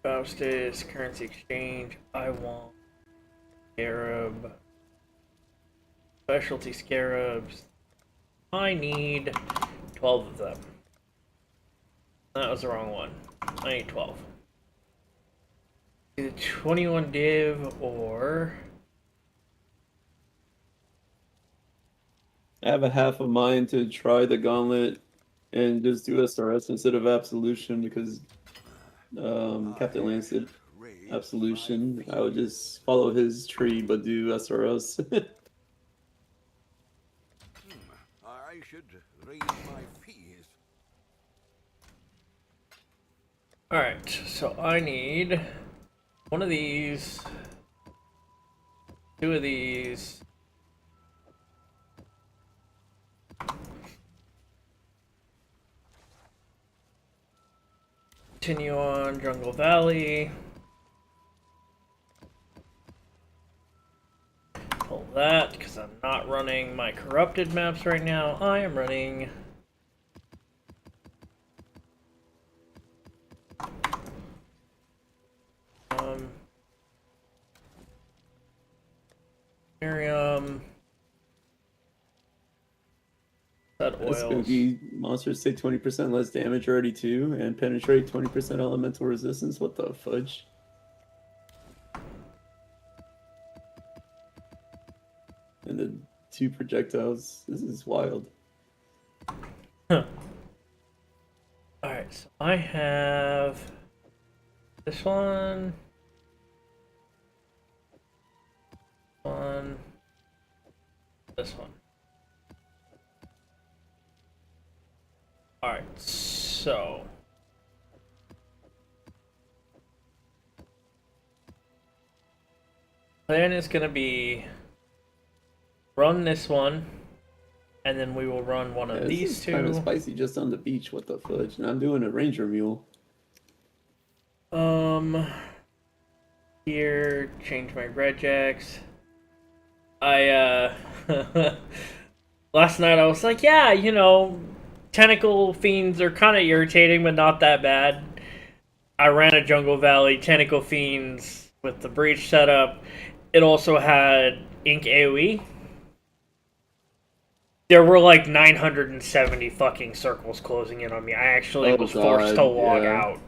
Faustus, currency exchange. I want Scarab. Specialty scarabs. I need 12 of them. That was the wrong one. I need 12. Either 21 div or... I have a half of mine to try the gauntlet and just do SRS instead of Absolution because Captain Lance did Absolution. I would just follow his tree but do SRS. I should raise my fees. Alright, so I need one of these, two of these, continue on Jungle Valley, pull that because I'm not running my corrupted maps right now. I am running Miriam. That That's gonna oils. be monsters take 20% less damage already too, and penetrate 20% elemental resistance. What the fudge? And the 2 projectiles. This is wild. Huh. Alright, so I have this one, this one. Alright, so plan is gonna be run this one, and then we will run one of these two. Kind of spicy just on the beach. What the fudge? And I'm doing a ranger mule. Here, change my red jacks. I last night I was like, yeah, you know, tentacle fiends are kind of irritating, but not that bad. I ran a Jungle Valley tentacle fiends with the breach setup. It also had ink AoE. There were like 970 fucking circles closing in on me. I actually was forced to log out.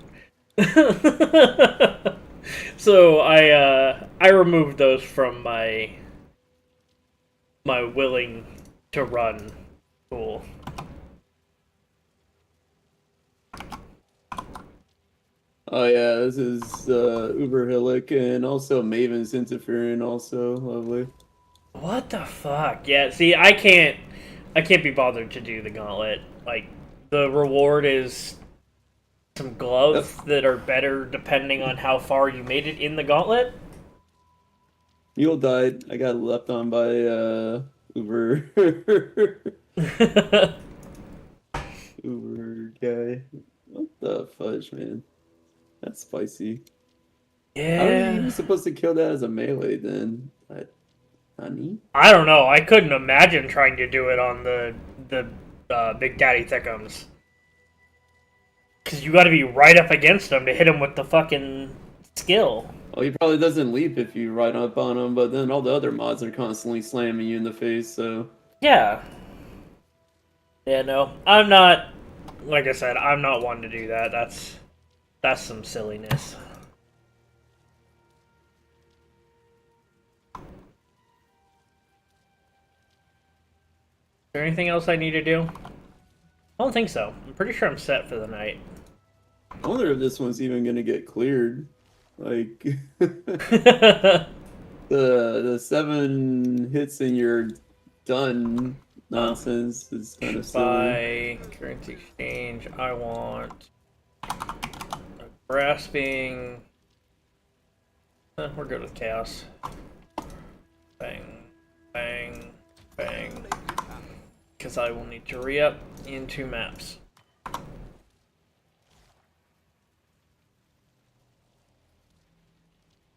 So I removed those from my willing to run pool. Oh yeah, this is Uber Hillick and also Maven's interfering. Also lovely. What the fuck? Yeah, see, I can't be bothered to do the gauntlet. Like, the reward is some gloves that are better depending on how far you made it in the gauntlet. Mule died. I got left on by Uber. Uber guy. What the fudge, man? That's spicy. Yeah. How are you even supposed to kill that as a melee then? Honey? I don't know. I couldn't imagine trying to do it on the Big Daddy Thickums. Because you gotta be right up against him to hit him with the fucking skill. Well, he probably doesn't leap if you ride up on him, but then all the other mods are constantly slamming you in the face, so... Yeah. Yeah, no. I'm not... Like I said, I'm not one to do that. That's some silliness. Is there anything else I need to do? I don't think so. I'm pretty sure I'm set for the night. I wonder if this one's even gonna get cleared. Like... the 7 hits and you're done nonsense is kind of silly. Buy currency exchange. I want a grasping. We're good with chaos. Bang, bang, bang. Because I will need to re-up into maps.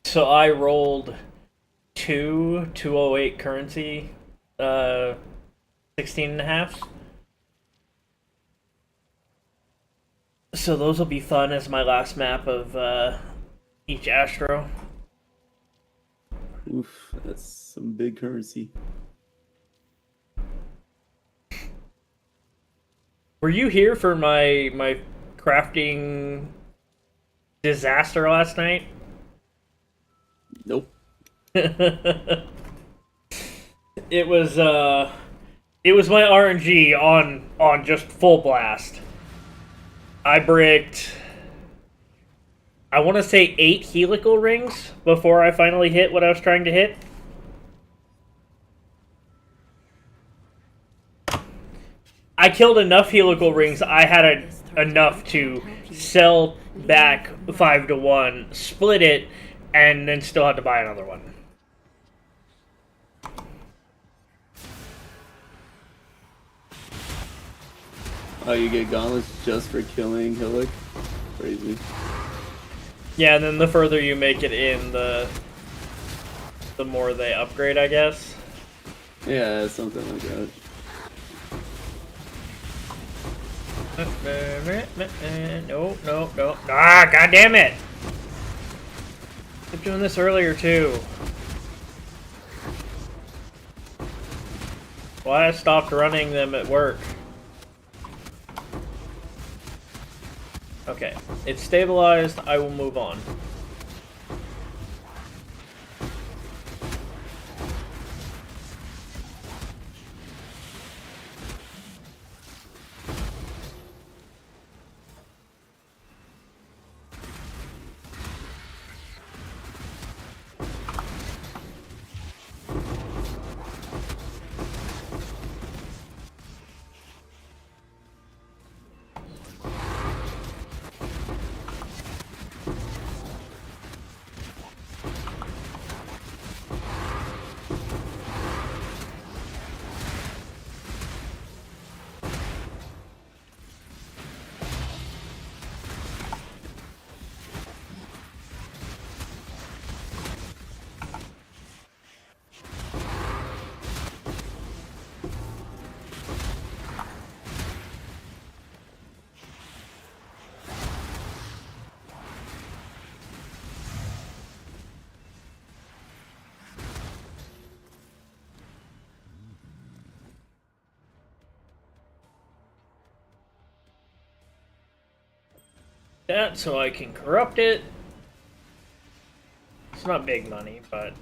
So I rolled 208 currency, 16 and a half. So those will be fun as my last map of each Astro. Oof, that's some big currency. Were you here for my crafting disaster last night? Nope. It was my RNG on just full blast. I bricked, I want to say 8 helical rings before I finally hit what I was trying to hit. I killed enough helical rings. I had enough to sell back 5 to 1, split it, and then still had to buy another one. Oh, you get gauntlets just for killing Hillick? Crazy. Yeah, and then the further you make it in, the more they upgrade, I guess. Yeah, something like that. No. Ah, god damn it! I was doing this earlier too. Why I stopped running them at work. Okay, it's stabilized. I will move on. That so I can corrupt it. It's not big money, but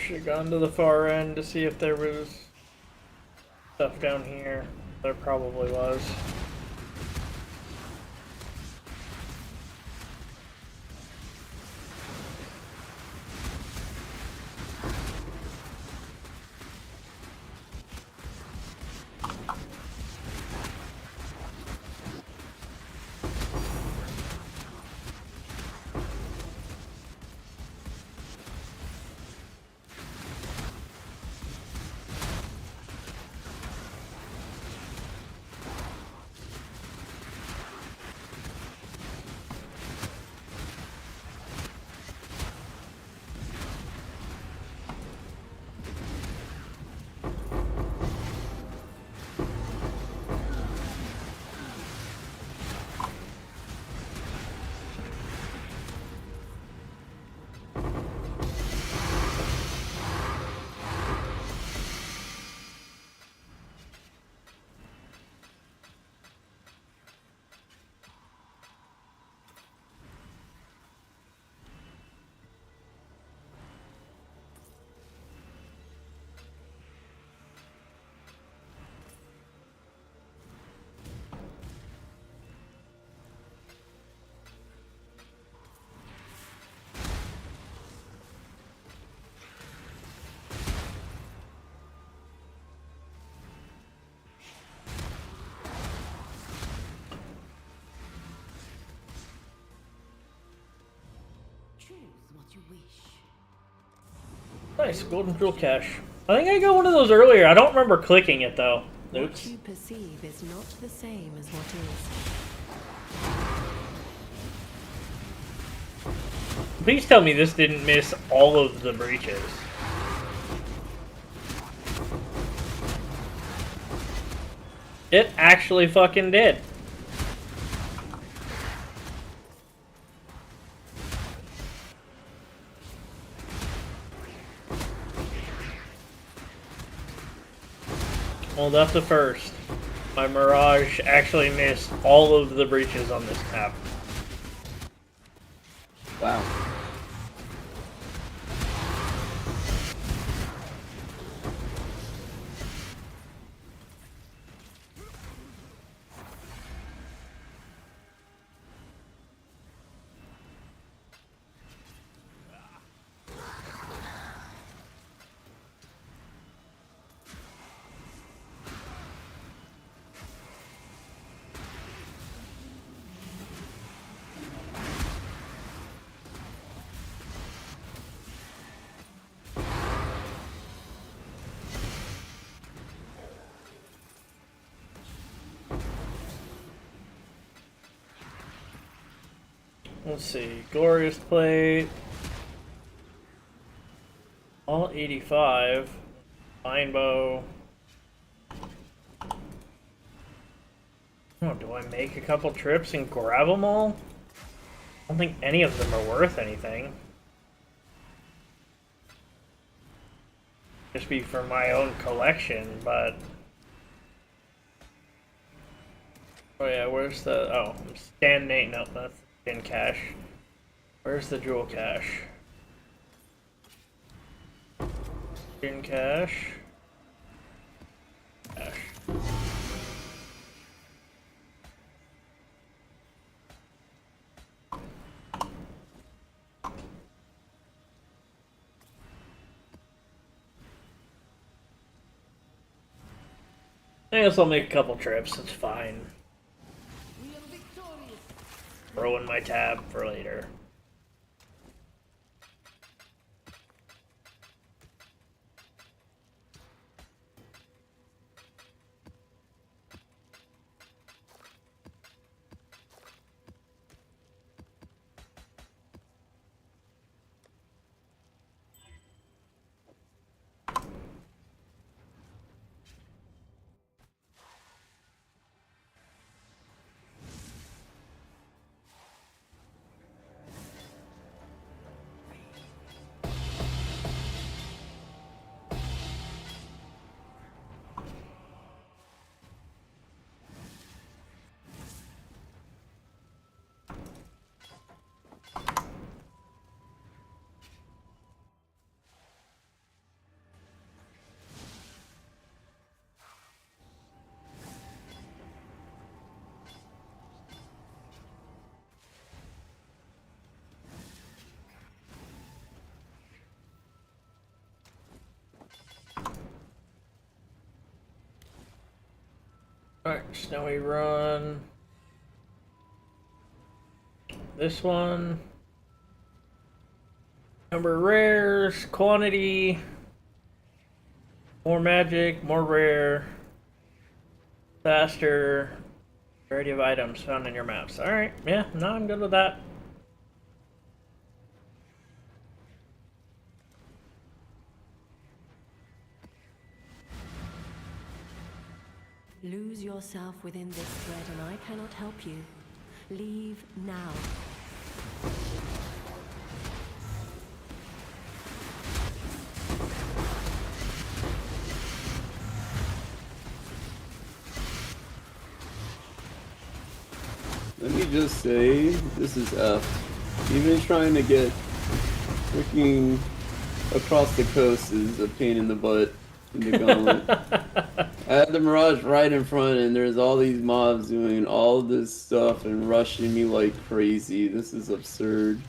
Should have gone to the far end to see if there was stuff down here. There probably was. Choose what you wish. Nice, golden jewel cache. I think I got one of those earlier. I don't remember clicking it though. What Oops. you perceive is not the same as what is. Please tell me this didn't miss all of the breaches. It actually fucking did. Well, that's the first. My Mirage actually missed all of the breaches on this map. Wow. Let's see. Glorious Plate. All 85. Fine Bow. Oh, do I make a couple trips and grab them all? I don't think any of them are worth anything. Just be for my own collection, but... Oh yeah, where's the... Oh, I'm standing... No, that's in cache. Where's the jewel cache? In cache. Cache. I guess I'll make a couple trips, it's fine. We are victorious. Throw in my tab for later. Snowy Run. This one. Number of rares, quantity, more magic, more rare, faster, variety of items found in your maps. Alright, yeah, no, I'm good with that. Lose yourself within this thread and I cannot help you. Leave now. Let me just say, this is F. Even trying to get freaking across the coast is a pain in the butt in the gauntlet. I had the Mirage right in front and there's all these mobs doing all this stuff and rushing me like crazy. This is absurd.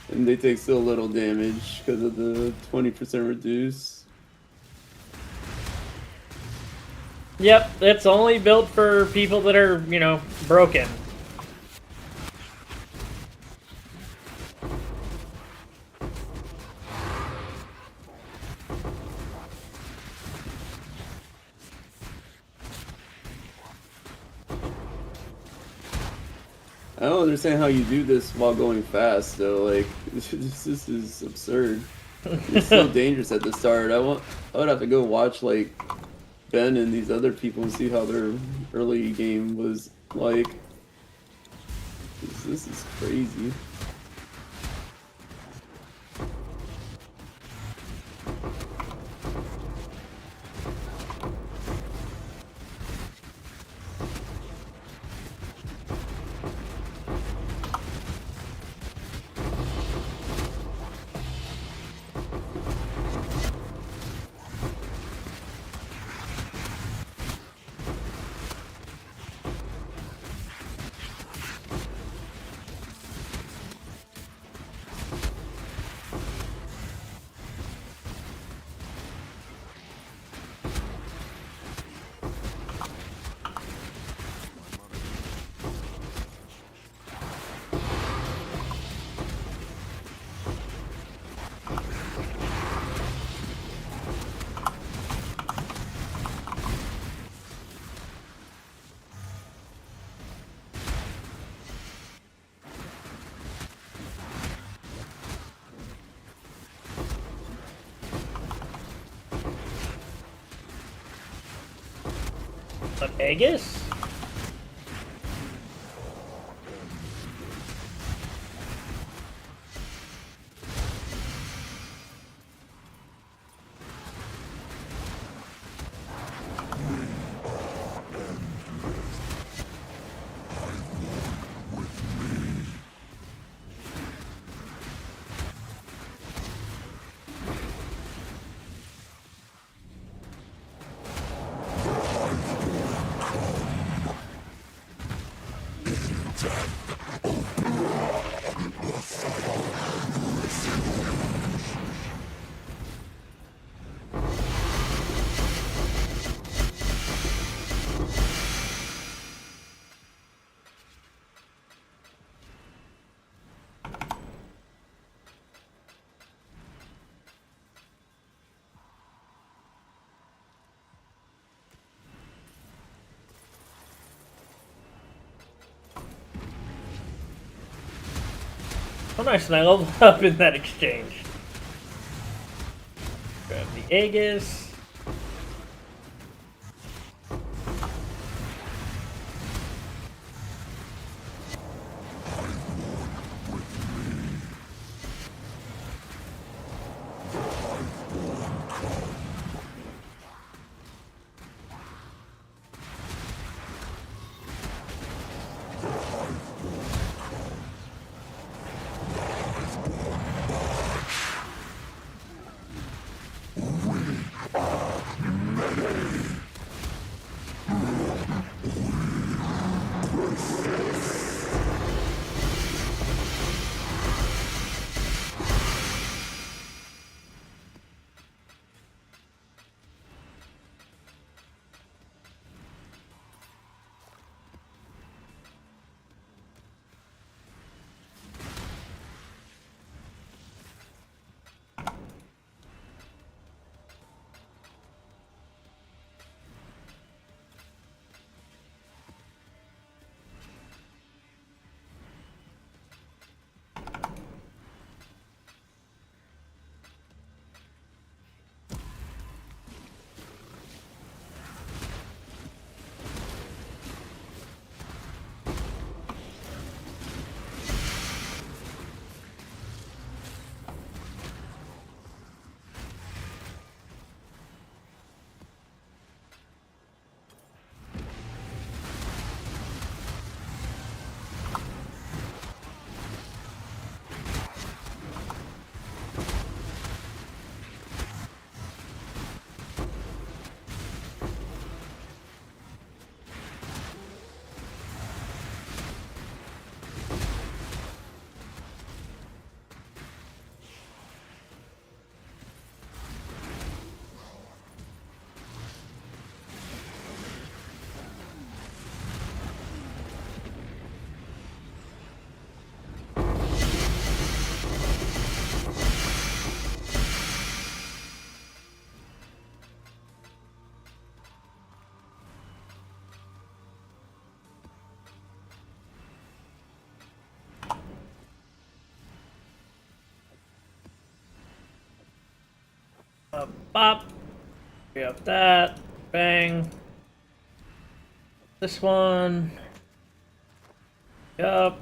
And they take so little damage because of the 20% reduce. Yep, it's only built for people that are, you know, broken. I don't understand how you do this while going fast though, like, this is absurd. It's so dangerous at the start. I would have to go watch, like, Ben and these other people and see how their early game was like. This is crazy. An Aegis? Oh nice, and I leveled up in that exchange. Grab the Aegis. Bop. We have that. Bang. This one. Yup.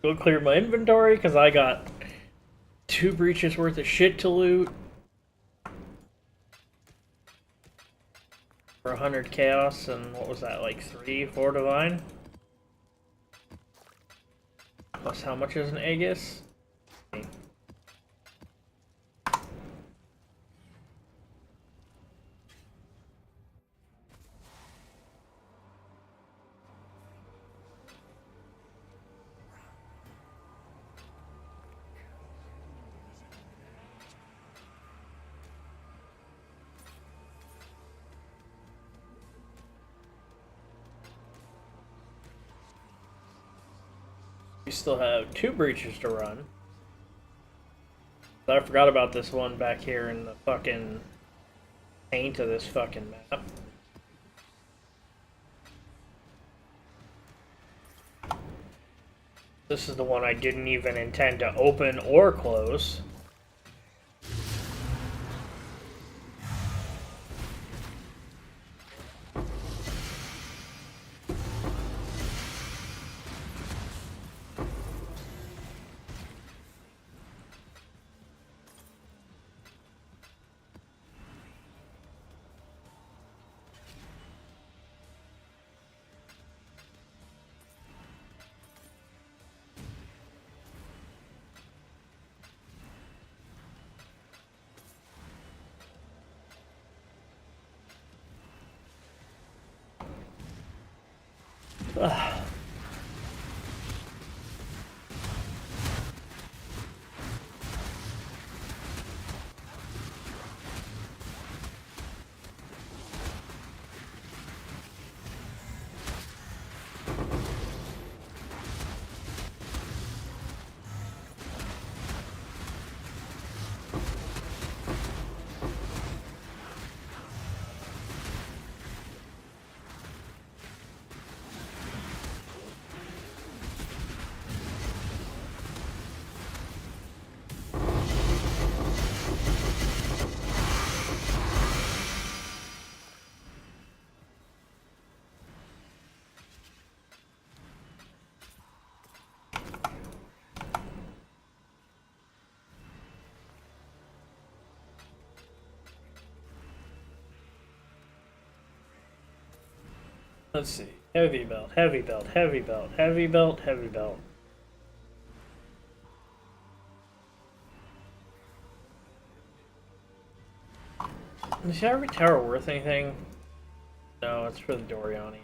Go clear my inventory because I got 2 breaches worth of shit to loot. For 100 chaos and what was that, like 3, 4 divine? Plus how much is an Aegis? We still have 2 breaches to run. But I forgot about this one back here in the fucking paint of this fucking map. This is the one I didn't even intend to open or close. Ugh. Let's see. Heavy belt, heavy belt, heavy belt, heavy belt, heavy belt. Is every tower worth anything? No, it's for the Doriani.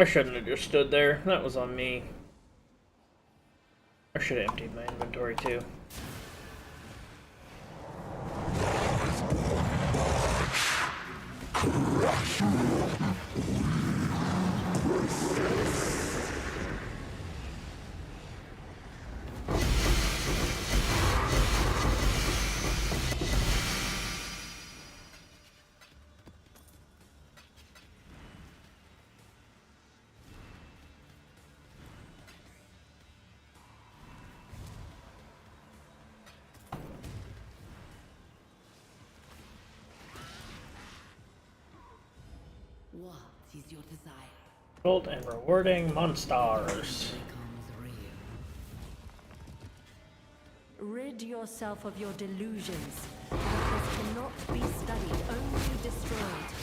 I shouldn't have just stood there. That was on me. I should have emptied my inventory too. What is your desire? Gold and rewarding monsters. Becomes real. Rid yourself of your delusions. Darkness cannot be studied, only destroyed.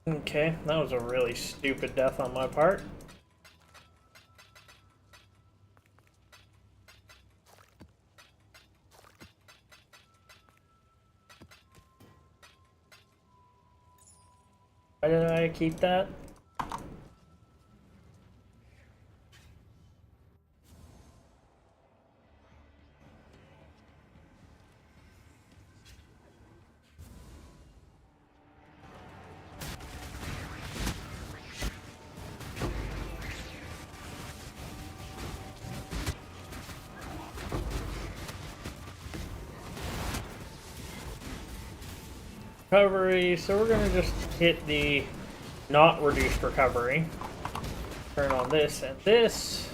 Okay, that was a really stupid death on my part. Why did I keep that? Recovery, so we're gonna just hit the not reduced recovery. Turn on this and this.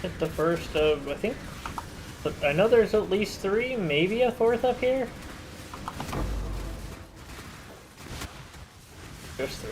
Hit the first of, I think, I know there's at least 3, maybe a 4th up here. Just 3.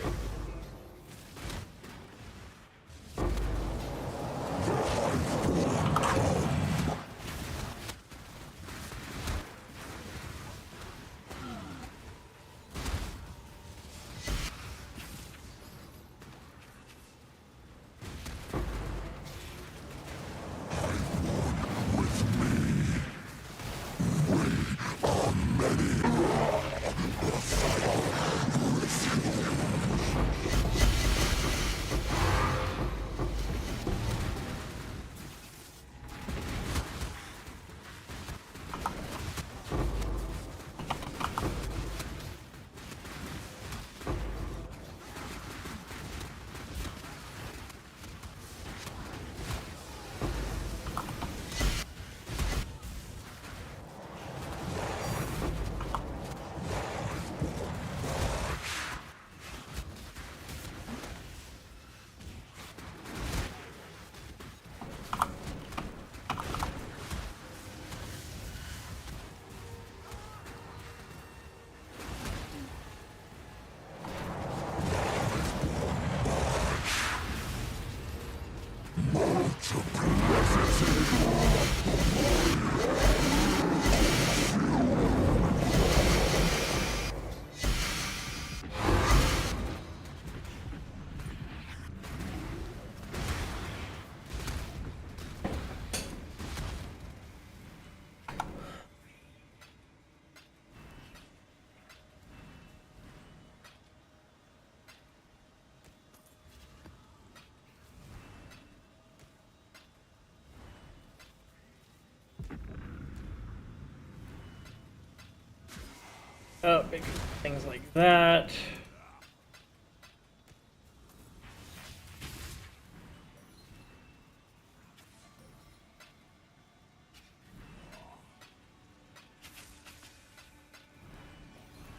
Maybe things like that.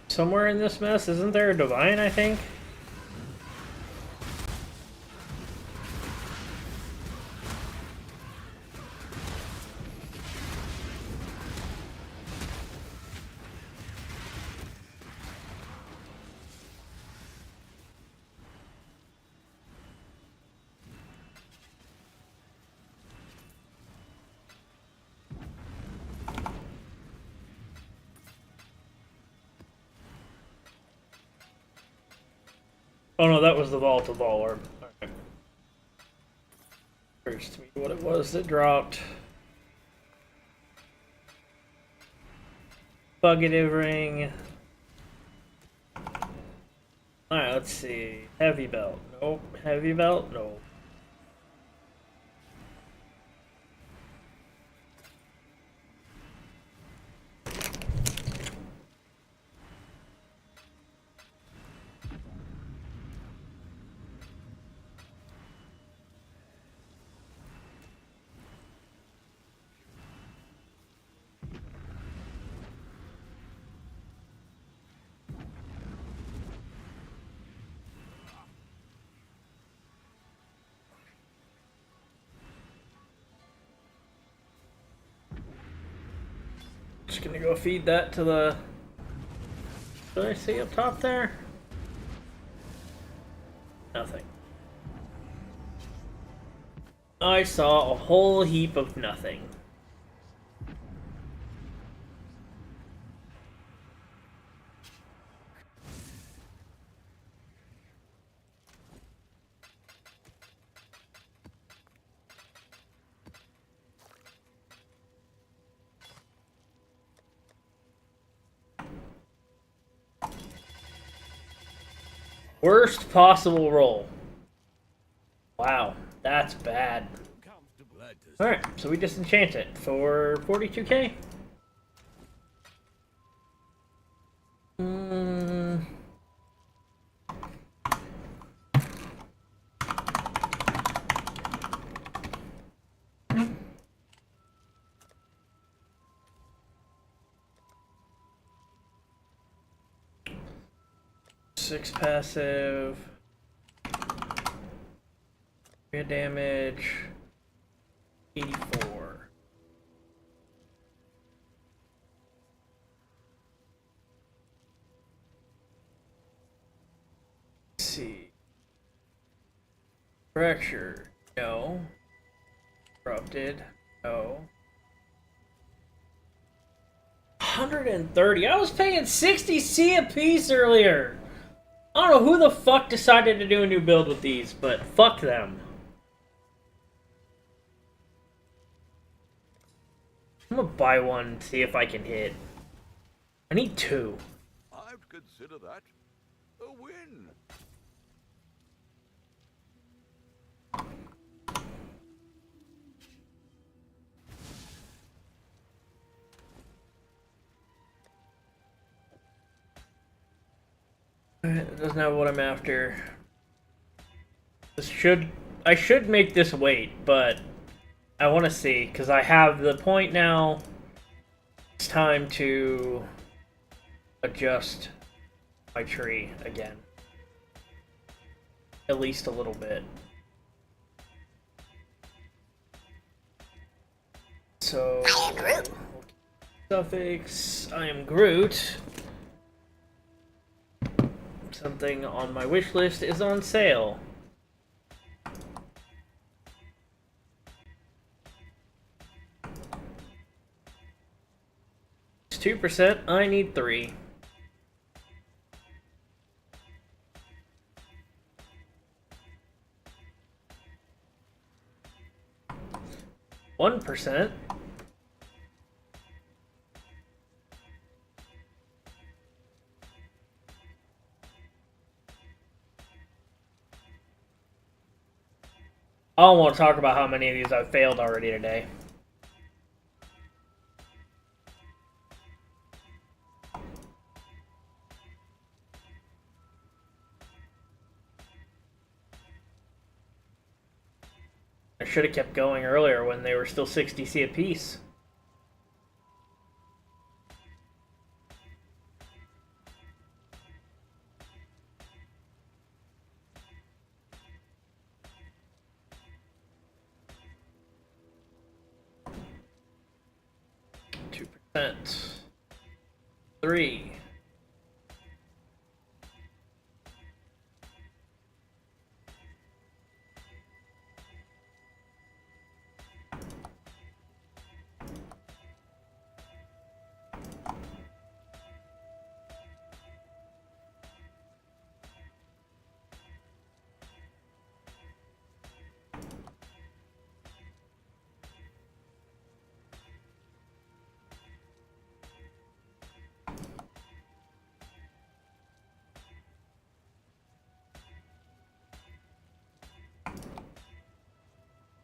Somewhere in this mess, isn't there a divine, I think? Oh no, that was the Vault of Valor. Right. First to me what it was that dropped. Fugitive ring. Alright, let's see. Heavy belt. Nope. Heavy belt? No. Just gonna go feed that to the... What did I see up top there? Nothing. I saw a whole heap of nothing. Worst possible roll. Wow, that's bad. Alright, so we disenchant it for 42k? Mm. Six passive. 3 damage. 84. Let's see. Fracture. No. Corrupted. No. 130. I was paying 60C a piece earlier. I don't know who the fuck decided to do a new build with these, but fuck them. I'm gonna buy one and see if I can hit. I need 2. I'd consider that a win. That doesn't have what I'm after. I should make this wait, but I want to see, because I have the point now. It's time to adjust my tree again. At least a little bit. So, suffix, I am Groot. Something on my wish list is on sale. It's 2%, I need 3. %. I don't want to talk about how many of these I've failed already today. I should have kept going earlier when they were still 60C apiece. %. 3.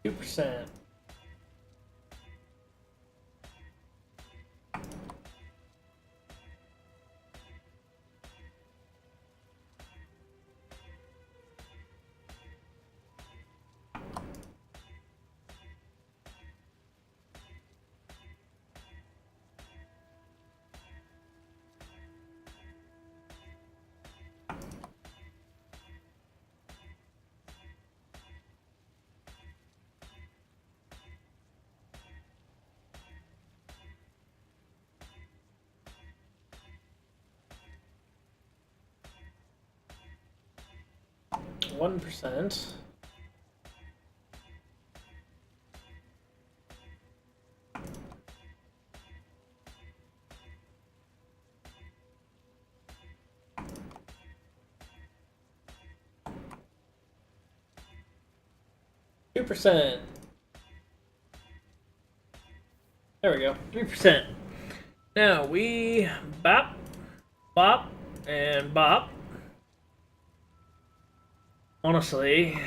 %. 1%. 2%. There we go. 3%. Now we bop, bop, and bop. Honestly,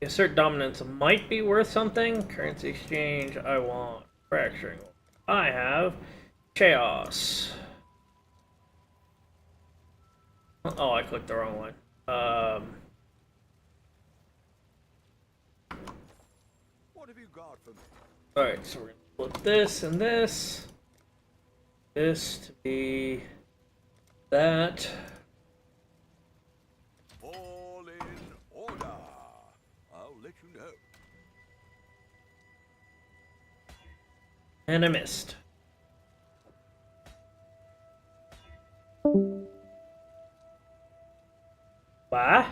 assert dominance might be worth something. Currency exchange, I want fracturing. I have chaos. Oh, I clicked the wrong one. What have you got for me? Alright, so we're gonna flip this and this. This to be that. All in order. I'll let you know. And I missed. Why?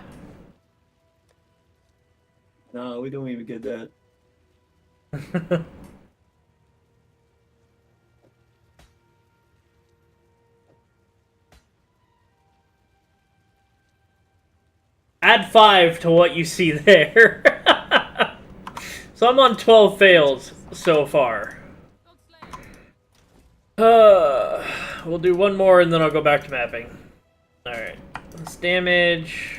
No, we don't even get that. Add 5 to what you see there. So I'm on 12 fails so far. We'll do one more and then I'll go back to mapping. Alright. Let's damage.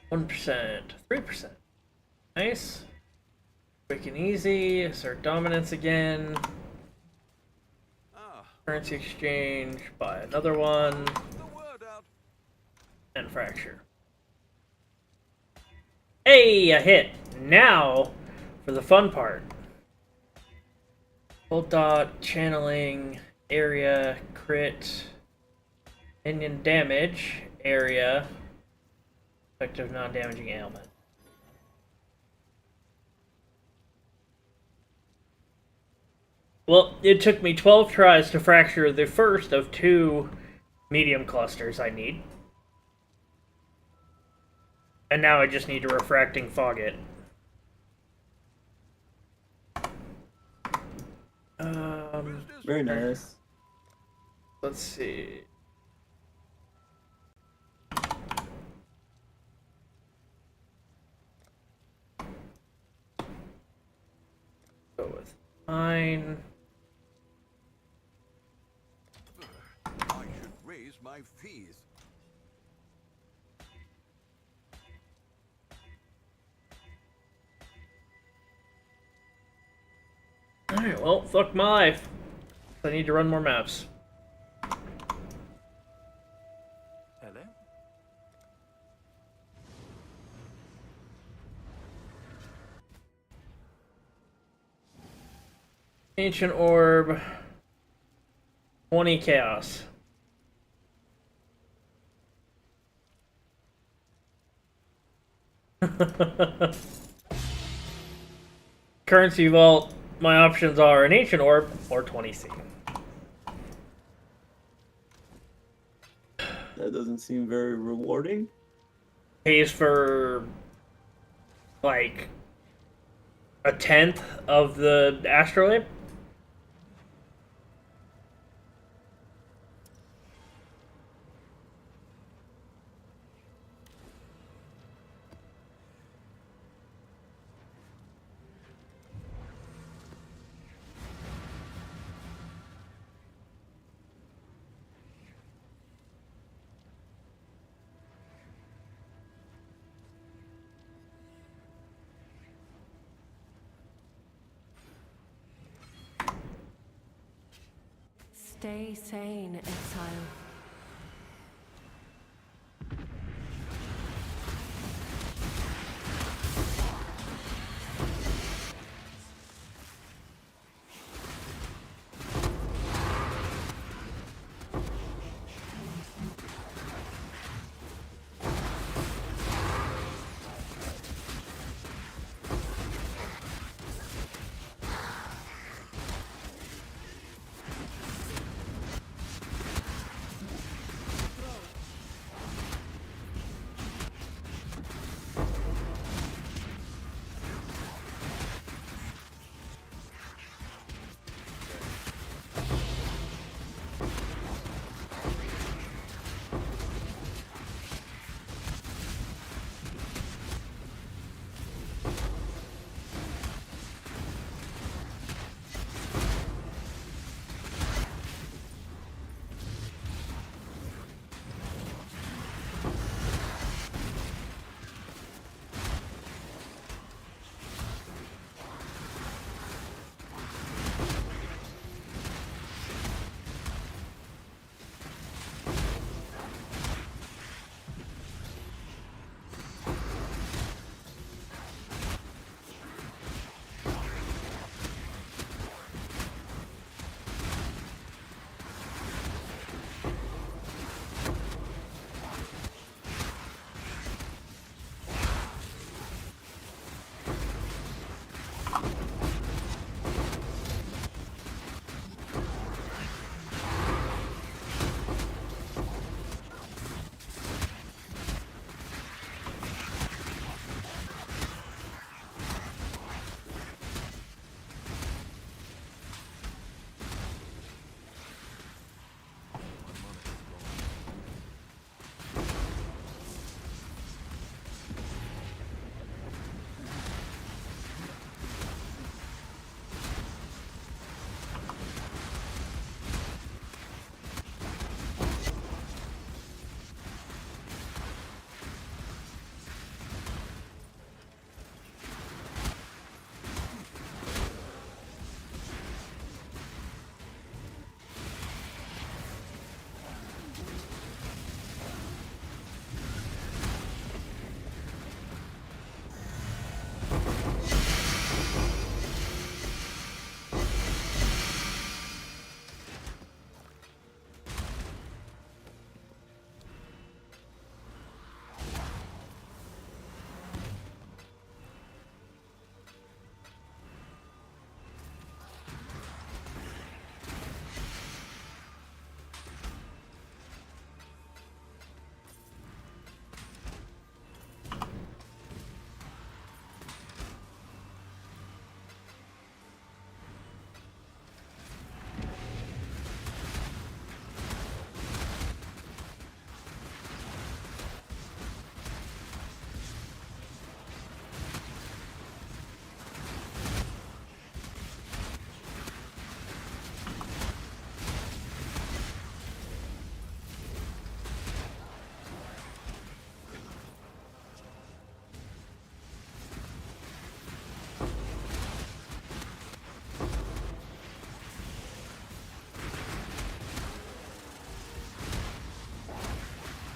%, 3%. Nice. Quick and easy. Assert dominance again. Currency exchange. Buy another one. The word out. And fracture. Hey, a hit. Now for the fun part. Full dot, channeling, area, crit, minion damage, area, effective non-damaging ailment. Well, it took me 12 tries to fracture the first of 2 medium clusters I need. And now I just need to refracting fog it. Very nice. Let's see. Go with mine. I should raise my fees. Alright, well, fuck my life. I need to run more maps. Hello? Ancient Orb. 20 Chaos. Currency Vault. My options are an Ancient Orb or 20C. That doesn't seem very rewarding. Pays for like a tenth of the astrolabe. Stay sane, exile.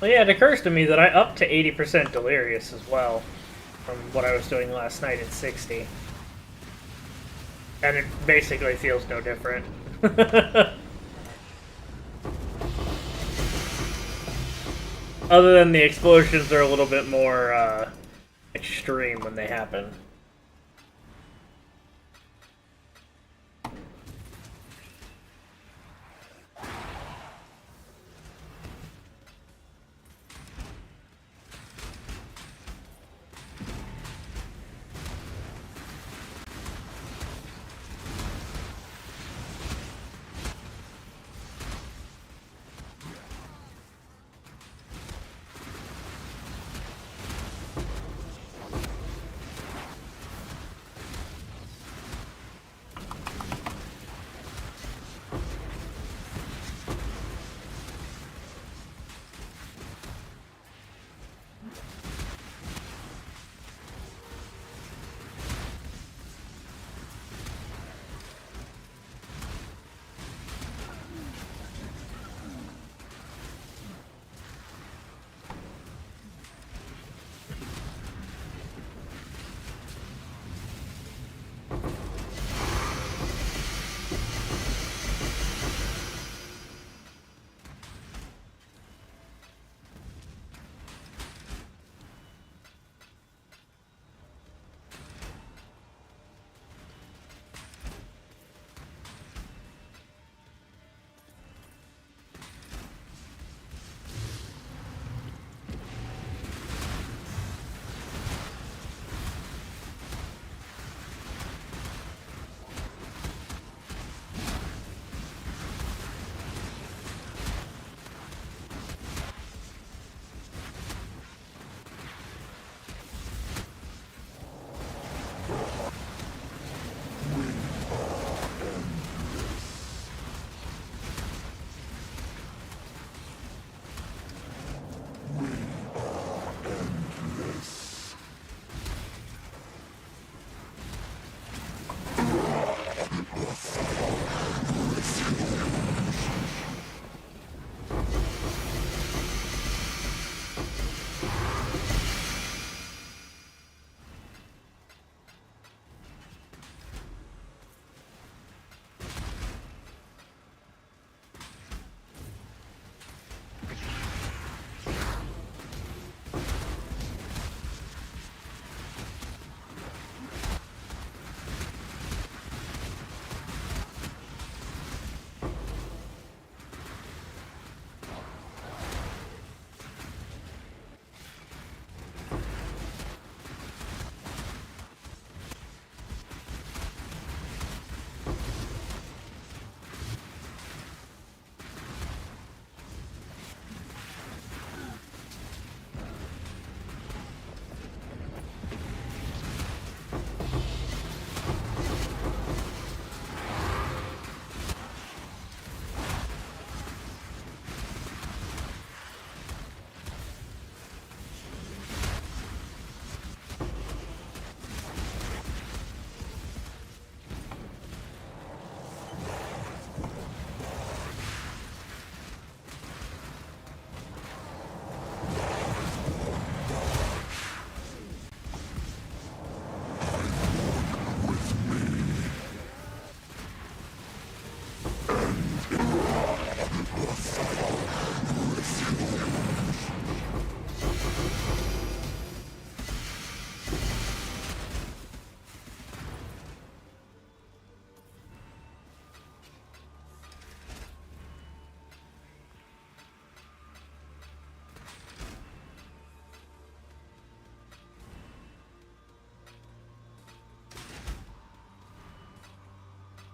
Well, yeah, it occurs to me that I upped to 80% Delirious as well from what I was doing last night at 60. And it basically feels no different. Other than the explosions are a little bit more extreme when they happen.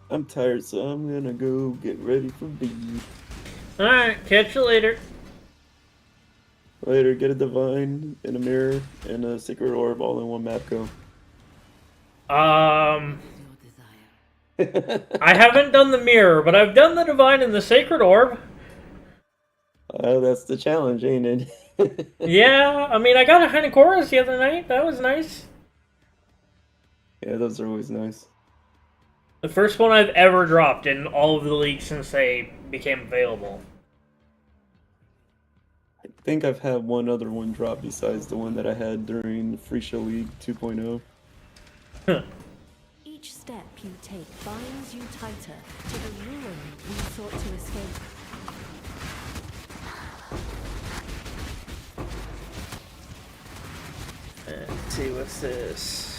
I'm tired, so I'm gonna go get ready for bed. Alright, catch you later. Later, get a divine and a mirror and a sacred orb all in one map go. Your desire. I haven't done the mirror, but I've done the divine and the sacred orb. That's the challenge, ain't it? Yeah, I mean, I got a Heinikoros the other night. That was nice. Yeah, those are always nice. The first one I've ever dropped in all of the leagues since they became available. think I've had one other one drop besides the one that I had during Freesia League 2.0. Each step you take binds you tighter to the ruin we sought to escape. Let's see what's this.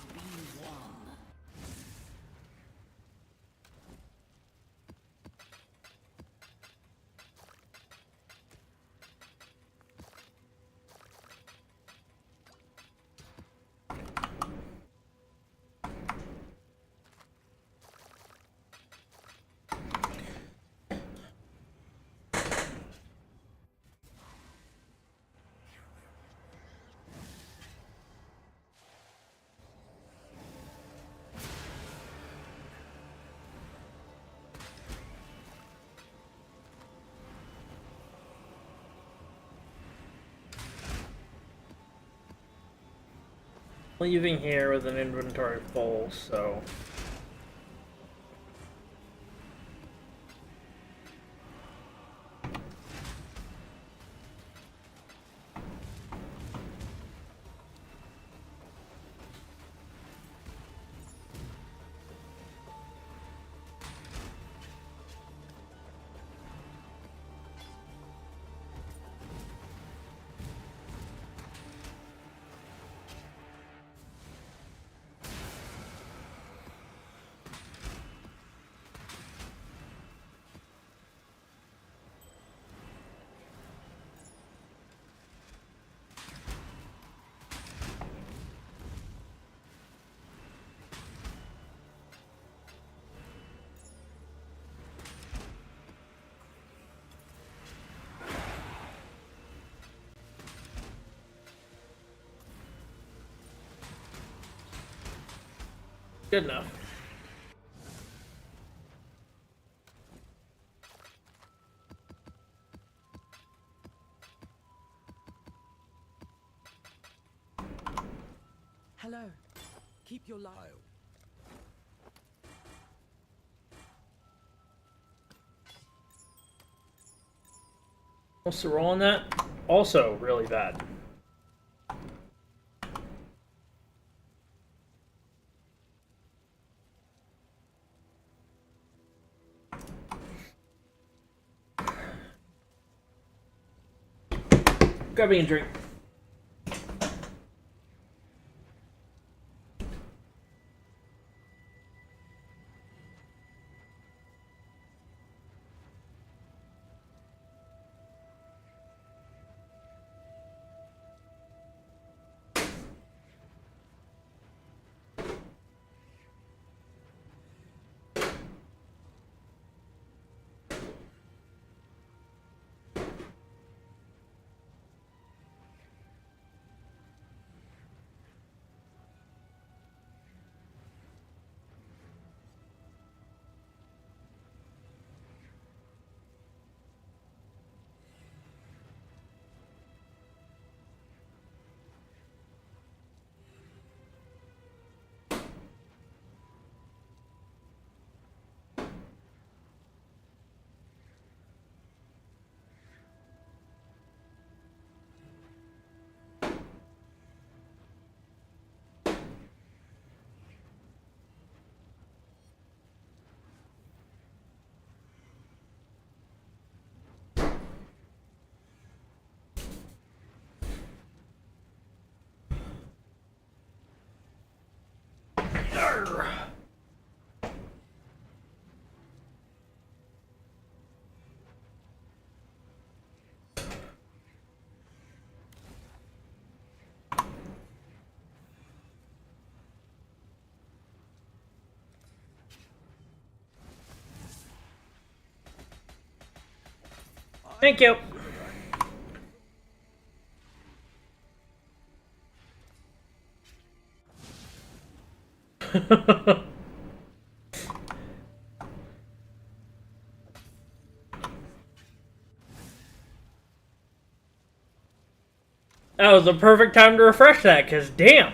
been won. Leaving here with an inventory full, so good enough. Hello. Keep your light. What's the roll on that? Also really bad. Grab me a drink. Thank you. That was the perfect time to refresh that, because damn.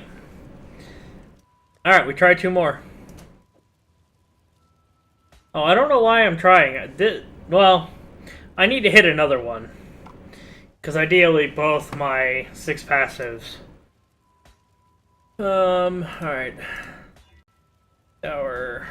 Alright, we try two more. Oh, I don't know why I'm trying. Well, I need to hit another one. Because ideally, both my 6 passives. Alright. Tower.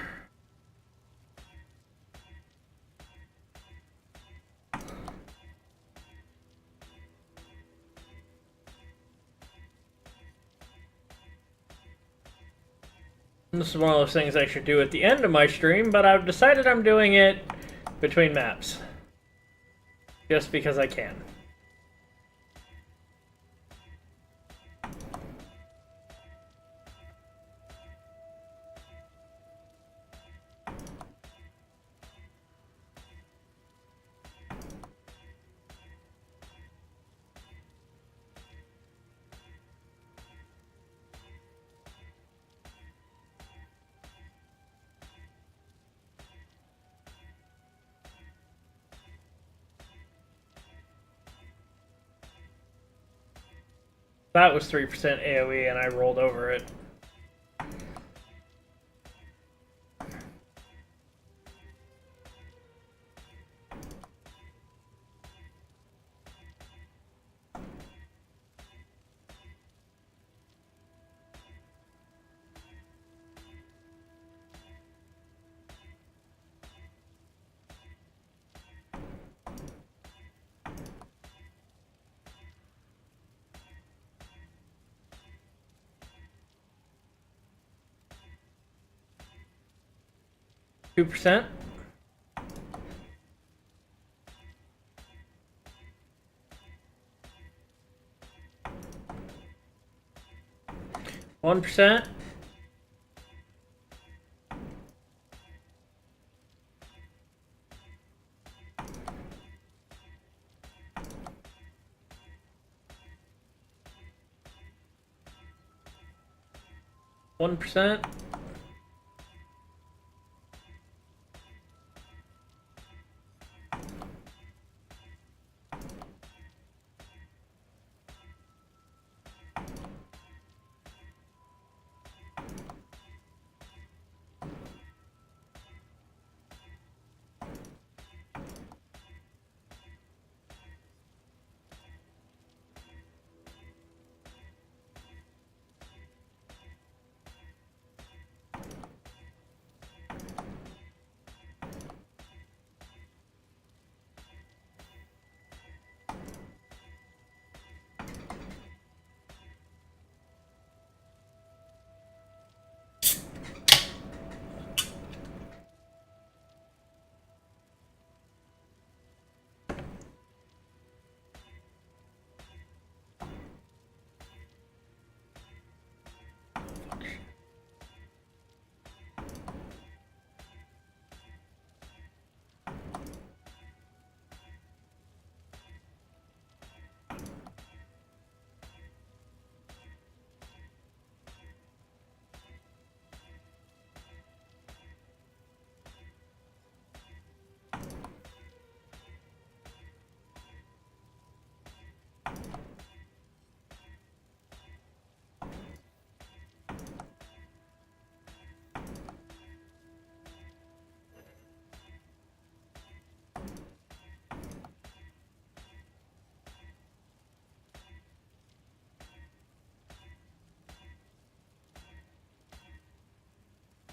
This is one of those things I should do at the end of my stream, but I've decided I'm doing it between maps. Just because I can. That was 3% AoE and I rolled over it. %. %. 1%.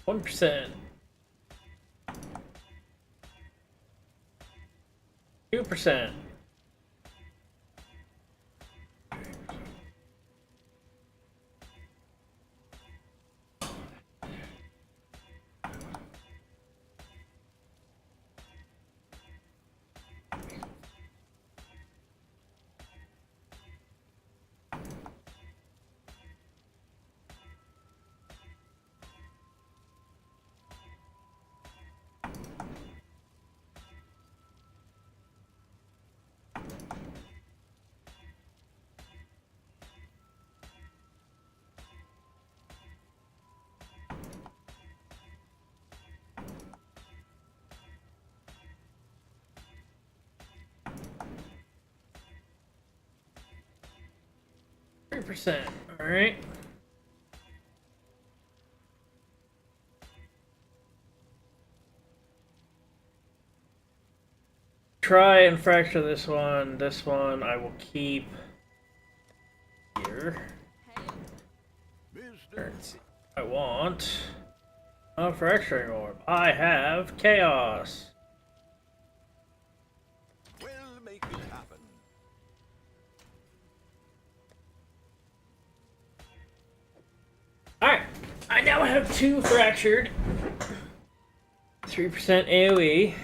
1%. 2%. 3%. All right. Try and fracture this one. This one I will keep here. Business. I want a fracturing orb. I have chaos. We'll make it happen. Alright, I now I have 2 fractured. 3% AoE.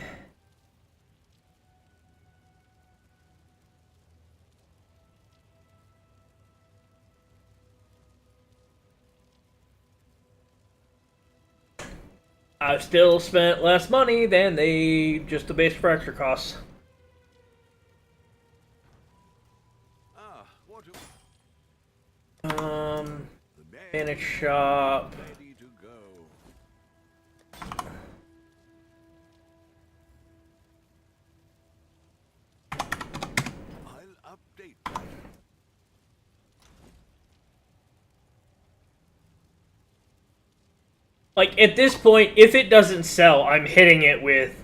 I've still spent less money than just the base fracture costs. Ah, what do Manage shop. ready to go? I'll update that. Like, at this point, if it doesn't sell, I'm hitting it with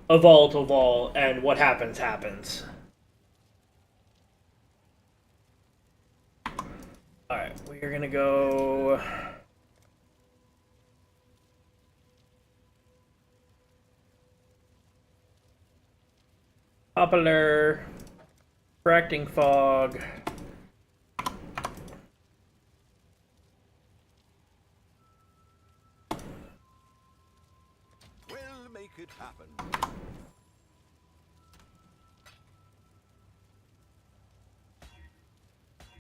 a volatile, and what happens, happens. Alright, we're gonna go... Popular... Fracting Fog... We'll make it happen.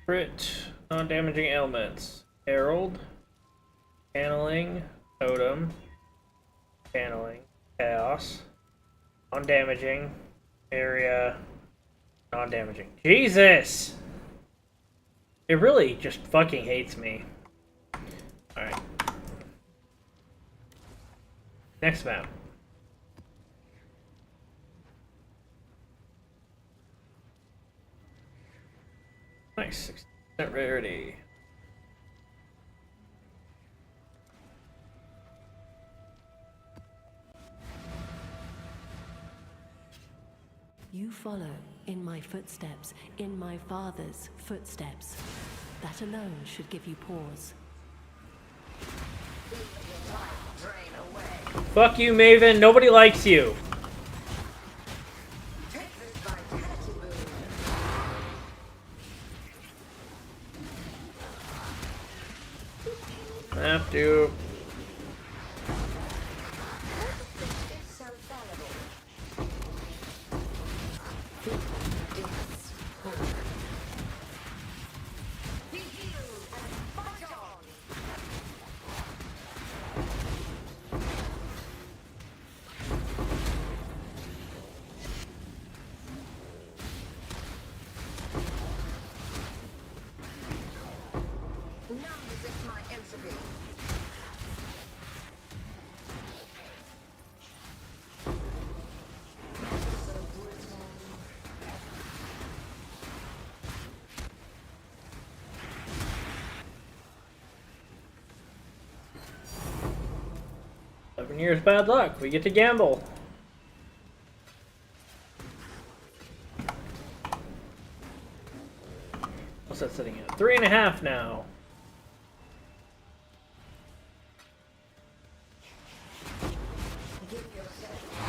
Crit, non-damaging ailments. Herald, channeling, totem, channeling, chaos, non-damaging, area, non-damaging. Jesus! It really just fucking hates me. Alright. Next map. Nice, 60% rarity. You follow in my footsteps, in my father's footsteps. That alone should give you pause. Fuck you, Maven. Nobody likes you. Have to. Years bad luck. We get to gamble. What's that sitting at? 3.5 now.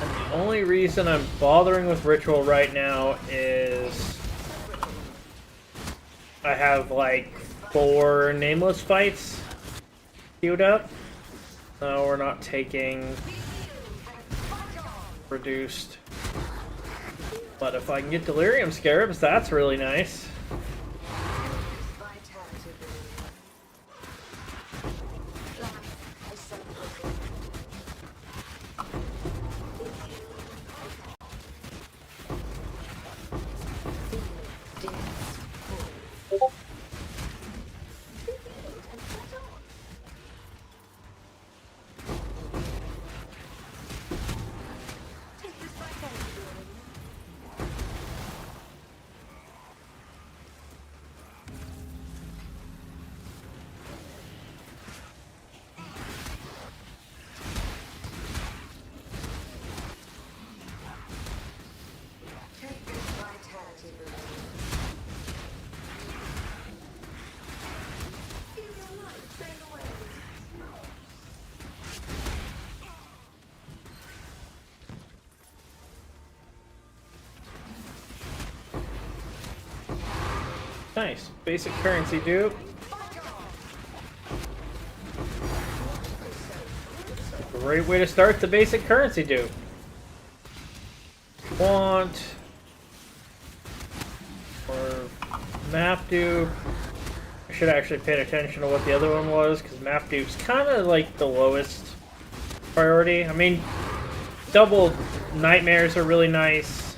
And the only reason I'm bothering with ritual right now is I have like 4 nameless fights queued up. No, we're not taking reduced. But if I can get Delirium Scarabs, that's really nice. Nice. Basic currency dupe. great way to start the basic currency dupe. Want or map dupe. I should actually pay attention to what the other one was, because map dupe's kind of like the lowest priority. I mean, double nightmares are really nice.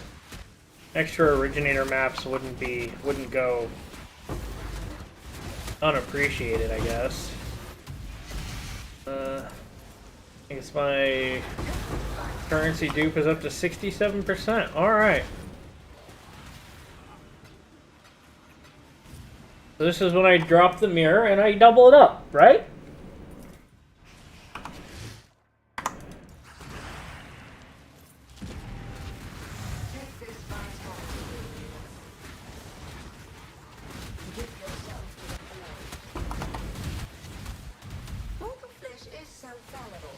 Extra originator maps wouldn't go unappreciated, I guess. I guess my currency dupe is up to 67%. Alright. So this is when I drop the mirror and I double it up, right? Mortal flesh is so fallible.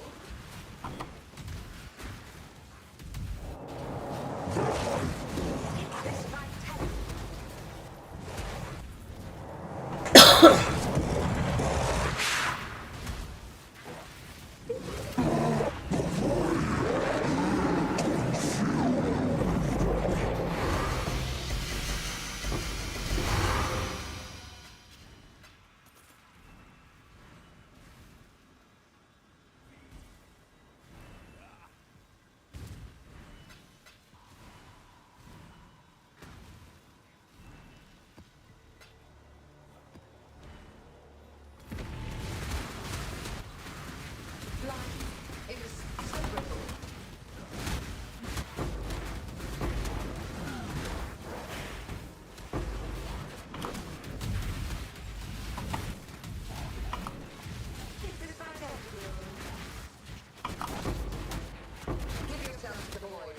This vitality. Life is so brittle. Take this vitality room. Give yourself to the void.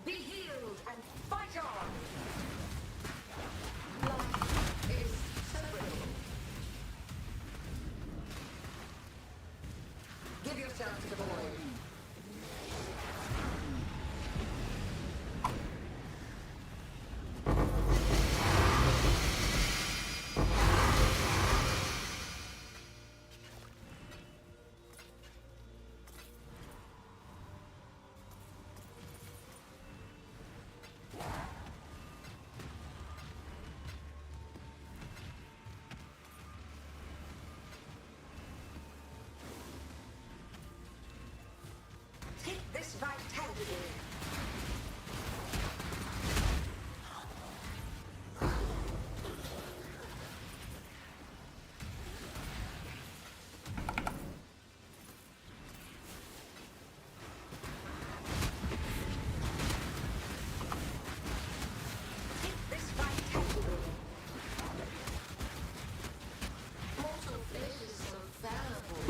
Be healed and fight on. Life is so brittle. Give yourself to the void. Take this vitality. Take this vitality. Mortal flesh is so fallible.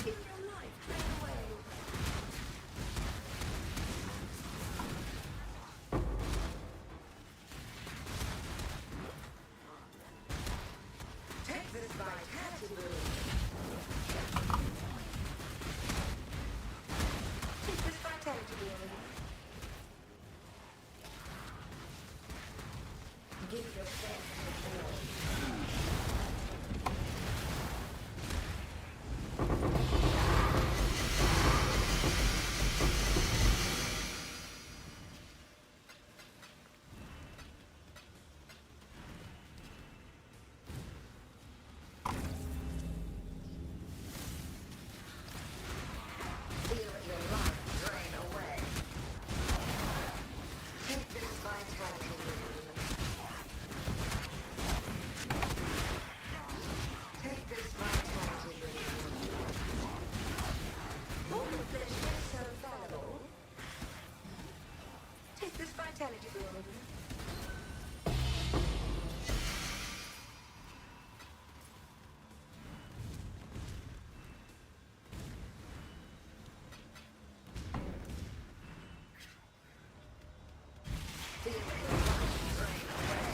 Give your life drain away. Take this vitality room. Take this vitality room. Give yourself to the void. Feel your life drain away. Take this vitality room. Take this vitality room. Mortal flesh is so fallible. Take this vitality room. Feel your life drain away.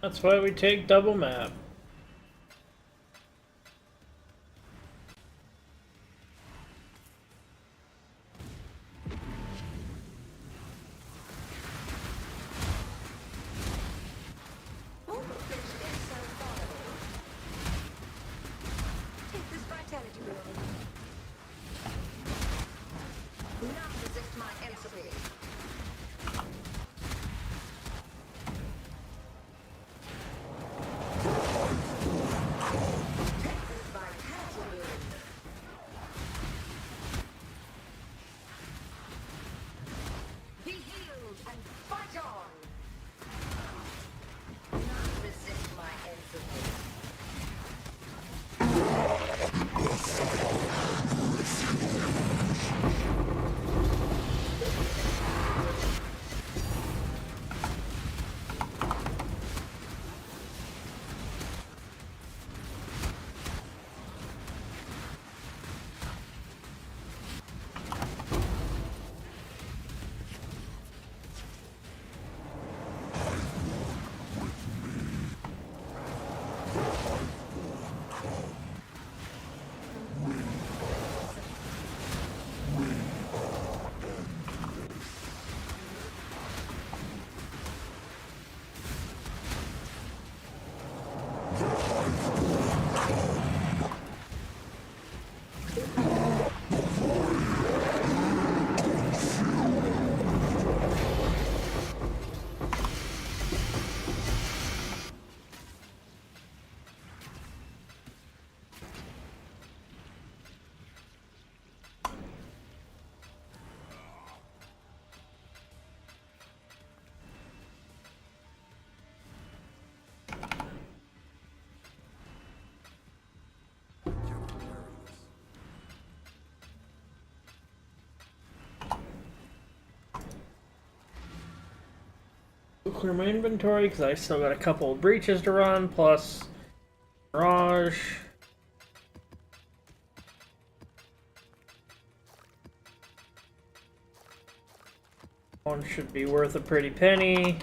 That's why we take double map. All the fish is so vulnerable. Take this vitality building. Now resist my entropy. Take this vitality building. Be healed and fight on. Now resist my entropy. Clear my inventory because I still got a couple of breaches to run, plus Mirage. One should be worth a pretty penny.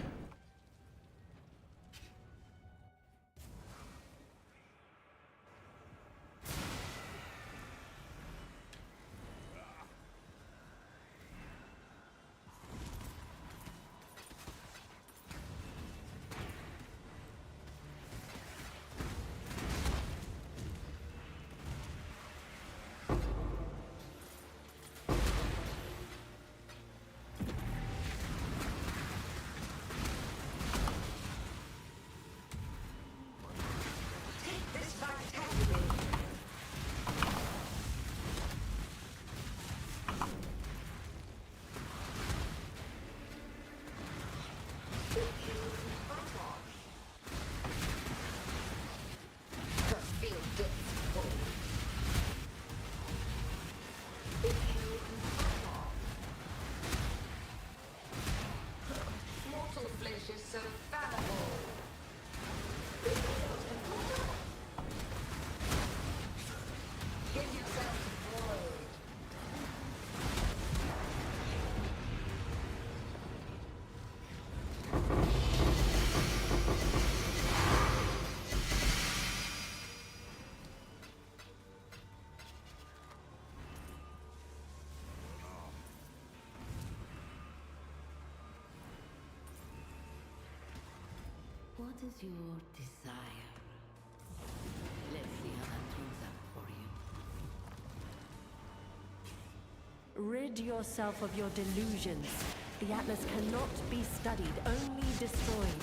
Take this vitality building. Be healed and fight on. Feel death's pull. Be healed and fight on. Mortal flesh is so fallible. Be healed and fight on. Give yourself to void. What is your desire? Let's see how that turns out for you. Rid yourself of your delusions. The Atlas cannot be studied, only destroyed.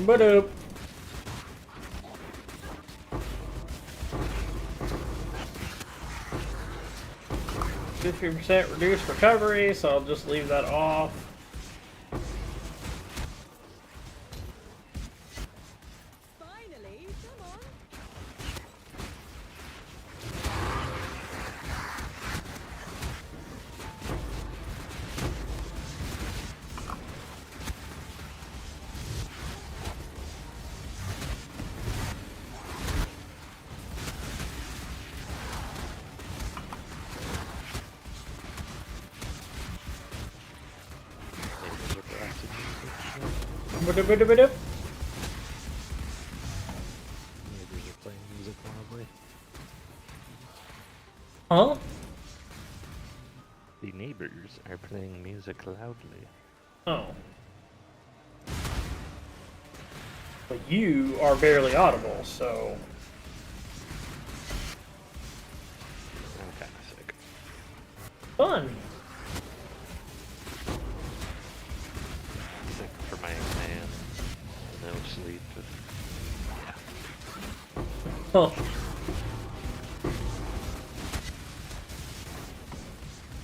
Ba-doop. %50 reduced recovery, so I'll just leave that off. Finally, come on. Ba-da-ba-da-ba-da. Neighbors are playing music loudly. Huh? The neighbors are playing music loudly. Oh. But you are barely audible, so... I'm kind of sick. Fun. Sick for my exam. No sleep. Yeah. Huh.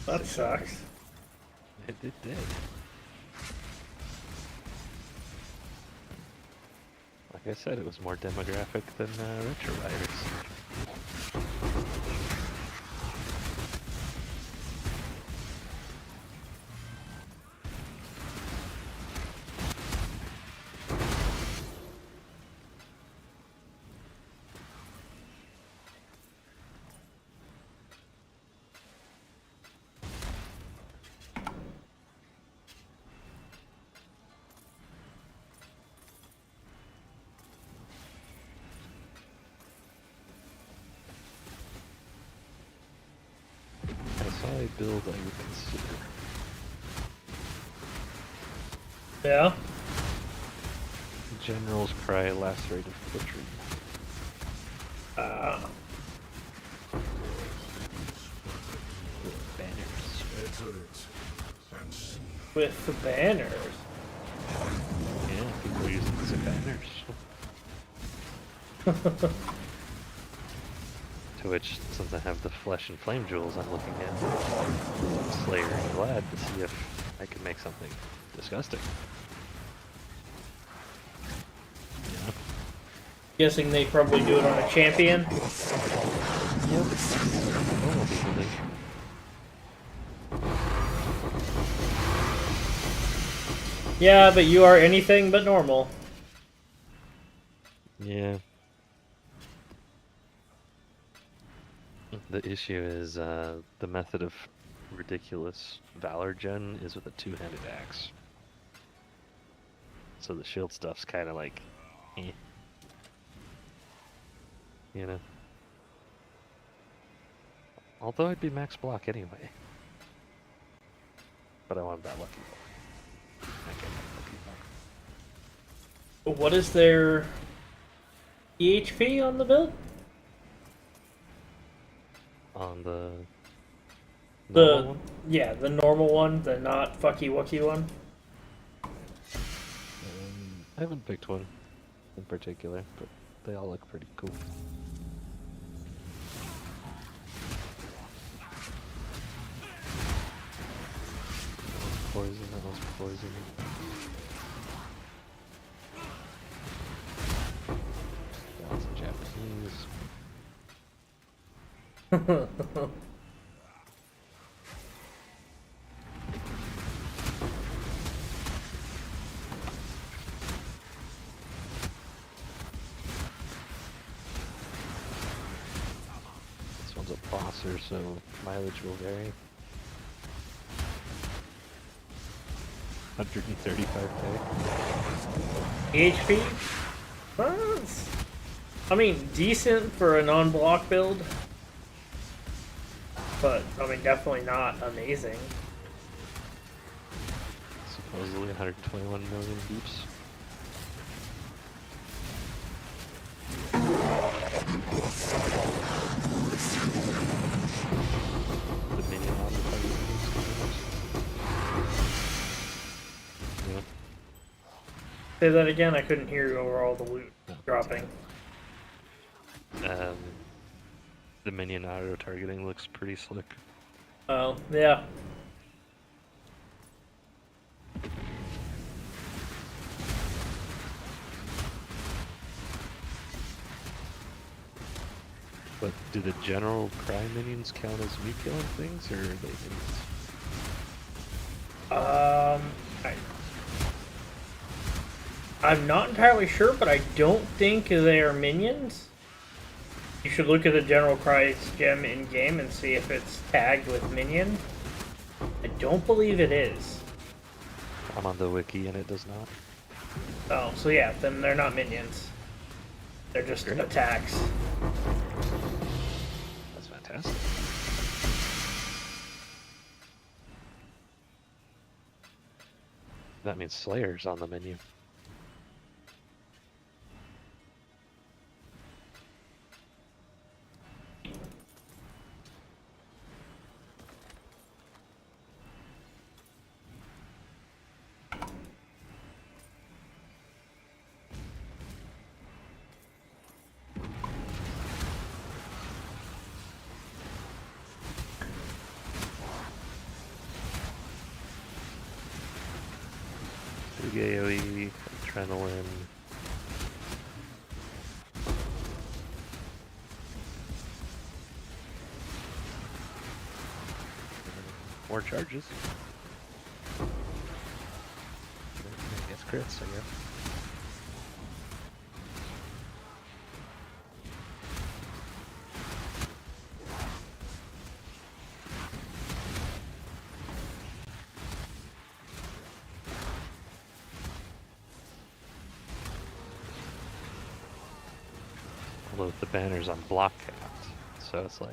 That sucks. It did. Like I said, it was more demographic than retrovirus. I saw a build I would consider. Yeah? General's Cry Lacerated Butchery. With banners. With the banners. Yeah, people are using this as banners. To which, since I have the Flesh and Flame jewels I'm looking at, Slayer and Glad to see if I can make something disgusting. Yeah. Guessing they probably do it on a champion. Yep. Probably. Yeah, but you are anything but normal. Yeah. The issue is the method of ridiculous Valor gen is with a two-handed axe. So the shield stuff's kind of like, eh. You know? Although I'd be max block anyway. But I want that lucky block. I get that lucky block. What is their EHP on the build? On the The normal one? yeah, the normal one, the not fucky wucky one. I haven't picked one in particular, but they all look pretty cool. Poison, that was poison. That was Japanese. This one's a bosser, so mileage will vary. 135k. EHP? That's, I mean, decent for a non-block build. But, I mean, definitely not amazing. Supposedly 121 million beeps. The minion autopilot. Yeah. Say that again, I couldn't hear you over all the loot dropping. The minion auto targeting looks pretty slick. Oh, yeah. But do the general cry minions count as me killing things, or are they minions? I'm not entirely sure, but I don't think they are minions. You should look at the General Cry's gem in-game and see if it's tagged with minion. I don't believe it is. I'm on the wiki and it does not. Oh, so yeah, then they're not minions. They're just Great. attacks. That's fantastic. That means Slayer's on the menu. Big AoE, adrenaline. More charges. I guess crits, I guess. Although the banner's on block capped, so it's like...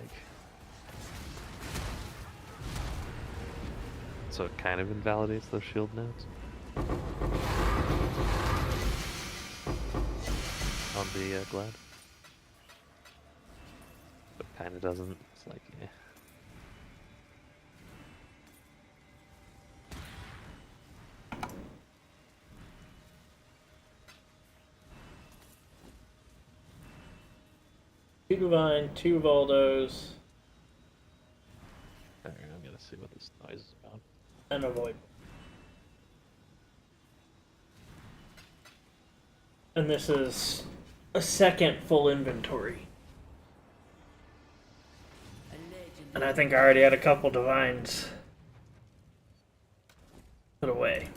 So it kind of invalidates those shield nodes. On the Glad. But kind of doesn't. It's like, eh. Two Divine, two Voldos, Alright, I'm gonna see what this noise is about. and a Void. And this is a second full inventory. And I think I already had a couple Divines put away.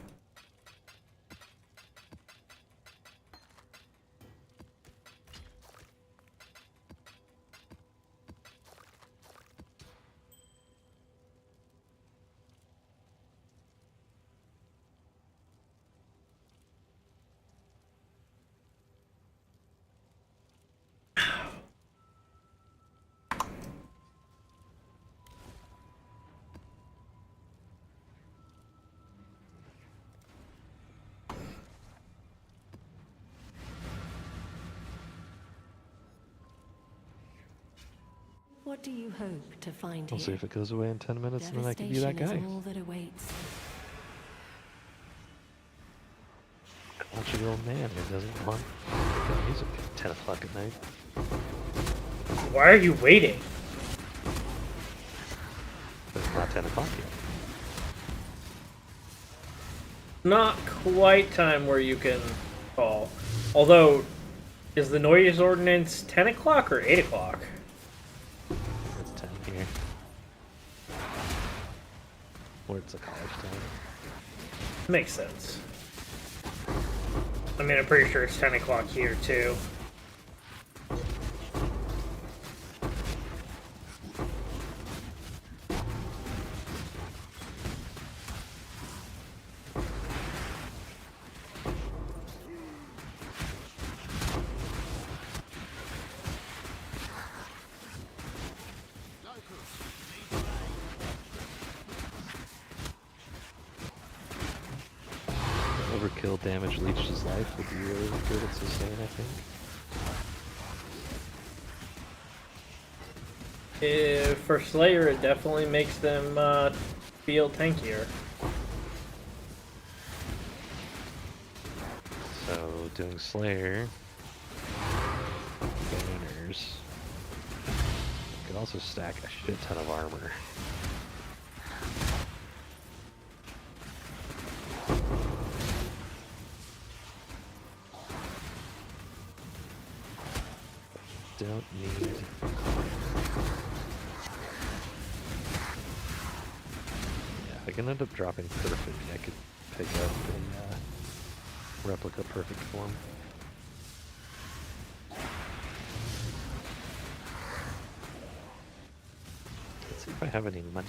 What do you hope to find We'll see here? if it goes away in 10 minutes and then I can be that Devastation guy. is all that awaits. Watch your old man who doesn't want good music at 10 o'clock at night. Why are you waiting? But it's not 10 o'clock yet. Not quite time where you can call. Although, is the noise ordinance 10 o'clock or 8 o'clock? It's 10 here. Or it's a college time. Makes sense. I mean, I'm pretty sure it's 10 o'clock here, too. Overkill damage leached his life would be really good at sustain, I think. For Slayer, it definitely makes them feel tankier. So, doing Slayer, banners, you can also stack a shit ton of armor. Don't need... Yeah, if I can end up dropping perfect, I could pick up a replica perfect form. Let's see if I have any money.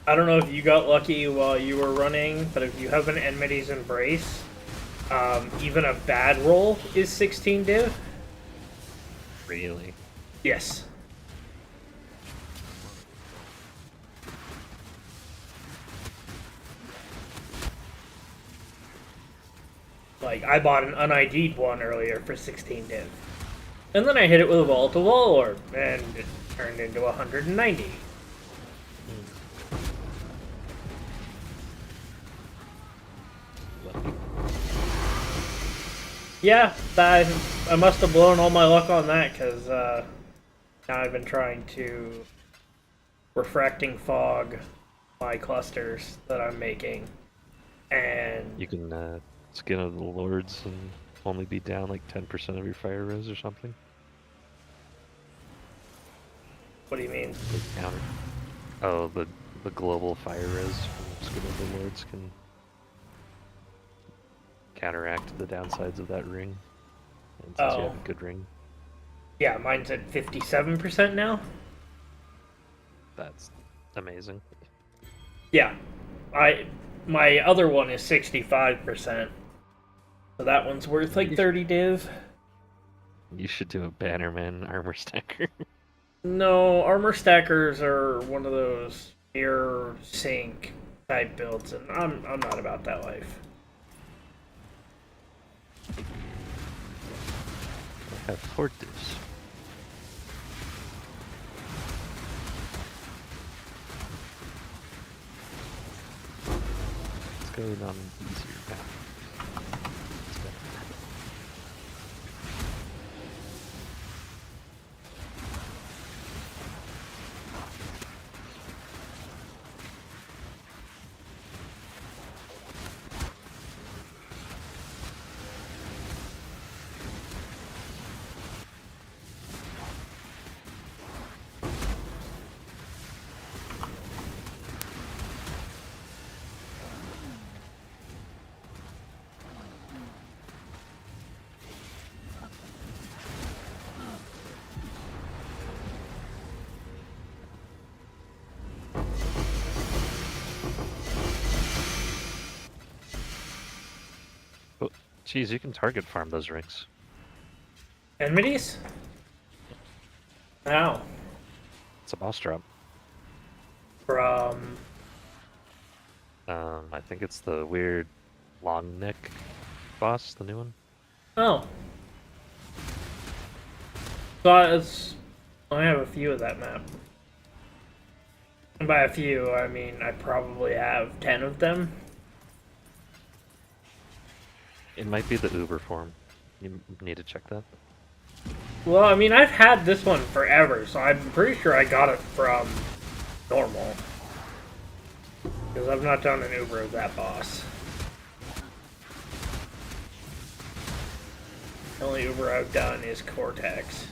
I don't know if you got lucky while you were running, but if you have an Enmity's Embrace, even a bad roll is 16 div. Really? Yes. Like, I bought an unID'd one earlier for 16 div. And then I hit it with a Wall-to-Wall Orb, and it turned into 190. Lucky. Yeah, I must have blown all my luck on that, because now I've been trying to refracting fog my clusters that I'm making. And You can skin of the lords and only be down like 10% of your fire res or something. what do you mean? Counter. Oh, the global fire res from skin of the lords can counteract the downsides of that ring. And since you have a good ring, Yeah, mine's at 57% now. that's amazing. Yeah, my other one is 65%. So that one's worth like 30 div. You should do a Bannerman armor stacker. No, armor stackers are one of those mirror sync type builds, and I'm not about that life. I have 4 divs. Let's go on an easier path. It's better. Oh, geez, you can target farm those rings. Enmities? How? It's a boss drop. From... I think it's the weird long neck boss, the new one. Oh. So I have a few of that map. And by a few, I mean I probably have 10 of them. It might be the Uber form. You need to check that. Well, I mean, I've had this one forever, so I'm pretty sure I got it from normal. Because I've not done an Uber of that boss. The only Uber I've done is Cortex.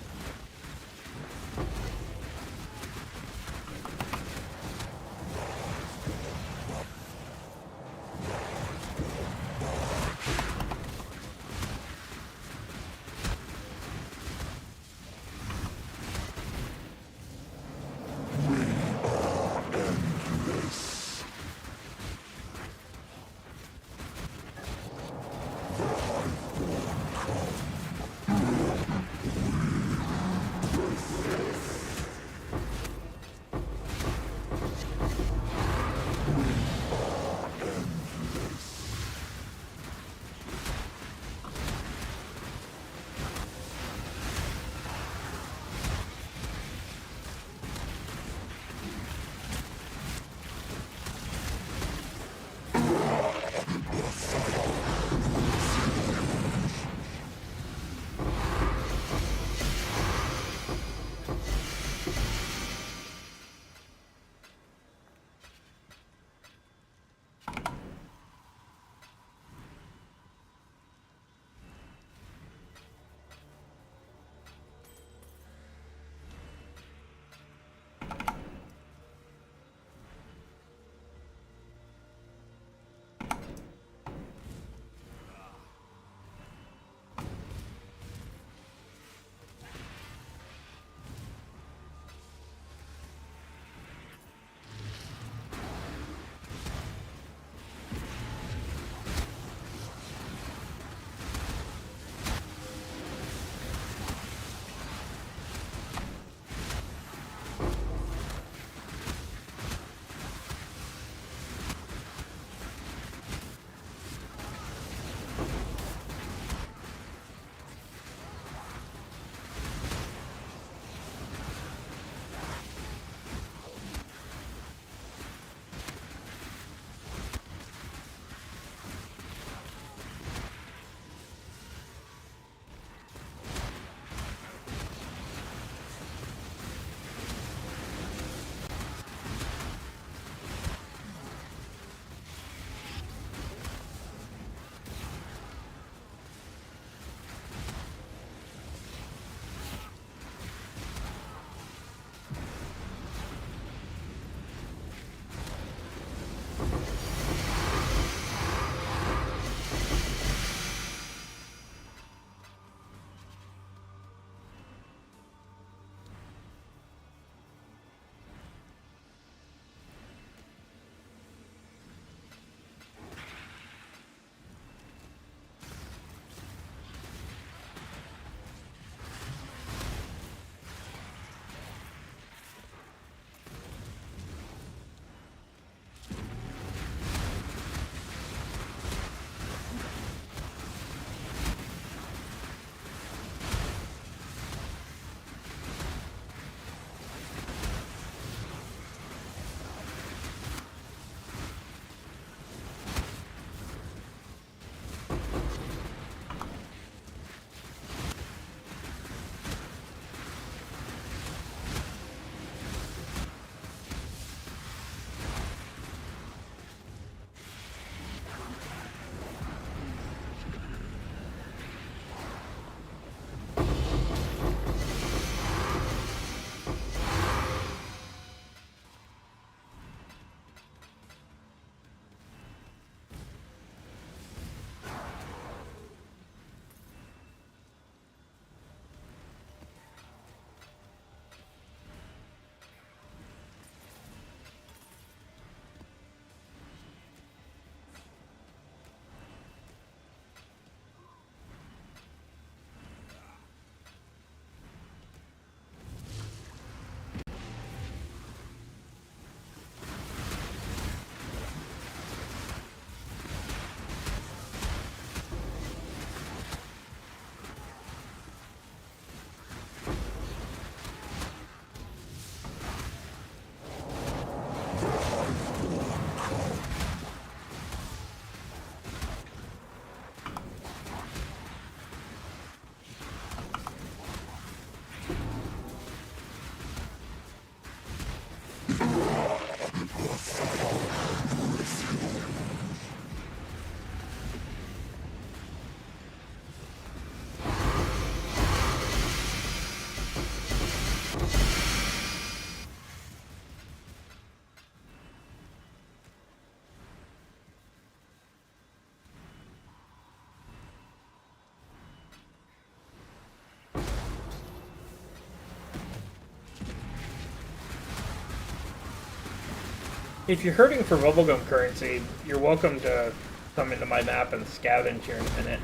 If you're hurting for bubblegum currency, you're welcome to come into my map and scavenge here in a minute.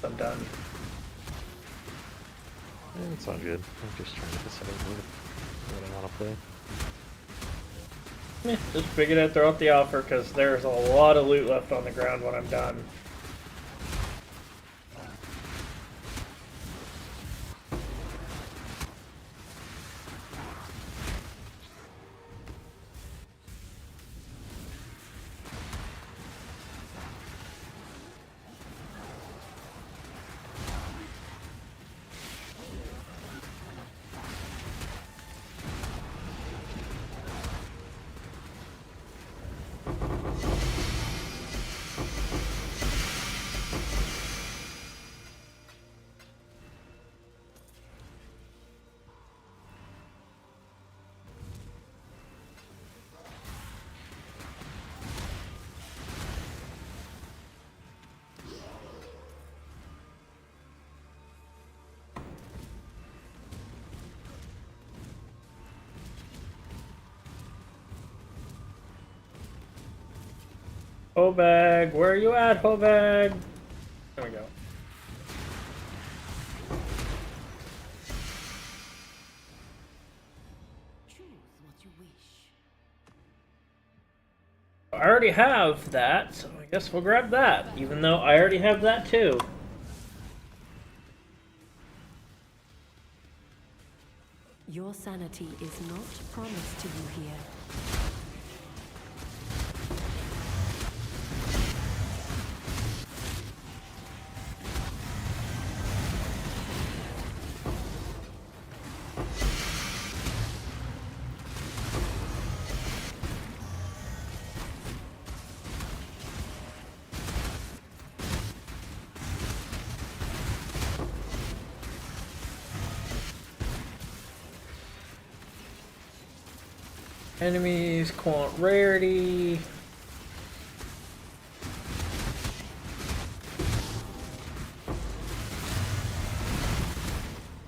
I'm done. It's all good. I'm just trying to decide what I want to play. Just figured I'd throw out the offer because there's a lot of loot left on the ground when I'm done. Hobag, where are you at, Hobag? There we go. Choose what you wish. I already have that, so I guess we'll grab that, even though I already have that too. Your sanity is not promised to you here. Enemies, quant rarity.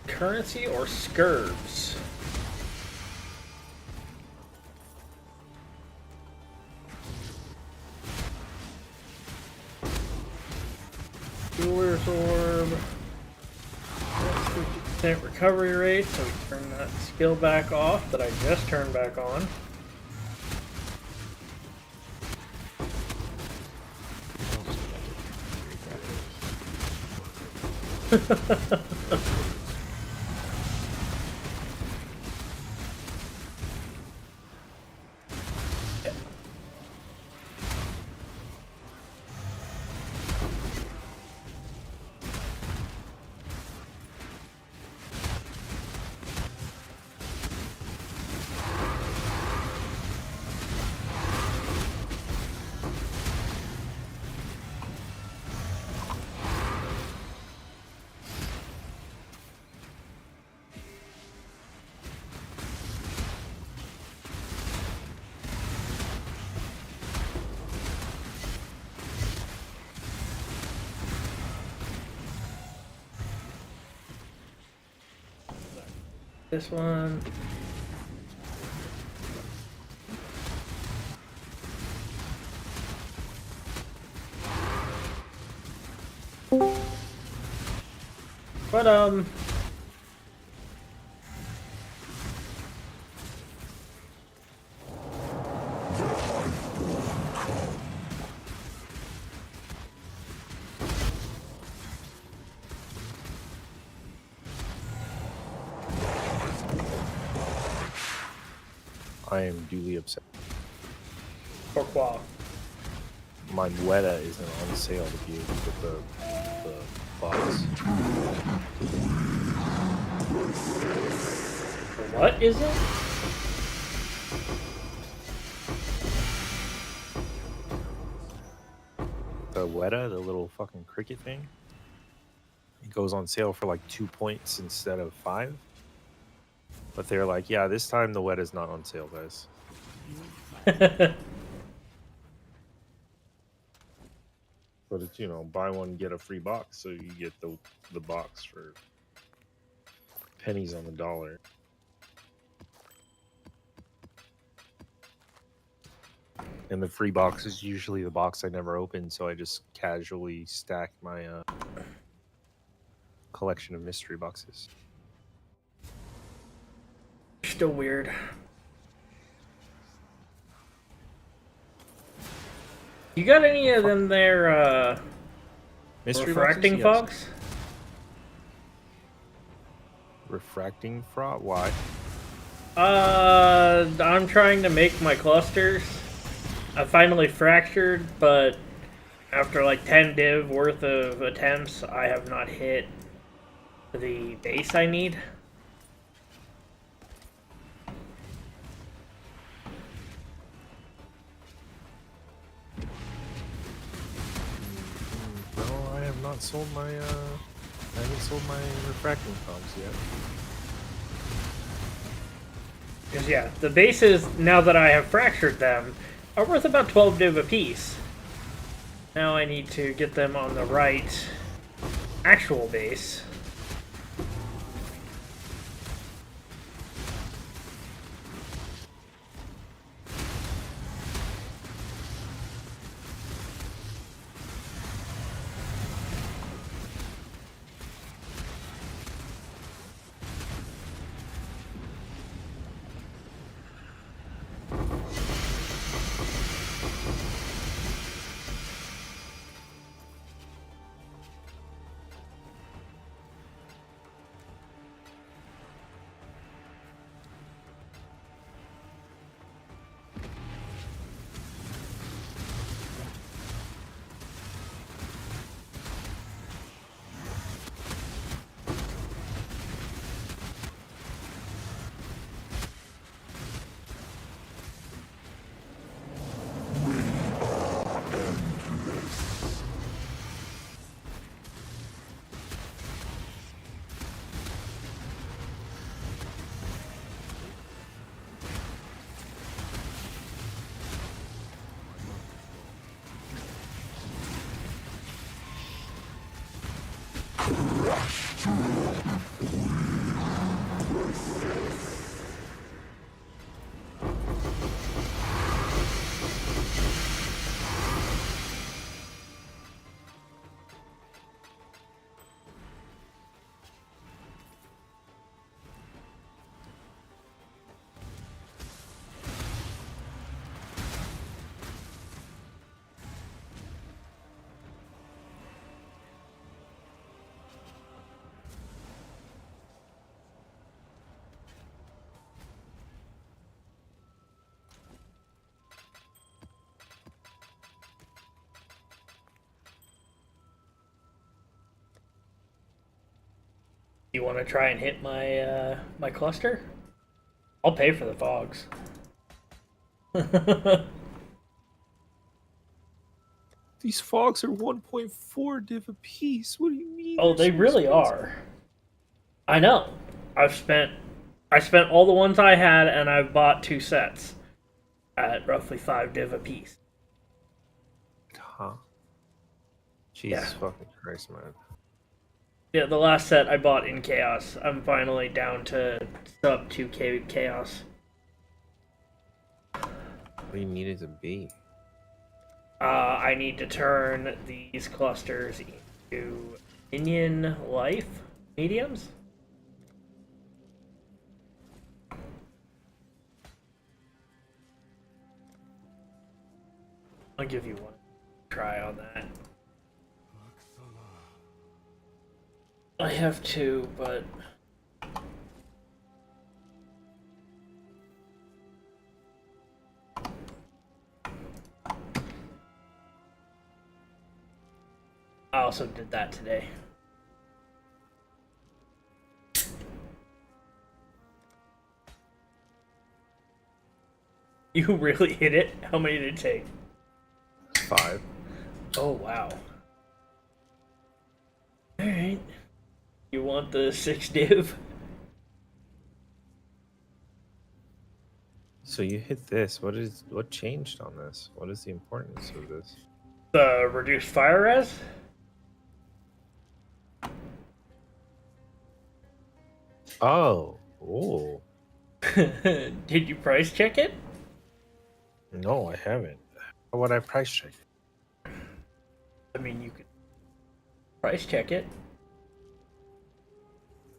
Currency or scurbs? Jeweler's orb. 50% recovery rate, so we turn that skill back off that I just turned back on. This one. But I am duly upset. Pourquoi? My Weta isn't on sale to be able to get the box. What is it? the Weta, the little fucking cricket thing. It goes on sale for like 2 points instead of 5. But they're like, yeah, this time the Weta's not on sale, guys. But it's, you know, buy one get a free box, so you get the box for pennies on the dollar. And the free box is usually the box I never open, so I just casually stack my collection of mystery boxes. Still weird. You got any of them there, Mystery refracting boxes? Yes. fogs? Refracting frog? Why? I'm trying to make my clusters. I finally fractured, but after like 10 div worth of attempts, I have not hit the base I need. No, I have not sold my I haven't sold my refracting frogs yet. Because yeah, the bases, now that I have fractured them, are worth about 12 div apiece. Now I need to get them on the right actual base. You want to try and hit my my cluster? I'll pay for the fogs. These fogs are 1.4 div a piece. What do you mean? Oh, they really are. I know. I spent all the ones I had, and I've bought 2 sets at roughly 5 div a piece. Huh? Jesus fucking Christ, man. Yeah, the last set I bought in Chaos. I'm finally down to sub 2k Chaos. What do you need it to be? I need to turn these clusters into minion life mediums. I'll give you one try on that. I have 2, but I also did that today. You really hit it? How many did it take? 5. Oh wow. All right. You want the 6 div? So you hit this. What changed on this? What is the importance of this? The reduced fire res? Oh, oh. Did you price check it? No, I haven't. How would I price check it? I mean, you could price check it.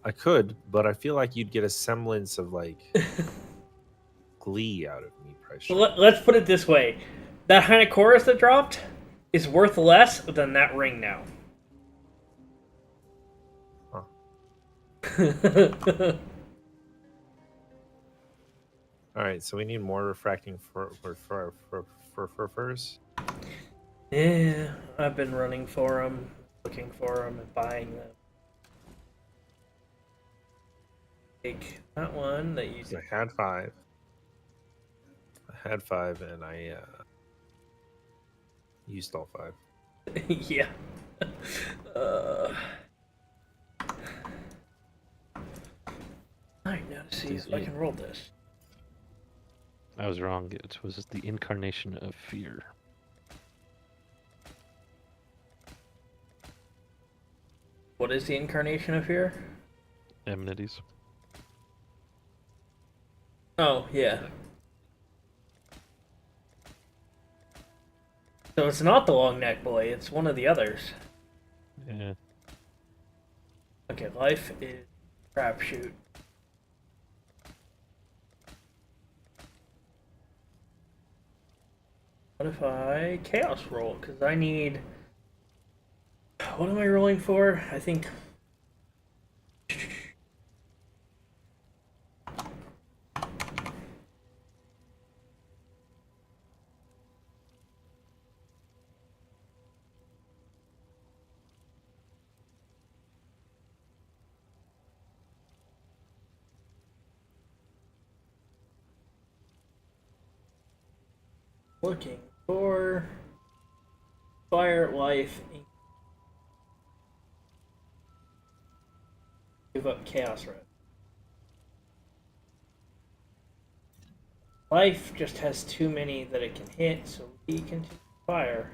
I could, but I feel like you'd get a semblance of like glee out of me price checking. Let's put it this way: that Chorus that dropped is worth less than that ring now. Huh. All right, so we need more refracting furs. Yeah, I've been running for them, looking for them, and buying them. Take that one that you. I had 5. I had 5, and I used all 5. Yeah. Alright, now to see if I can roll this. I was wrong. It was the incarnation of fear. What is the incarnation of fear? Amenities. Oh, yeah. So it's not the long neck boy, it's one of the others. Yeah. Okay, life is crapshoot. What if I chaos roll? Because I need. What am I rolling for? I think. Looking for fire life. Give up chaos red. Life just has too many that it can hit, so we continue fire.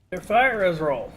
Their fire res roll.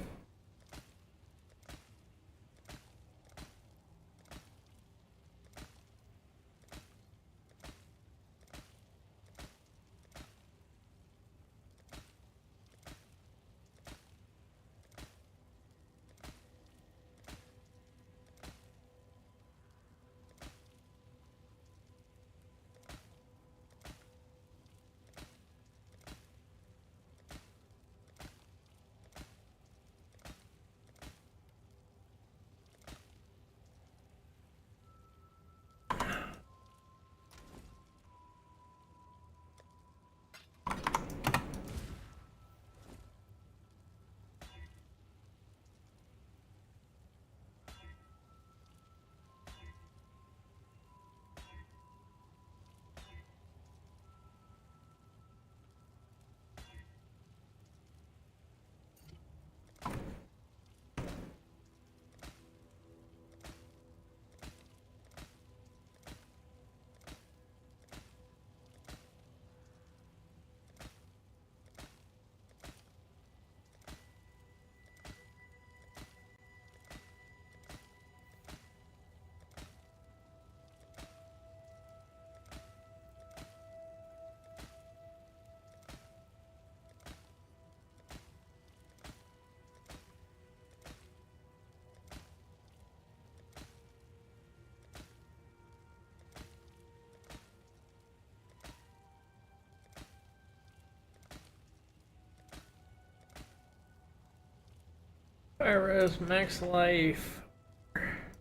Iris, max life.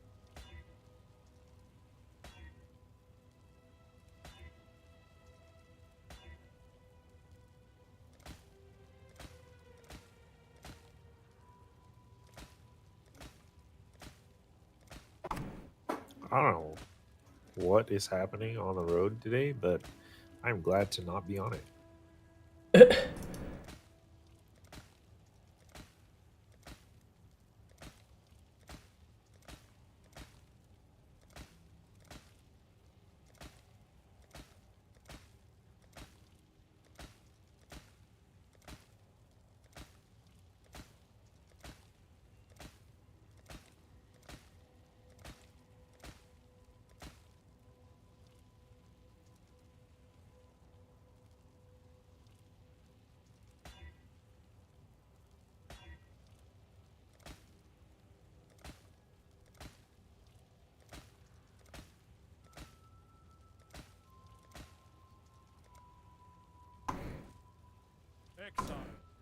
I don't know what is happening on the road today, but I'm glad to not be on it.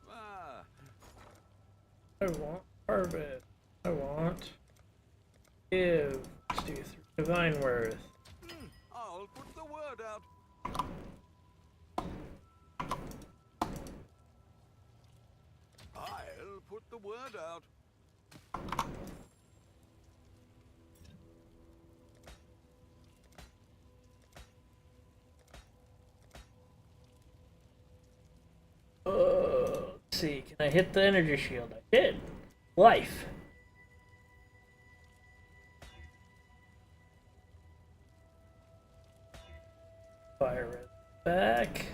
Ah, I want harvest. I want give. Let's do 3 divine worth. I'll put the word out. I'll put the word out. Let's see. Can I hit the energy shield? I did. Life. Fire it back.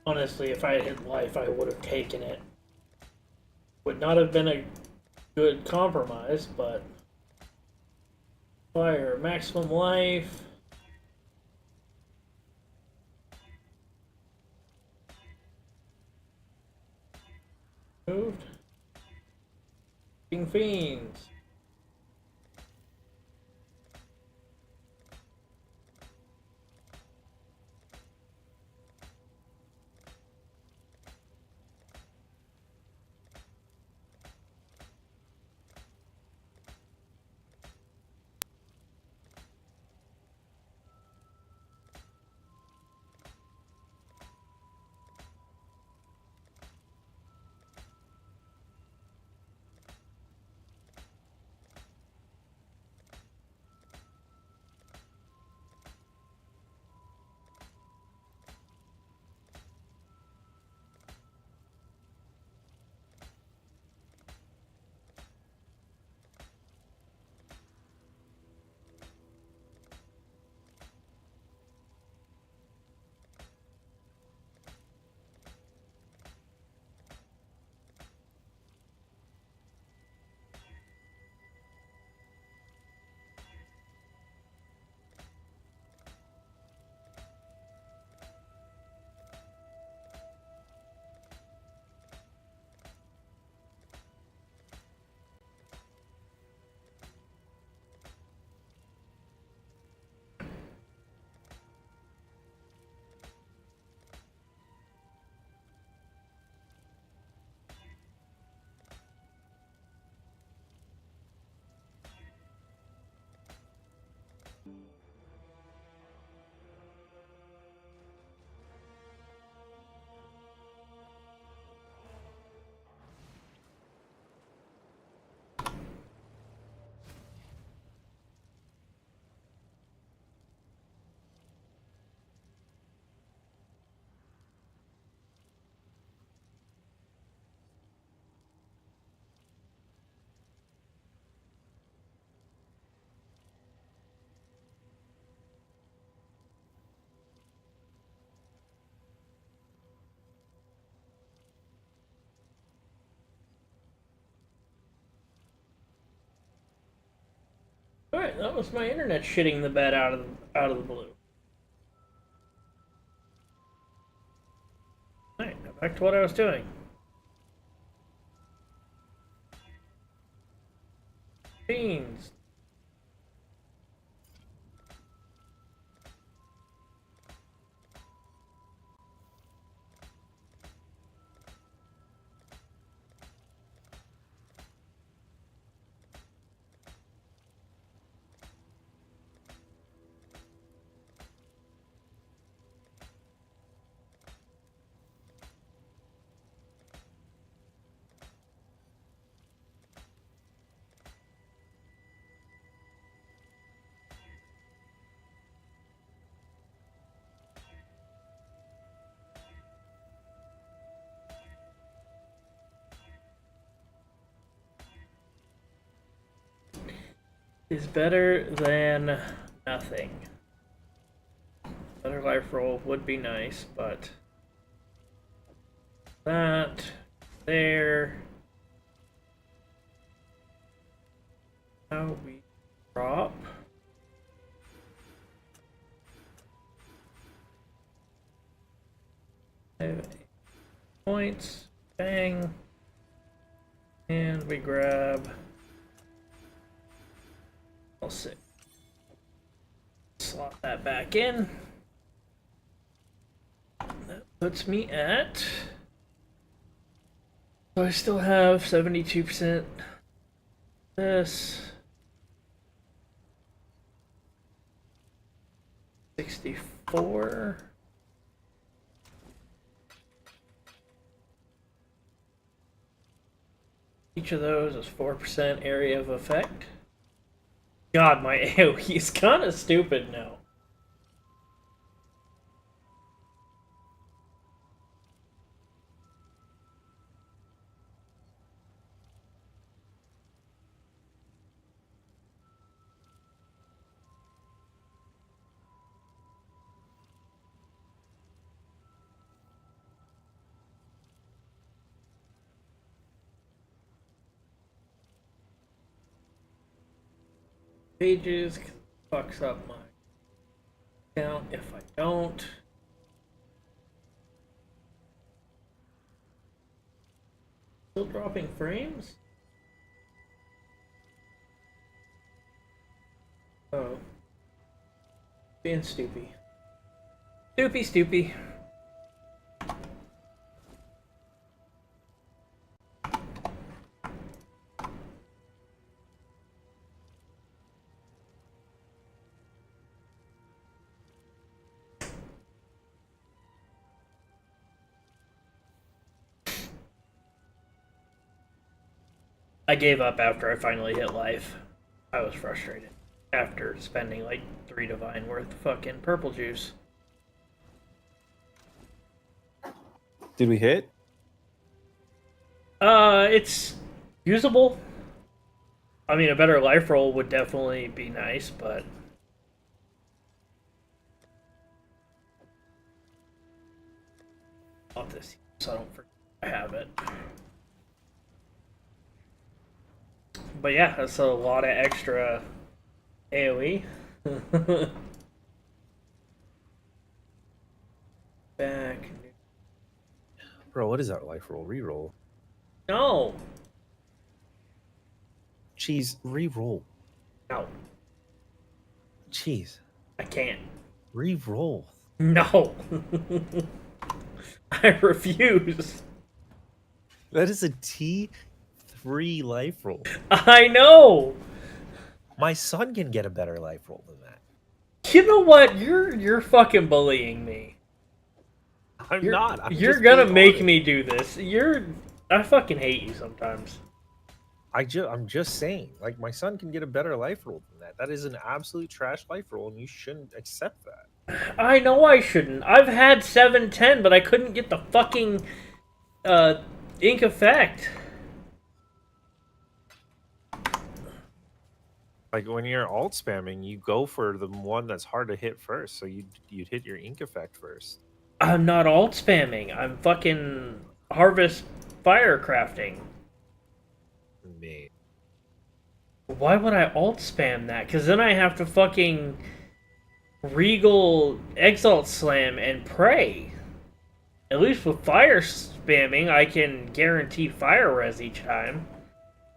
Honestly, if I had hit life, I would have taken it. Might not have been a good compromise, but fire, maximum life. Moved. King Fiends. Alright, that was my internet shitting the bed out of the blue. Alright, now back to what I was doing. Fiends. Is better than nothing. Better life roll would be nice, but that there. Now we drop. Points, bang, and we grab. I'll sit. Slot that back in. That puts me at. So I still have 72%. This. 64. Each of those is 4% area of effect. God, my AoE is kind of stupid now. pages, 'cause it fucks up my account if I don't. Still dropping frames? Oh. Being stoopy. Stoopy. I gave up after I finally hit life. I was frustrated after spending like 3 divine worth of fucking purple juice. Did we hit? It's usable. I mean, a better life roll would definitely be nice, but I'll have to see so I don't forget I have it. But yeah, that's a lot of extra AoE. Back. Bro, what is that life roll? Reroll. No. Cheese, reroll. No. Cheese. I can't. Reroll. No. I refuse. That is a T3 life roll. I know. My son can get a better life roll than that. You know what? You're fucking bullying me. I'm You're not. I'm you're just gonna being make honest. me do this. I fucking hate you sometimes. I'm just saying, like, my son can get a better life roll than that. That is an absolute trash life roll, and you shouldn't accept that. I know I shouldn't. I've had 710, but I couldn't get the fucking ink effect. Like, when you're alt spamming, you go for the one that's hard to hit first, so you'd hit your ink effect first. I'm not alt spamming. I'm fucking harvest fire crafting. Me. Why would I alt spam that? Because then I have to fucking regal exalt slam and pray. At least with fire spamming, I can guarantee fire res each time.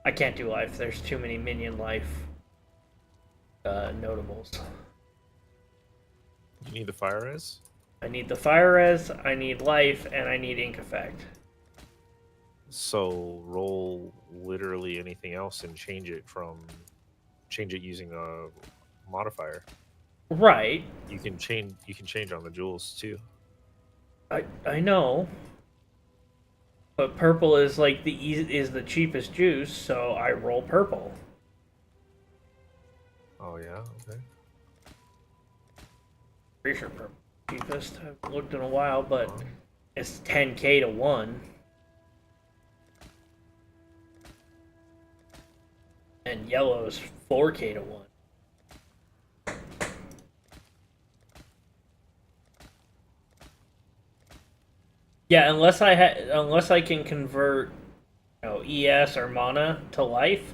I can't do life. There's too many minion life notables. You need the fire res? I need the fire res, I need life, and I need ink effect. So roll literally anything else and change it using a modifier. Right. You can change on the jewels too. I know. But purple is like is the cheapest juice, so I roll purple. Oh yeah, okay. Pretty sure purple cheapest. I haven't looked in a while, but it's 10k to 1. And yellow is 4k to 1. Yeah, unless I can convert, ES or mana to life,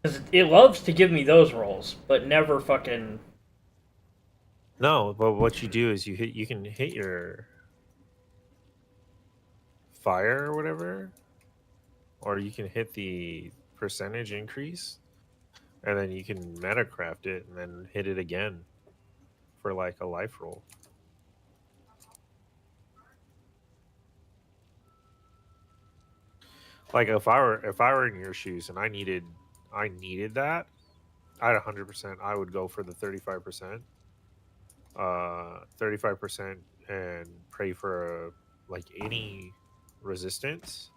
because it loves to give me those rolls, but never fucking. No, but what you do is you can hit your fire or whatever, or you can hit the percentage increase, and then you can meta craft it and then hit it again for like a life roll. Like if I were in your shoes and I needed that, I'd 100%. I would go for the 35%, 35%, and pray for like any resistance,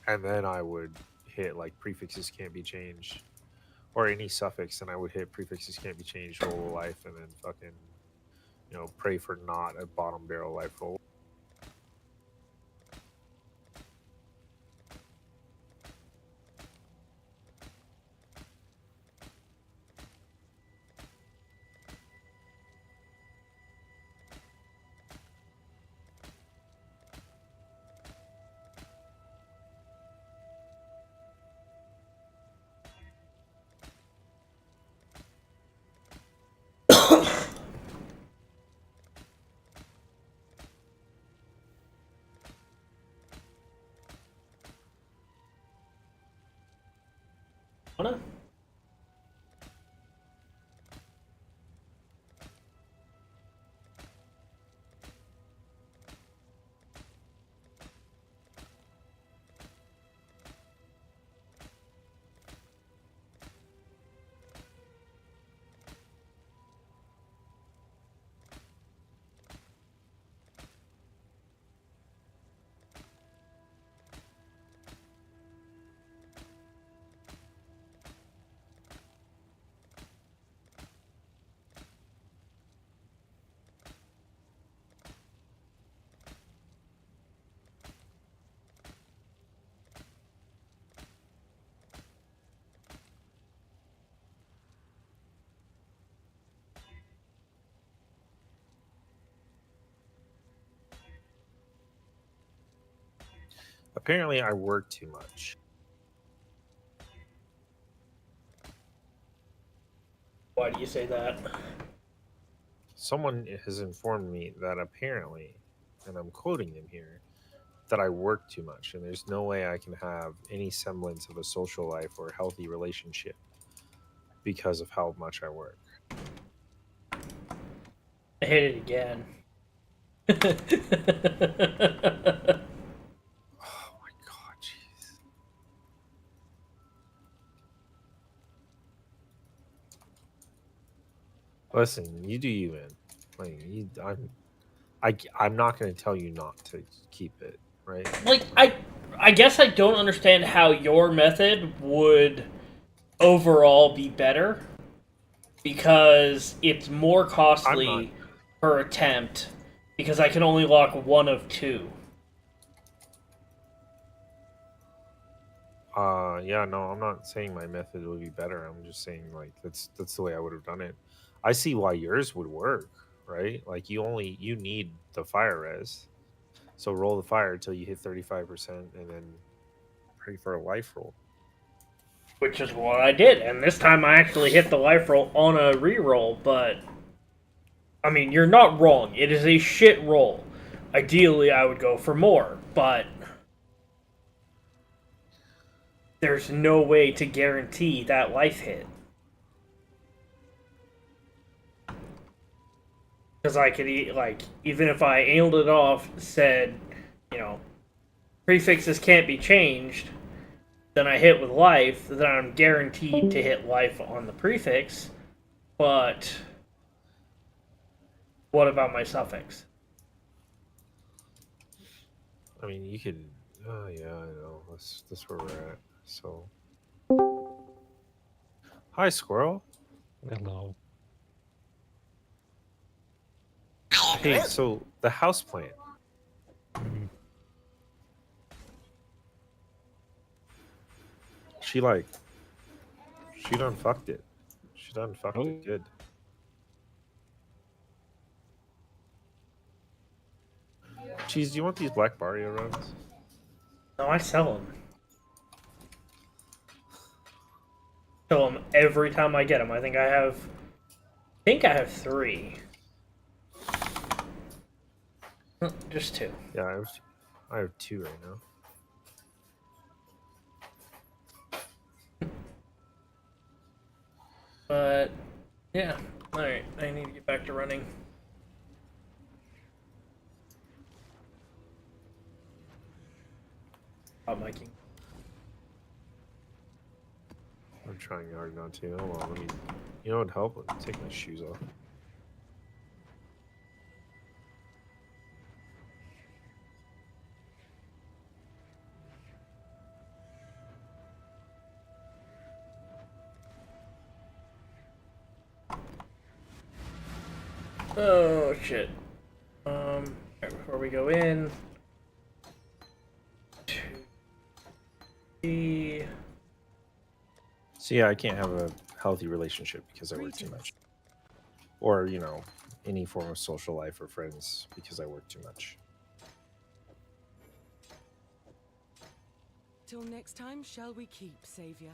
and then I would hit like prefixes can't be changed, or any suffix, and I would hit prefixes can't be changed, roll a life, and then fucking pray for not a bottom barrel life roll. mana? Apparently, I work too much. Why do you say that? Someone has informed me that apparently, and I'm quoting them here, that I work too much, and there's no way I can have any semblance of a social life or a healthy relationship because of how much I work. I hit it again. Oh my god, jeez. Listen, you do you, man. Like, I'm not going to tell you not to keep it, right? Like, I guess I don't understand how your method would overall be better, because it's more I'm not. costly per attempt because I can only lock one of two. Yeah, no, I'm not saying my method would be better. I'm just saying like that's the way I would have done it. I see why yours would work, right? Like you need the fire res. So roll the fire until you hit 35% and then pray for a life roll. Which is what I did, and this time I actually hit the life roll on a reroll, but I mean, you're not wrong. It is a shit roll. Ideally, I would go for more, but there's no way to guarantee that life hit. Because I could, even if I angled it off, said, you know, prefixes can't be changed, then I hit with life, then I'm guaranteed to hit life on the prefix, but what about my suffix? I mean, you could. Oh yeah, I know. That's where we're at. So, hi, squirrel. Hello. Hey, so the house plant. Mm. She done fucked it. She done fucked Oh. it good. Cheese, do you want these black Barrio runs? No, I sell them. Sell them every time I get them. I think I have 3. Just 2. Yeah, I have 2 right now. But yeah, all right. I need to get back to running. Hot miking. I'm trying hard not to. Hold on, let me. You know what would help? Let me take my shoes off. Oh shit. Right before we go in. So yeah, I can't have a healthy relationship because I work too much, or any form of social life or friends because I work too much. Till next time, shall we keep, Savior?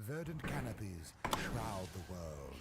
Verdant canopies shroud the world.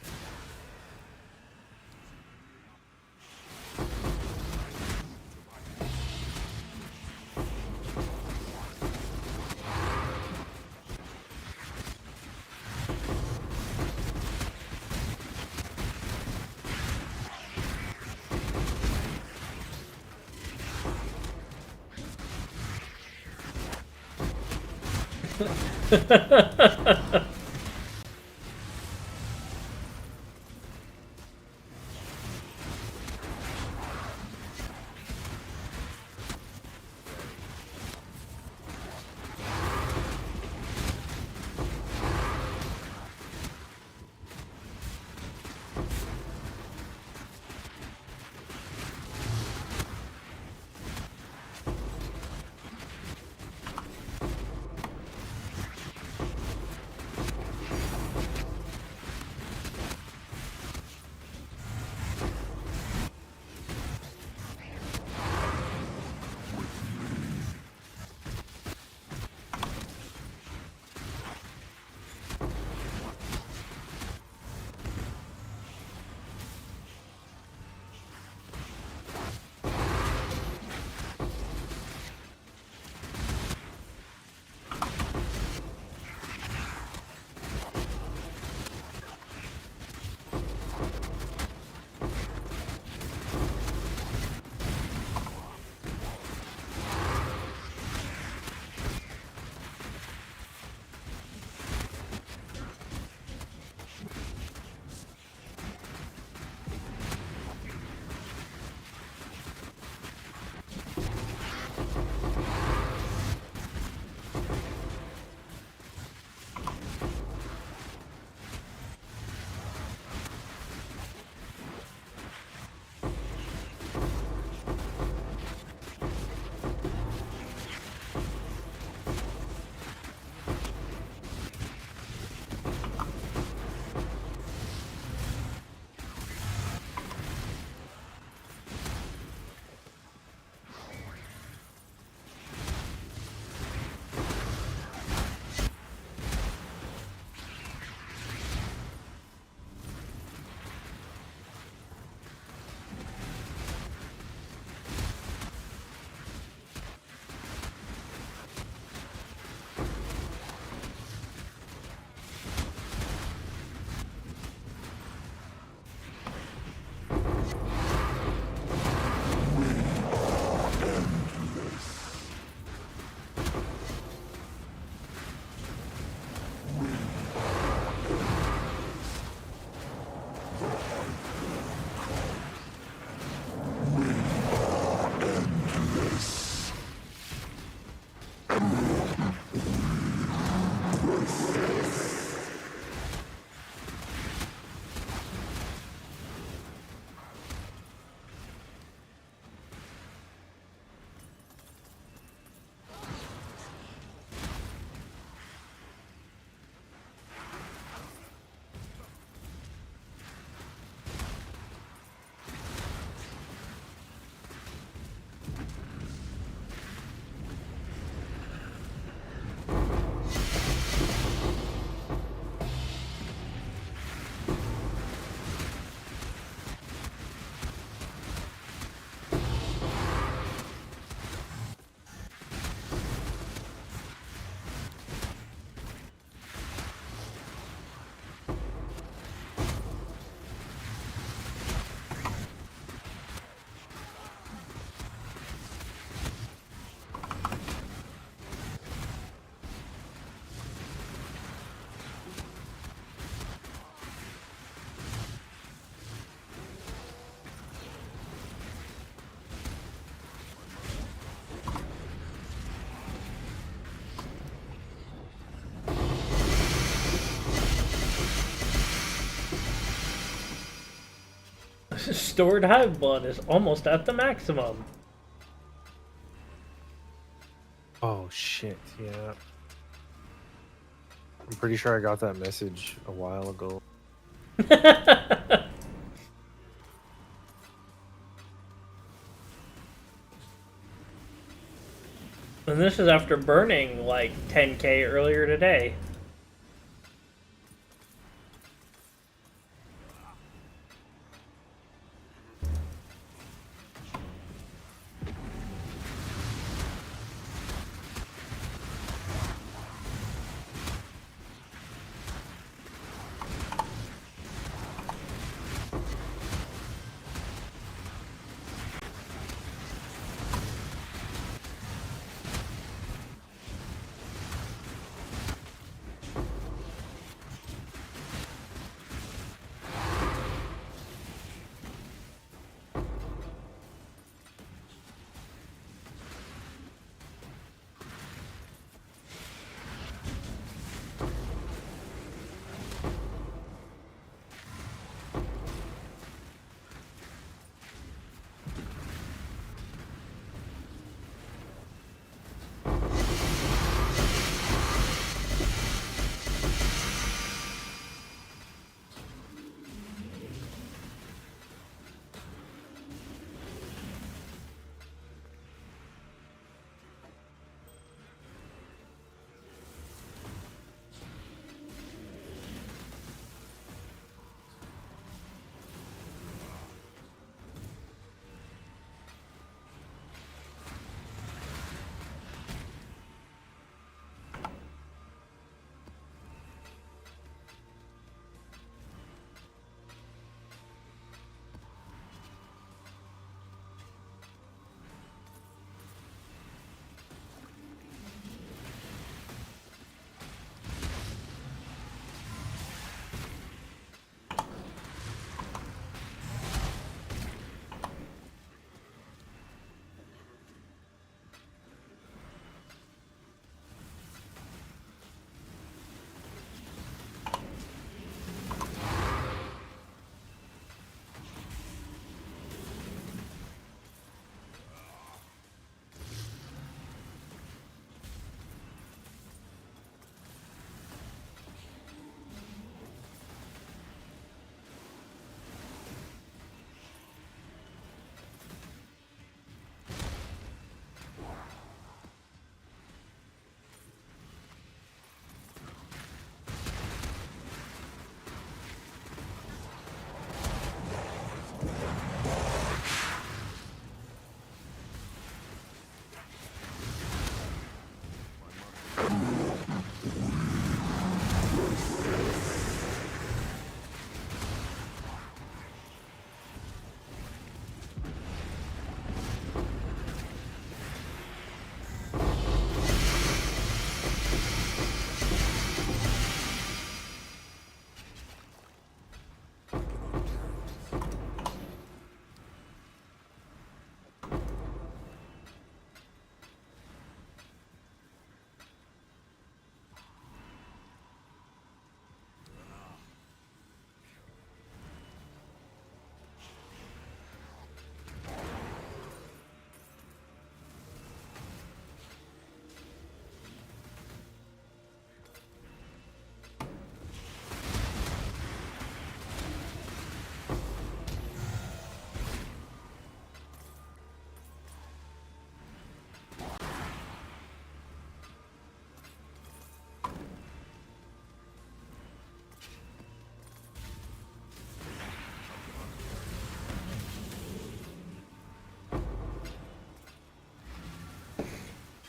Stored hive blood is almost at the maximum. Oh shit, yeah. I'm pretty sure I got that message a while ago. And this is after burning like 10k earlier today.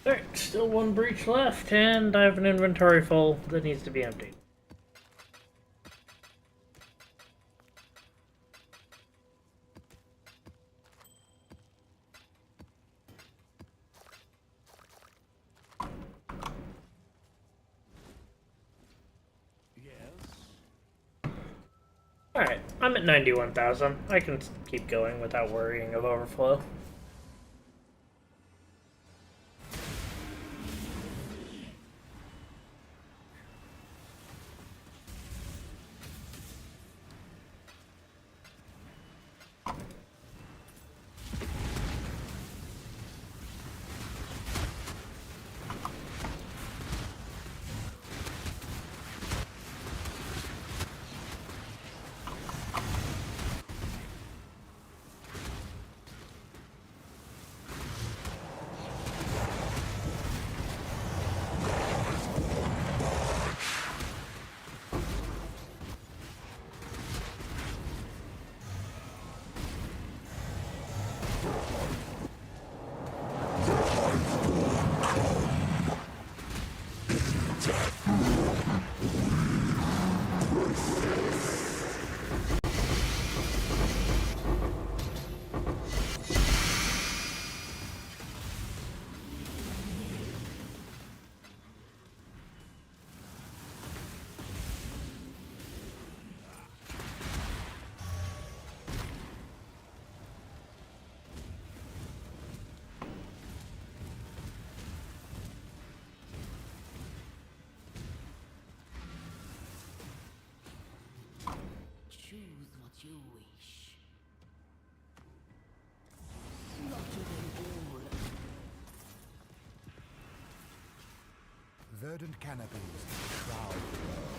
Alright, still one breach left, and I have an inventory full that needs to be emptied. Alright, I'm at 91,000. I can keep going without worrying of overflow. Choose what you wish. Slaughter them all. Verdant canopies shroud the world.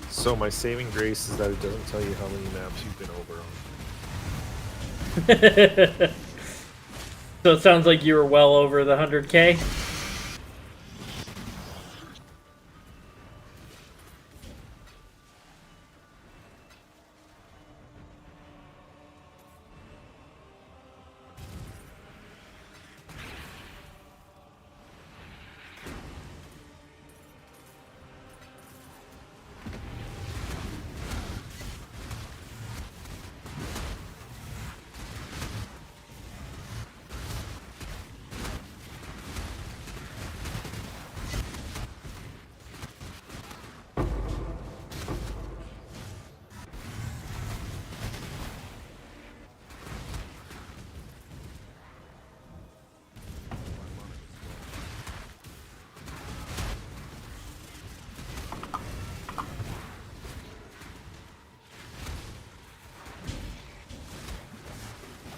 So my saving grace is that it doesn't tell you how many maps you've been over on. So it sounds like you were well over the 100K.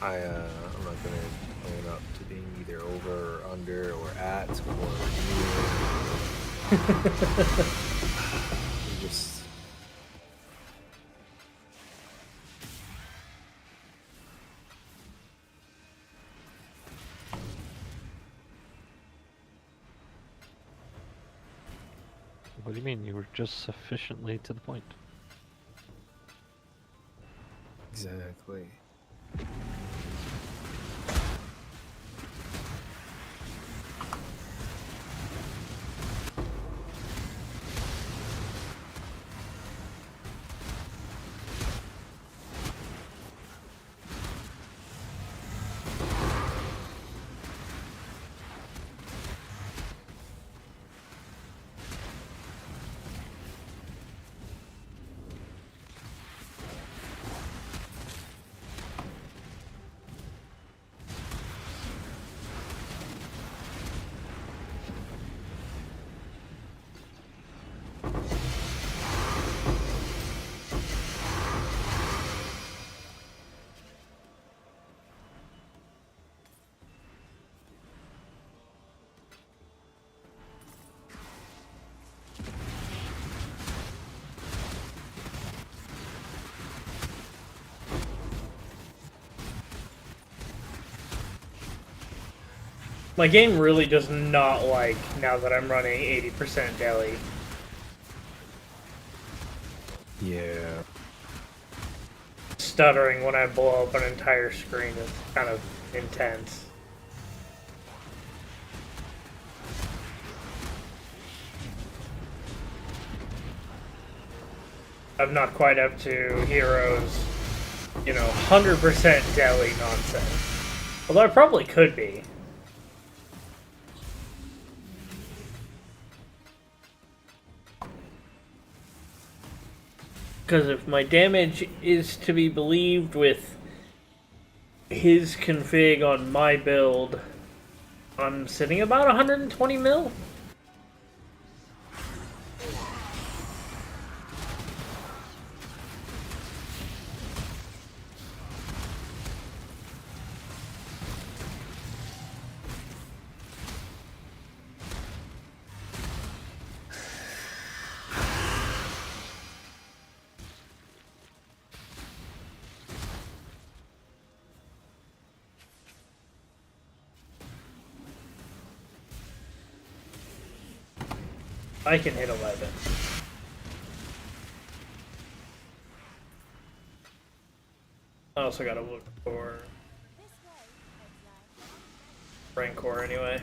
I'm not gonna own up to being either over or under or at or near. Just What do you mean? You were just sufficiently to the point. exactly. My game really does not like now that I'm running 80% deli. Yeah. Stuttering when I blow up an entire screen is kind of intense. I'm not quite up to Heroes, 100% deli nonsense. Although I probably could be. Because if my damage is to be believed with his config on my build, I'm sitting about 120 mil. I can hit 11. I also gotta look for Rancor anyway.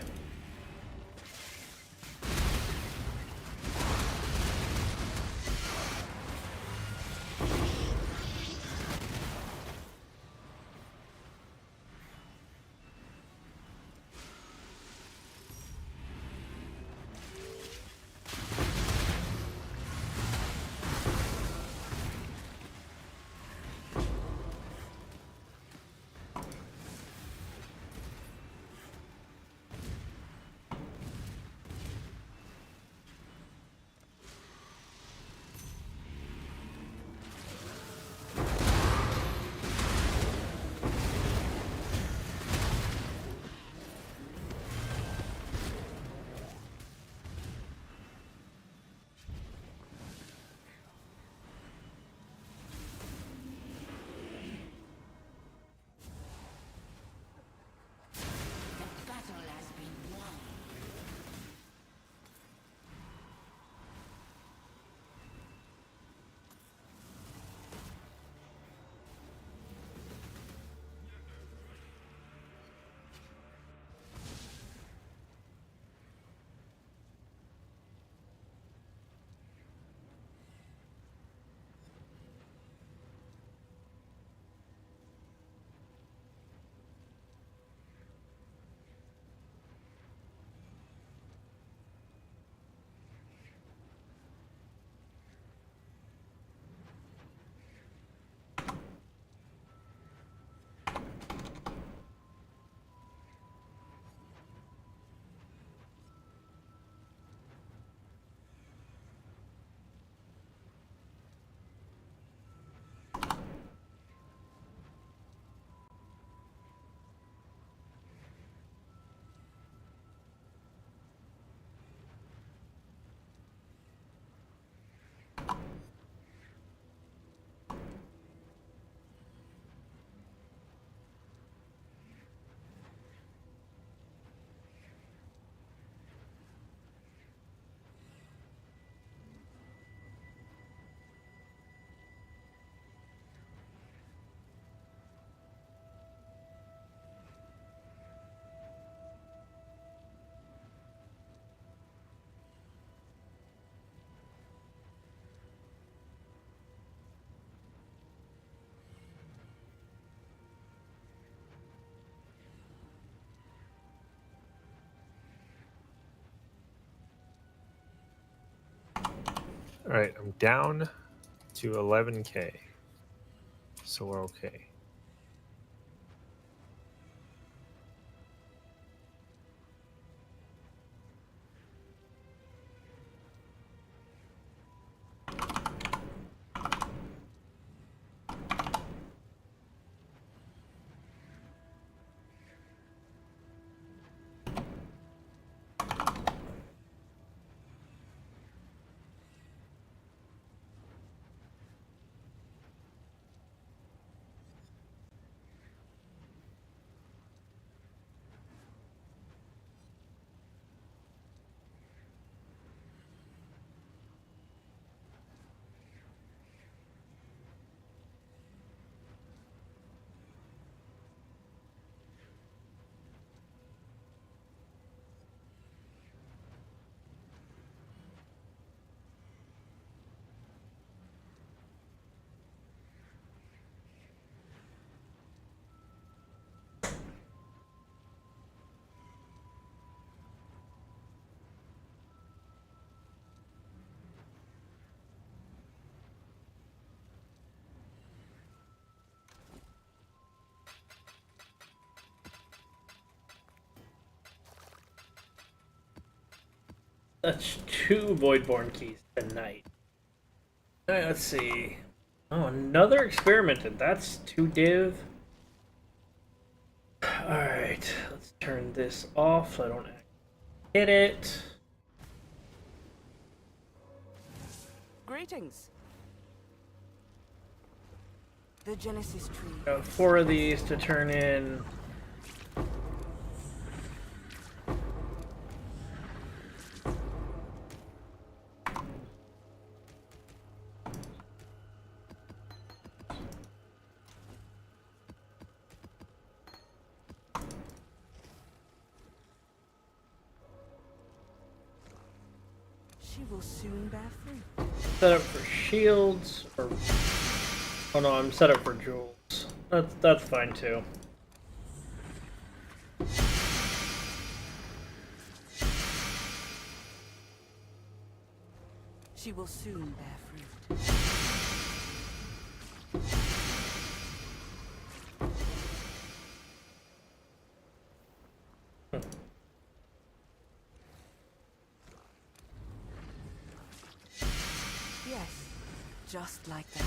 All right, I'm down to 11k, so we're okay. That's 2 Voidborn keys tonight. Alright, let's see. Oh, another experimented. That's 2 div. Alright, let's turn this off so I don't hit it. Greetings. The Genesis tree. Got 4 of these to turn in. She will soon bear fruit. Set up for shields, or oh no, I'm set up for jewels. That's fine too. She will soon bear fruit. Yes, just like that.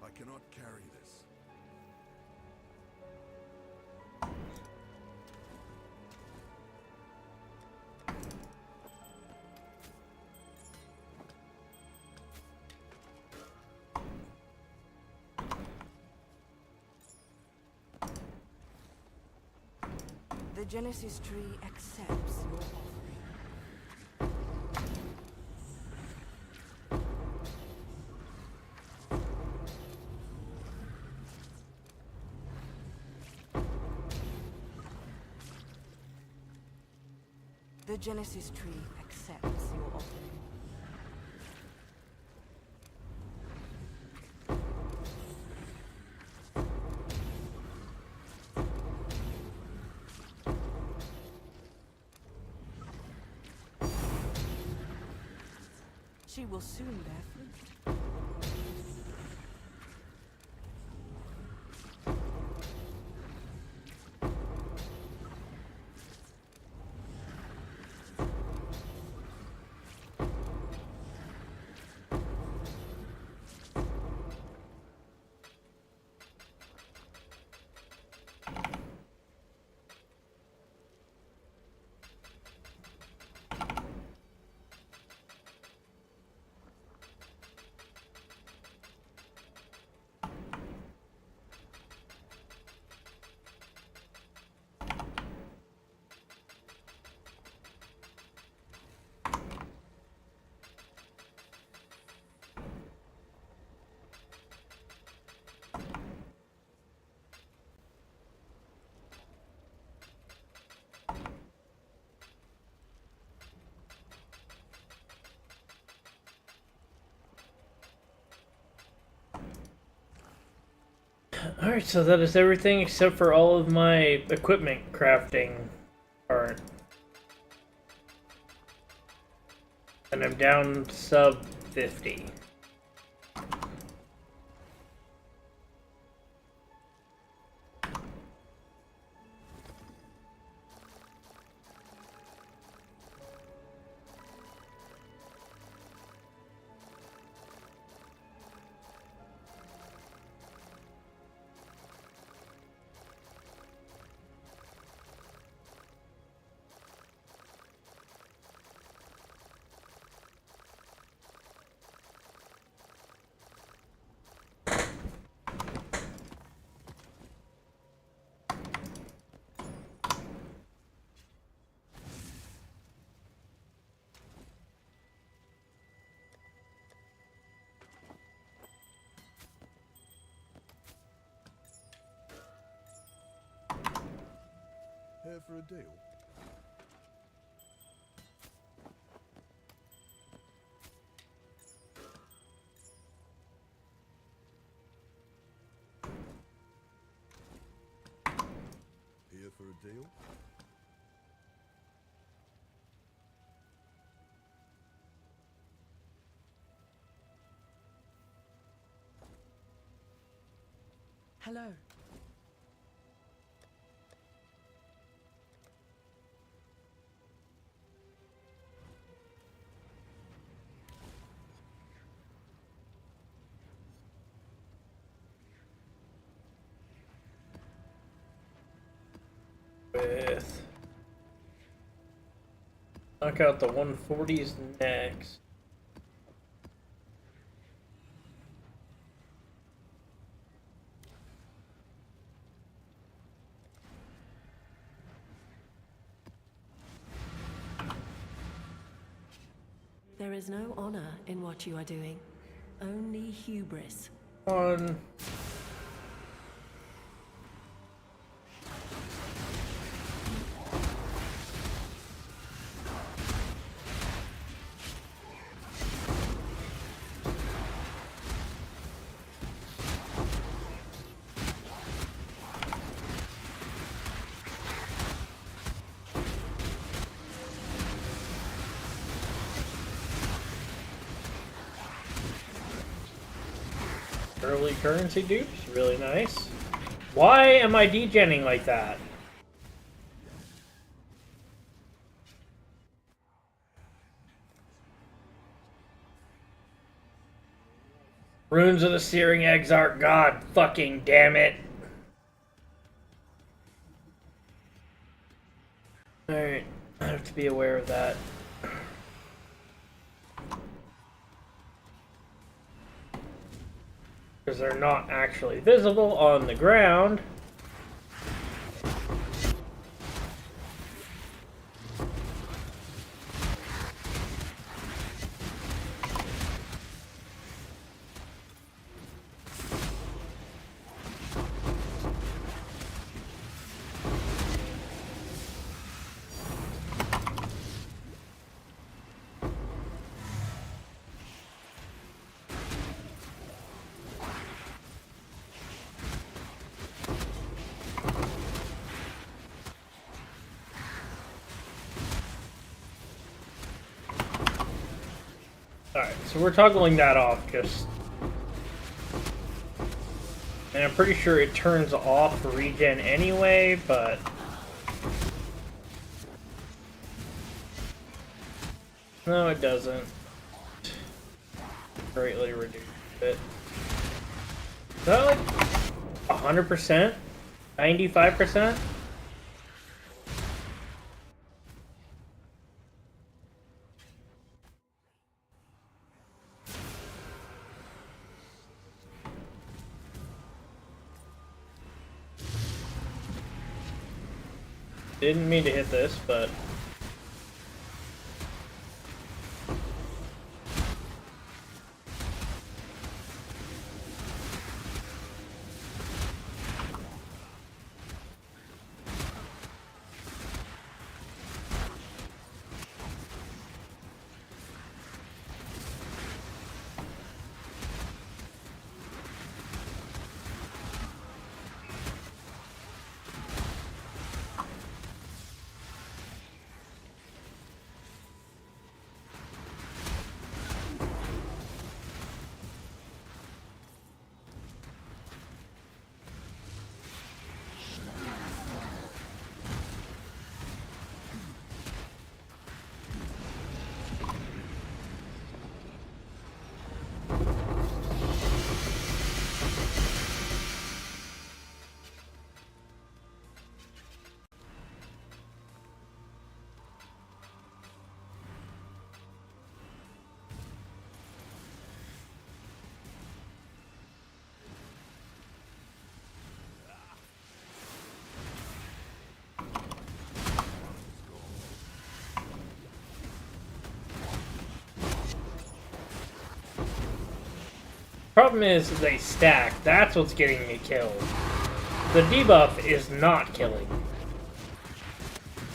I cannot carry this. The Genesis tree accepts your offering. The Genesis tree accepts your offering. She will soon bear fruit. Alright, so that is everything except for all of my equipment crafting part. And I'm down sub 50. Here for a deal? the deal? Hello. With knock out the 140s next. There is no honor in what you are doing, only hubris. On. Early currency dupes, really nice. Why am I degenning like that? Runes of the Searing Exarch, god fucking damn it. Alright, I have to be aware of that. Because they're not actually visible on the ground. Alright, so we're toggling that off just... And I'm pretty sure it turns off regen anyway, but... No, it doesn't. Greatly reduce it. Is that like 100%? 95%? Didn't mean to hit this, but... Problem is, they stack. That's what's getting me killed. The debuff is not killing.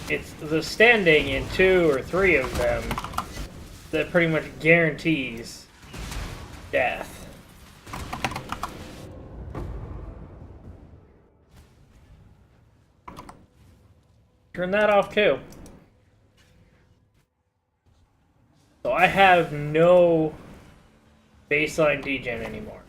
It's the standing in 2 or 3 of them that pretty much guarantees death. Turn that off too. So I have no baseline degen anymore.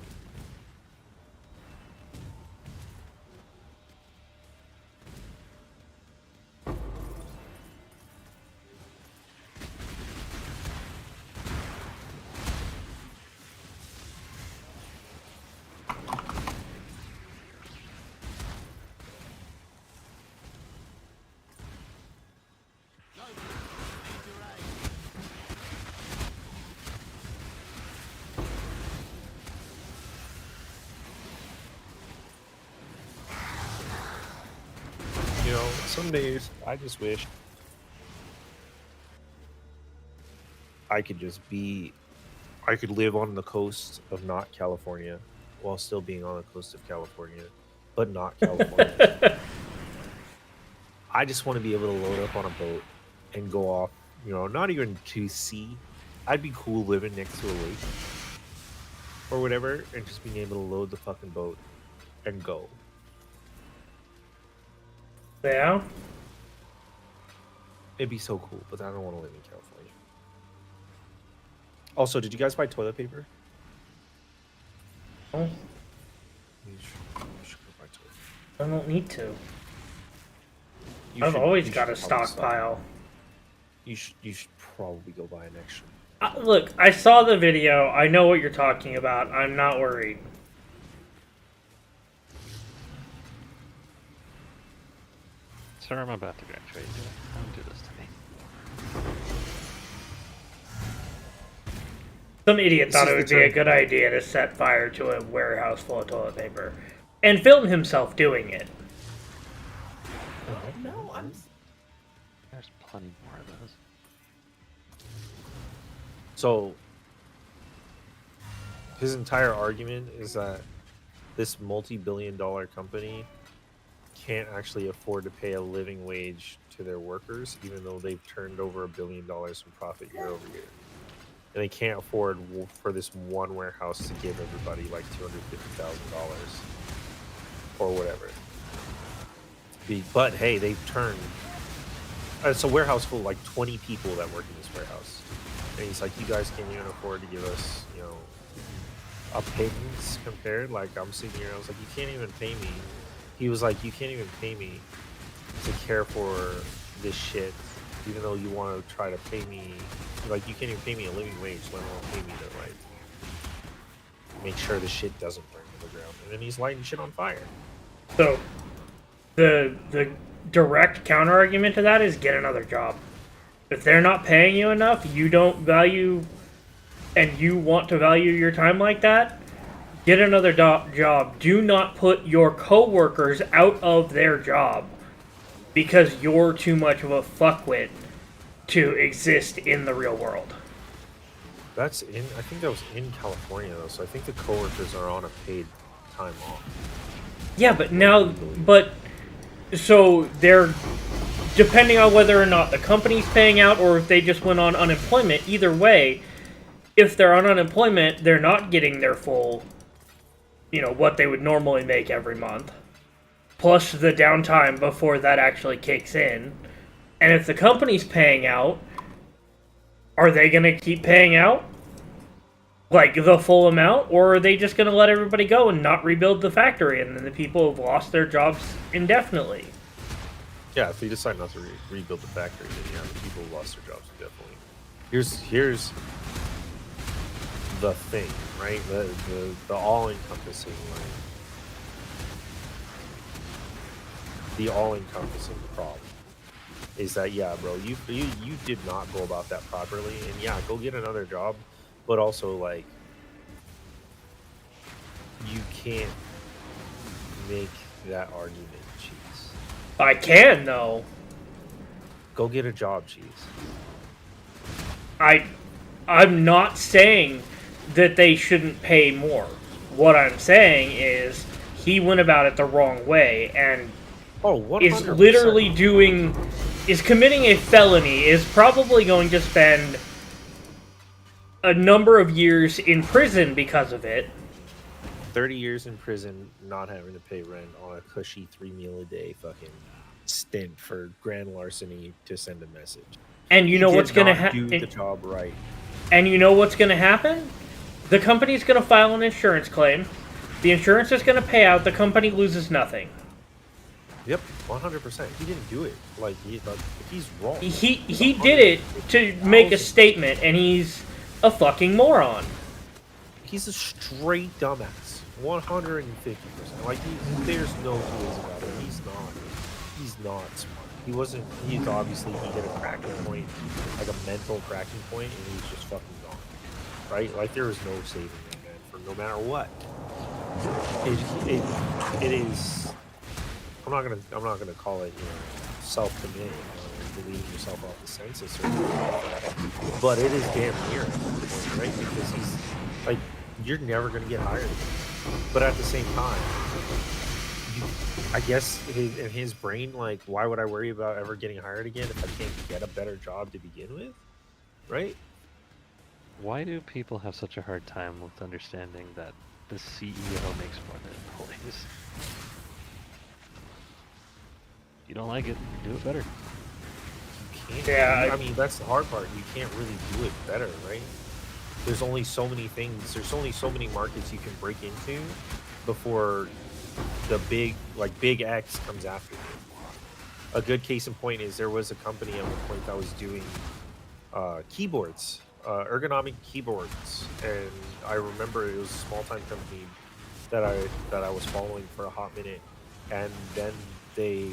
You know, some days I just wish I could I could live on the coast of not California while still being on the coast of California, but not California. I just want to be able to load up on a boat and go off, you know, not even to sea. I'd be cool living next to a lake or whatever and just being able to load the fucking boat and go. Yeah? It'd be so cool, but I don't want to live in California. Also, did you guys buy toilet paper? Oh, You should go buy toilet paper. I don't need to. You I've should- always you got a should probably stockpile. You should probably go buy an extra. Look, I saw the video. I know what you're talking about. I'm not worried. Sir, I'm about to graduate. Don't do this to me. Some idiot This thought is it the would be a turn. good idea to set fire to a warehouse full of toilet paper. And film himself doing it. No, I'm. There's plenty more of those. So his entire argument is that this multi-billion-dollar company can't actually afford to pay a living wage to their workers, even though they've turned over $1 billion in profit year over year. And they can't afford for this one warehouse to give everybody like $250,000 or whatever. But hey, they've turned. It's a warehouse full of like 20 people that work in this warehouse. And he's like, you guys can't even afford to give us, you know, a pittance compared. Like, I'm sitting here, I was like, you can't even pay me. He was like, you can't even pay me to care for this shit, even though you want to try to pay me. Like, you can't even pay me a living wage, let alone pay me to, like, make sure the shit doesn't burn to the ground. And then he's lighting shit on fire. So, the direct counter argument to that is get another job. If they're not paying you enough, you don't value, and you want to value your time like that, get another job. Do not put your coworkers out of their job because you're too much of a fuckwit to exist in the real world. I think that was in California, though, so I think the coworkers are on a paid time off. Yeah, so they're, depending on whether or not the company's paying out or if they just went on unemployment, either way, if they're on unemployment, they're not getting their full, you know, what they would normally make every month, plus the downtime before that actually kicks in. And if the company's paying out, are they going to keep paying out? Like, the full amount? Or are they just going to let everybody go and not rebuild the factory? And then the people have lost their jobs indefinitely. Yeah, if they decide not to rebuild the factory, then yeah, the people who lost their jobs definitely. Here's the thing, right? The all-encompassing, like, the all-encompassing problem is that, yeah, bro, you did not go about that properly, and yeah, go get another job, but also, like, you can't make that argument, Cheese. I can, though. Go get a job, Cheese. I'm not saying that they shouldn't pay more. What I'm saying is he went about it the wrong way and is literally committing a felony, is probably going to spend a number of years in prison because of it. 30 years in prison, not having to pay rent on a cushy 3 meal a day fucking instant for grand larceny to send a message. And you know what's going to do happen? the job right. And you know what's going to happen? The company's going to file an insurance claim. The insurance is going to pay out. The company loses nothing. Yep, 100%. He didn't do it. Like he's wrong. He did it to make a statement, and he's a fucking moron. He's a straight dumbass. 150%. Like there's no two ways about it. He's not smart. He's obviously he hit a cracking point, like a mental cracking point, and he's just fucking gone. Right? Like there is no saving that man for no matter what. It is. I'm not gonna call it, self-committing or deleting yourself off the census or anything like that. But it is damn near at that point, right? Because he's like, you're never gonna get hired again. But at the same time, I guess in his brain, like, why would I worry about ever getting hired again if I can't get a better job to begin with, right? Why do people have such a hard time with understanding that the CEO makes more than employees? You don't like it, do it better. You can't. Yeah, I mean, that's the hard part. You can't really do it better, right? There's only so many things. There's only so many markets you can break into before the big X comes after you. A good case in point is there was a company at one point that was doing keyboards, ergonomic keyboards, and I remember it was a small-time company that I was following for a hot minute, and then they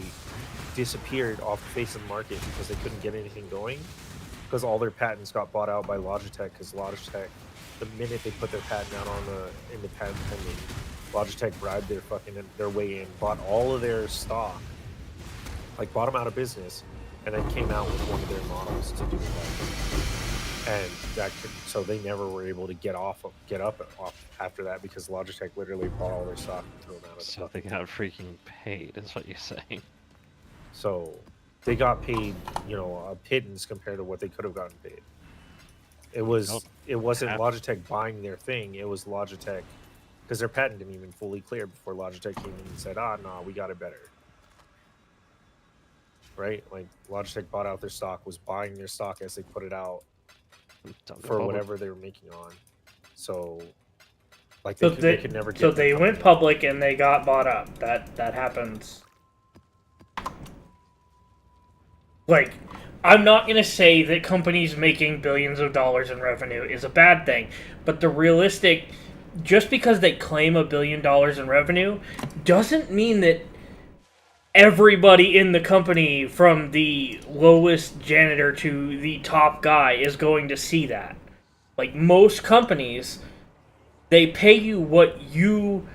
disappeared off the face of the market because they couldn't get anything going because all their patents got bought out by Logitech. Because Logitech, the minute they put their patent out in the patent pending, Logitech bribed their way in, bought all of their stock, like bought them out of business, and then came out with one of their models to do that. And so they never were able to get up after that because Logitech literally bought all their stock and threw them out of the So they got freaking paid, is what you're saying. So they got paid, a pittance compared to what they could have gotten paid. It wasn't Logitech buying their thing, it was Logitech, because their patent didn't even fully clear before Logitech came in and said, no, we got it better. Right? Like Logitech bought out their stock, was buying their stock as they put it out for whatever they were making on. So like they could never get. So they went public and they got bought up. That happens. Like, I'm not gonna say that companies making billions of dollars in revenue is a bad thing, but the realistic, just because they claim $1 billion in revenue doesn't mean that everybody in the company, from the lowest janitor to the top guy, is going to see that. Like, most companies, they pay you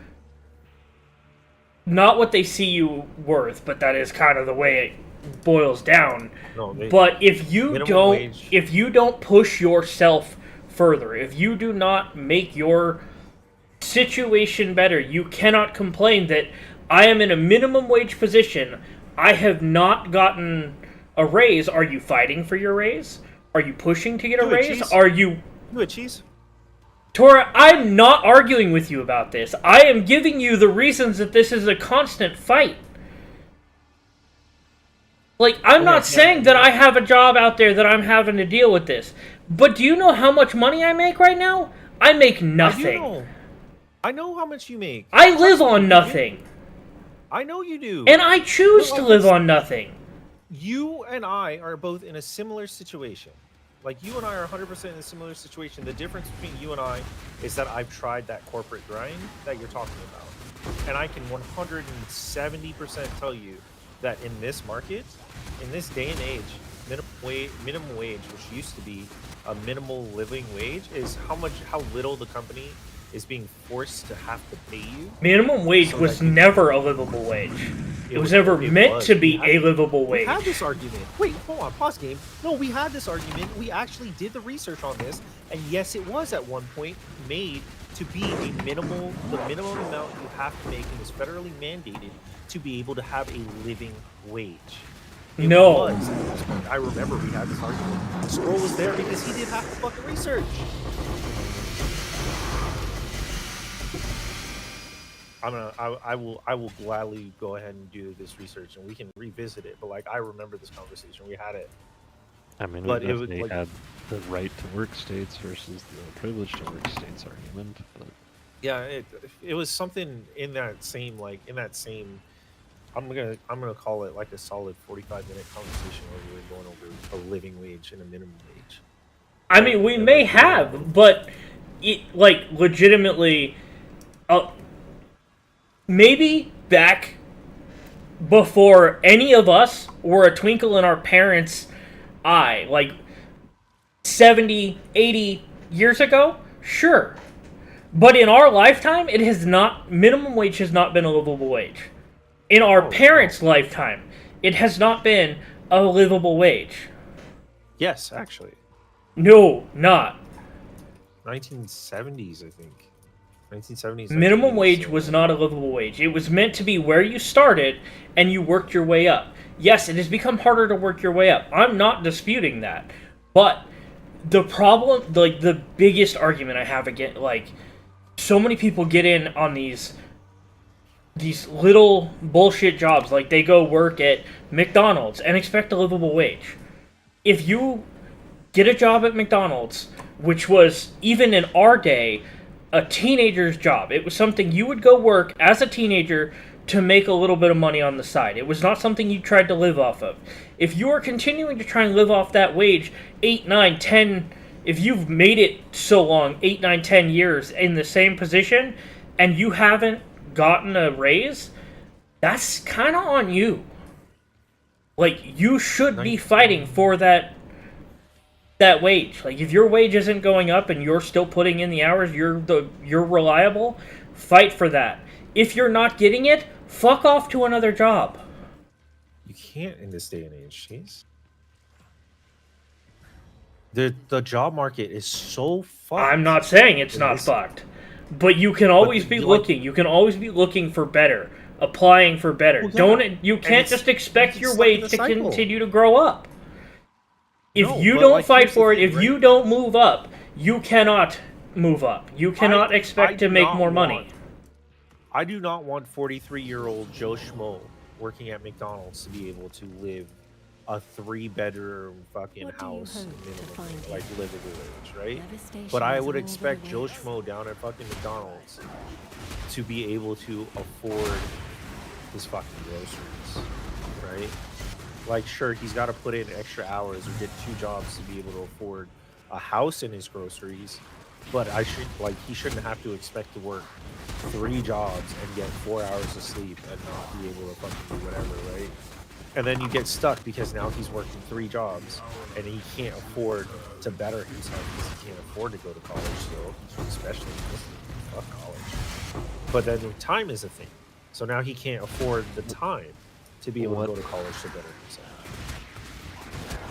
not what they see you worth, but that is kind of the way it boils down. But if you don't push yourself further, if you do not make your situation better, you cannot complain that I am in a minimum wage position. I have not gotten a raise. Are you fighting for your raise? Are you pushing to get a raise? Are you... Do it, cheese. Tora, I'm not arguing with you about this. I am giving you the reasons that this is a constant fight. Like, I'm not saying that I have a job out there that I'm having to deal with this. But do you know how much money I make right now? I make nothing. I know how much you make. I live on nothing. I know you do. And I choose to live on nothing. You and I are both in a similar situation. Like, you and I are 100% in a similar situation. The difference between you and I is that I've tried that corporate grind that you're talking about. And I can 170% tell you that in this market, in this day and age, minimum wage, which used to be a minimal living wage, is how little the company is being forced to have to pay you. Minimum wage was never a livable wage. It was never meant to be a livable wage. We had this argument. Wait, hold on, pause game. No, we had this argument. We actually did the research on this, and yes, it was at one point made to be the minimum amount you have to make, and is federally mandated to be able to have a living wage. It was. I remember we had this argument. Scroll was there because he did half the fucking research. I will gladly go ahead and do this research and we can revisit it. But like I remember this conversation, we had it. I mean, we But it was definitely like had the right to work states versus the privilege to work states argument. But yeah, it was something in that same I'm gonna call it like a solid 45-minute conversation where we were going over a living wage and a minimum wage. I mean, we may have, but like legitimately, maybe back before any of us were a twinkle in our parents' eye, like 70, 80 years ago, sure. But in our lifetime, it has not, minimum wage has not been a livable wage. In our parents' lifetime, it has not been a livable wage. Yes, actually. No, not. 1970s, I think. 1970s. Minimum wage was not a livable wage. It was meant to be where you started and you worked your way up. Yes, it has become harder to work your way up. I'm not disputing that. But the problem, like the biggest argument I have against, like, so many people get in on these little bullshit jobs. Like, they go work at McDonald's and expect a livable wage. If you get a job at McDonald's, which was, even in our day, a teenager's job. It was something you would go work as a teenager to make a little bit of money on the side. It was not something you tried to live off of. If you are continuing to try and live off that wage 8, 9, 10, if you've made it so long, 8, 9, 10 years in the same position, and you haven't gotten a raise, that's kind of on you. Like, you should be fighting for that wage. Like, if your wage isn't going up and you're still putting in the hours, you're reliable, fight for that. If you're not getting it, fuck off to another job. You can't in this day and age, jeez. The job market is so fucked. I'm not saying it's not fucked. But you can always be looking. You can always be looking for better, applying for better. Well, yeah. You can't just expect your wage to cycle. continue to grow up. If No, you but, don't like, fight here's the for it, thing, if right? you don't move up, you cannot move up. You cannot expect I to do make not more money. want- I do not want 43-year-old Joe Schmo working at McDonald's to be able to live a 3-bedroom fucking What do you house, hope to minimum, find like here? livable wage, right? Devastation But I is would all expect there Joe waits. Schmo down at fucking McDonald's to be able to afford his fucking groceries, right? Like, sure, he's got to put in extra hours or get 2 jobs to be able to afford a house and his groceries. But he shouldn't have to expect to work 3 jobs and get 4 hours of sleep and not be able to fucking do whatever, right? And then you get stuck because now he's working 3 jobs and he can't afford to better himself because he can't afford to go to college still, especially fuck college. But then time is a thing. So now he can't afford the time to be able to go to college to better himself.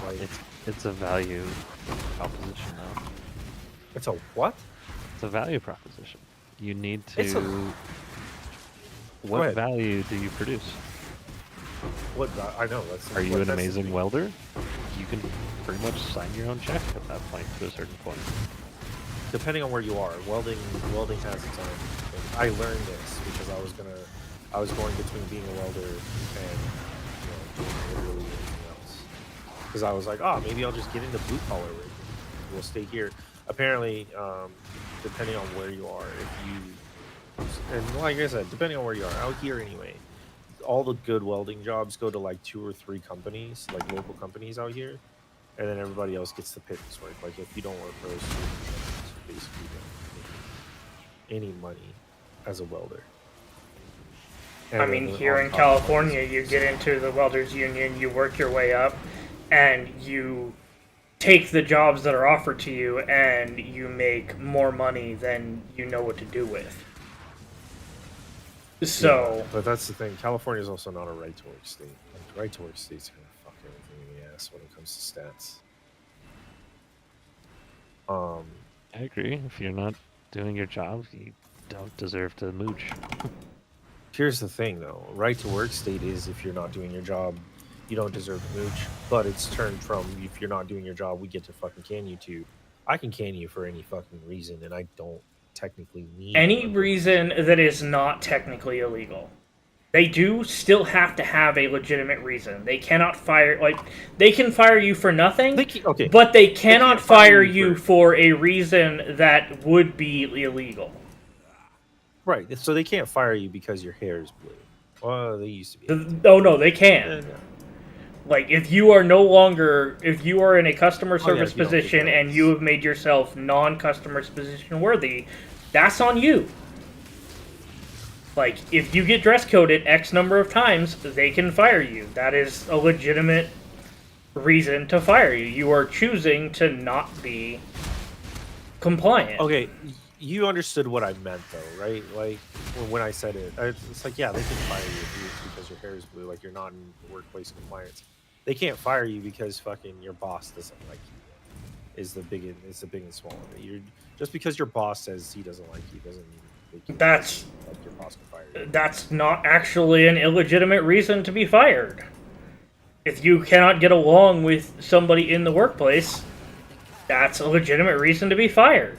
Like, it's a value proposition now. it's a what? It's a value proposition. You need It's a- to. Go What ahead. value do you produce? What I know. Are you an that's the amazing thing. welder? You can pretty much sign your own check at that point to a certain point. Depending on where you are, welding has its own thing. I learned this because I was going between being a welder and doing literally anything else. Because I was like, maybe I'll just get into blue collar rig. We'll stay here. Apparently, depending on where you are, and like I said, depending on where you are, out here anyway, all the good welding jobs go to like 2 or 3 companies, like local companies out here, and then everybody else gets to pick this work. Like if you don't work for those 2 companies, you basically don't make any money as a welder. And I mean, then here on in top of California, this- you get into the welders union, you work your way up, and you take the jobs that are offered to you, and you make more money than you know what to do with. So, Yeah, but that's the thing. California is also not a right to work state. Like, right to work states are gonna fuck everything in the ass when it comes to stats. I agree. If you're not doing your job, you don't deserve to mooch. Here's the thing, though. Right to work state is if you're not doing your job, you don't deserve to mooch. But it's turned from if you're not doing your job, we get to fucking can you to I can can you for any fucking reason, and I don't technically need Any reason that is not technically illegal. They do still have to have a legitimate reason. They cannot fire, like, they can fire you for nothing, okay, but they cannot can't fire fire you you for a reason that would be illegal. right. So they can't fire you because your hair is blue. Well, they used to be. Oh no, they can. No. Like, if you are no longer, if you are in a customer service if you don't take position and notes. you have made yourself non-customer position worthy, that's on you. Like, if you get dress coded X number of times, they can fire you. That is a legitimate reason to fire you. You are choosing to not be compliant. Okay, you understood what I meant though, right? Like when I said it, it's like, yeah, they can fire you because your hair is blue, like you're not in workplace compliance. They can't fire you because fucking your boss doesn't like you. Is the big and small of it. You're just because your boss says he doesn't like you doesn't mean that's like your boss can fire you. That's not actually an illegitimate reason to be fired. If you cannot get along with somebody in the workplace, that's a legitimate reason to be fired.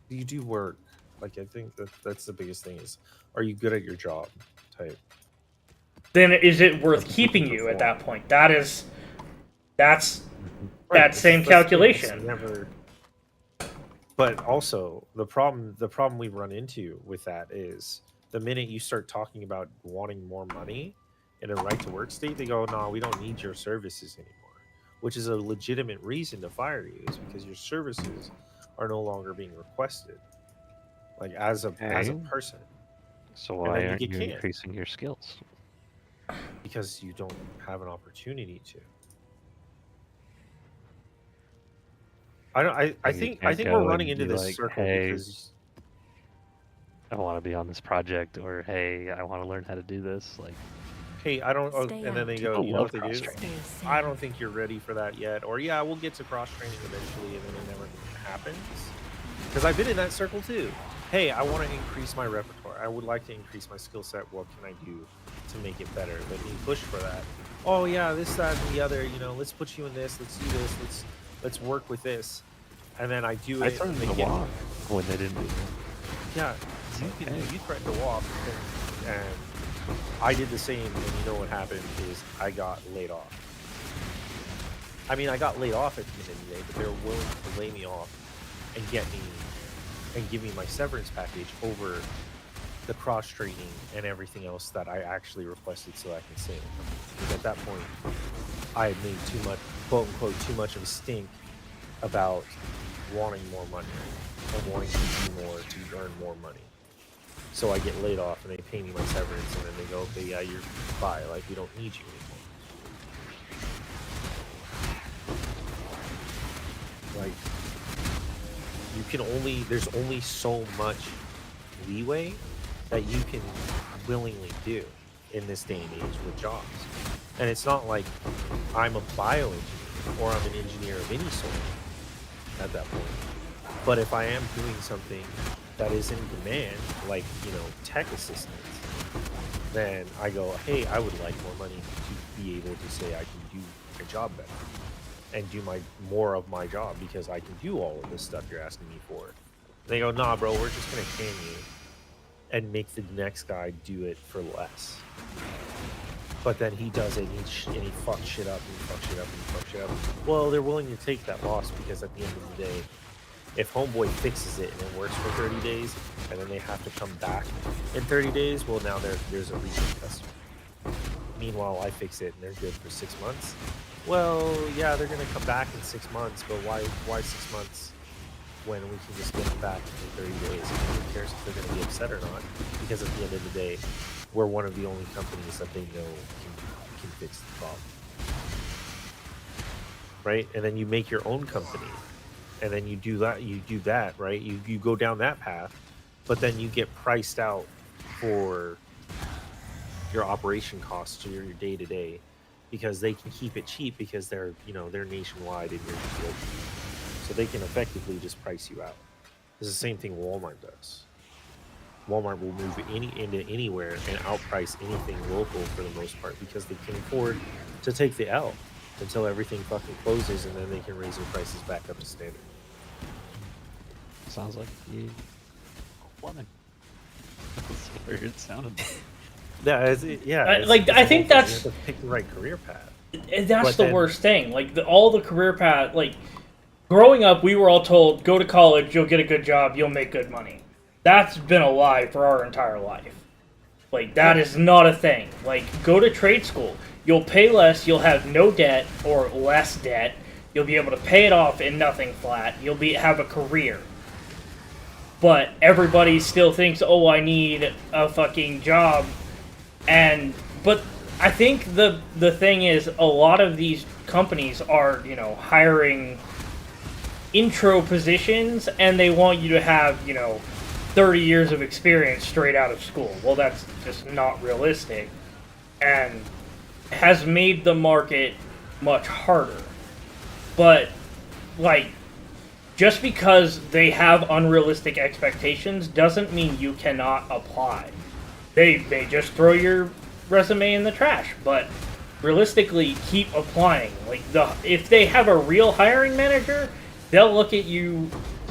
You do work. Like, I think that's the biggest thing is, are you good at your job type? Then is it worth keeping you at that point? That's Right, that same calculation. But also the problem we run into with that is the minute you start talking about wanting more money in a right to work state, they go, no, we don't need your services anymore, which is a legitimate reason to fire you, is because your services are no longer being requested, like as a person. So why aren't you increasing your skills? Because you don't have an opportunity to. I think we're running into this like, circle hey, because I want to be on this project, or hey, I want to learn how to do this. Like, hey, I don't, and then they go, you know what they do? cross-training. I don't think you're ready for that yet, or yeah, we'll get to cross training eventually, and then it never happens. Because I've been in that circle too. Hey, I want to increase my repertoire. I would like to increase my skill set. What can I do to make it better? Let me push for that. Oh yeah, this, that, and the other. You know, let's put you in this. Let's do this. Let's work with this. And then I do it. I threatened to walk when they didn't do it. Yeah, you threatened to walk, and I did the same. And you know what happened is I got laid off. I mean, I got laid off at the end of the day, but they were willing to lay me off and get me and give me my severance package over the cross training and everything else that I actually requested so I can save. Because at that point, I had made too much, quote unquote, too much of a stink about wanting more money and wanting to do more to earn more money. So I get laid off and they pay me my severance, and then they go, okay, yeah, you're bye, like we don't need you anymore. Like, you can only, there's only so much leeway that you can willingly do in this day and age with jobs. And it's not like I'm a bioengineer or I'm an engineer of any sort at that point. But if I am doing something that is in demand, like, you know, tech assistance, then I go, hey, I would like more money to be able to say I can do my job better and do more of my job because I can do all of this stuff you're asking me for. And they go, nah, bro, we're just gonna can you and make the next guy do it for less. But then he does it and he fucks shit up and fucks shit up and fucks shit up. Well, they're willing to take that loss because at the end of the day, if homeboy fixes it and it works for 30 days and then they have to come back in 30 days, well, now there's a repeat customer. Meanwhile, I fix it and they're good for 6 months. Well, yeah, they're gonna come back in 6 months, but why 6 months when we can just get them back in 30 days? Who cares if they're gonna be upset or not? Because at the end of the day, we're one of the only companies that they know can fix the problem. Right? And then you make your own company. And then you do that, right? You go down that path, but then you get priced out for your operation costs or your day to day because they can keep it cheap because they're nationwide and you're just local. So they can effectively just price you out. It's the same thing Walmart does. Walmart will move into anywhere and outprice anything local for the most part because they can afford to take the L until everything fucking closes and then they can raise their prices back up to standard. sounds like you plumbing. That's weird. It sounded. Yeah, I think you that's have to pick the right career path. that's But the then- worst thing. Like all the career path, like growing up, we were all told, go to college, you'll get a good job, you'll make good money. That's been a lie for our entire life. Like that is not a thing. Like go to trade school. You'll pay less, you'll have no debt or less debt. You'll be able to pay it off in nothing flat. You'll have a career. But everybody still thinks, "Oh, I need a fucking job." But I think the thing is a lot of these companies are, hiring intro positions and they want you to have, 30 years of experience straight out of school. Well, that's just not realistic and has made the market much harder. But, just because they have unrealistic expectations doesn't mean you cannot apply. They just throw your resume in the trash, but realistically, keep applying. If they have a real hiring manager, they'll look at you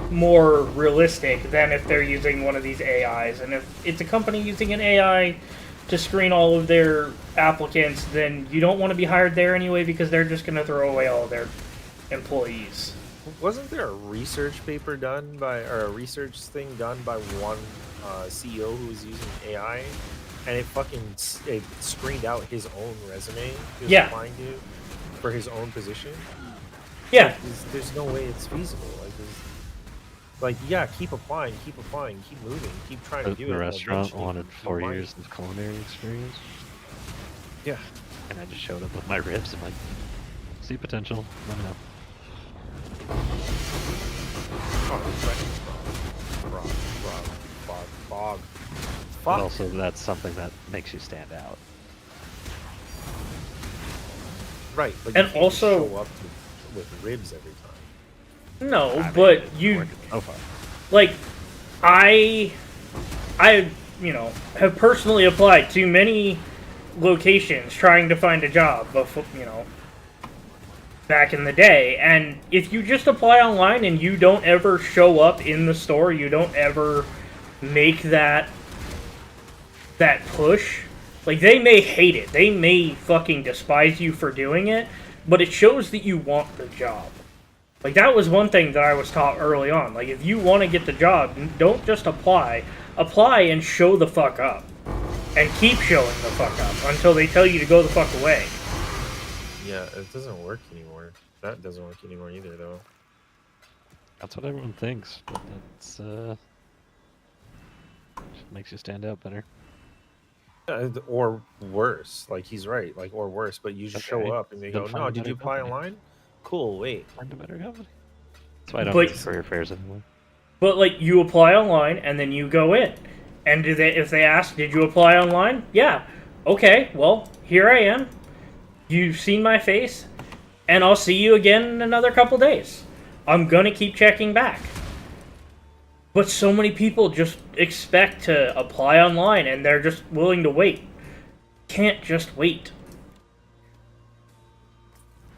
more realistic than if they're using one of these AIs. And if it's a company using an AI to screen all of their applicants, then you don't want to be hired there anyway because they're just going to throw away all of their employees. Wasn't there a research paper done by, or a research thing done by one CEO who was using AI, and it screened out his own resume he was applying to for his own position? Yeah. There's no way it's feasible. Keep applying, keep moving, keep trying to do it. The restaurant eventually wanted you 4 might. years of culinary experience. Yeah. And I just showed up with my ribs and like, see potential, let me know. Fog. But also that's something that makes you stand out. Right, but And you can't also- just show up with ribs every time. No, I mean, but it's you working so far. I have personally applied to many locations trying to find a job before, back in the day, and if you just apply online and you don't ever show up in the store, you don't ever make that push, they may hate it, they may fucking despise you for doing it, but it shows that you want the job. That was one thing that I was taught early on. If you want to get the job, don't just apply. Apply and show the fuck up. And keep showing the fuck up until they tell you to go the fuck away. Yeah, it doesn't work anymore. That doesn't work anymore either, though. That's what everyone thinks, but that's makes you stand out better. Or worse. He's right. Or worse, but you just Okay. show up and they Then go, find "No, a did you better apply company." online? Cool, wait." Find a better company. That's why I don't But- do career fairs anymore. But you apply online and then you go in. And if they ask, did you apply online? Yeah. Okay, well, here I am. You've seen my face, and I'll see you again in another couple days. I'm gonna keep checking back. But so many people just expect to apply online and they're just willing to wait. Can't just wait.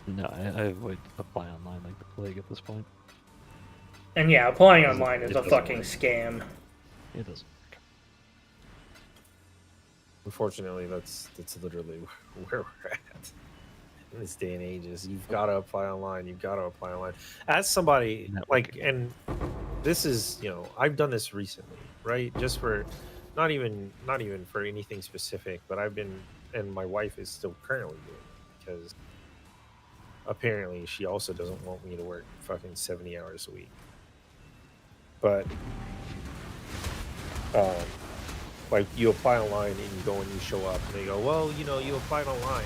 No, I would apply online like the plague at this point. And yeah, applying It doesn't- online is it a doesn't fucking work. scam. It doesn't work. Unfortunately, that's literally where we're at in this day and age. Is you've got to apply online. You've got to apply online. As somebody and this is I've done this recently, right? Just for not even for anything specific, but I've been, and my wife is still currently doing it because apparently she also doesn't want me to work fucking 70 hours a week. But you apply online and you go and you show up and they go, well, you applied online,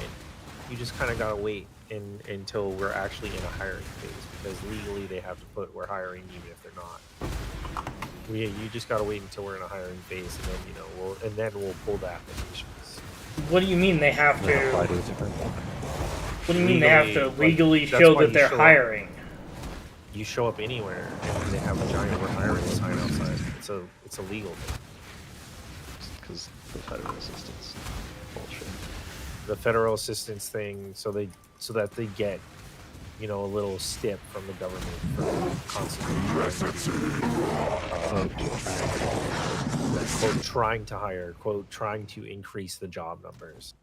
you just kind of gotta wait until we're actually in a hiring phase, because legally they have to put we're hiring even if they're not. You just gotta wait until we're in a hiring phase, and then we'll pull the applications. What do you mean they have Then apply to? to a different company. What do you mean they have to Legally, legally that's show why that you they're show up. hiring? You show up anywhere and they have a giant "we're hiring" sign outside. It's a legal thing. Because the federal assistance bullshit. The federal assistance thing, so that they get you know, a little stip from the government for constantly quote trying to hire, quote trying to increase the job numbers.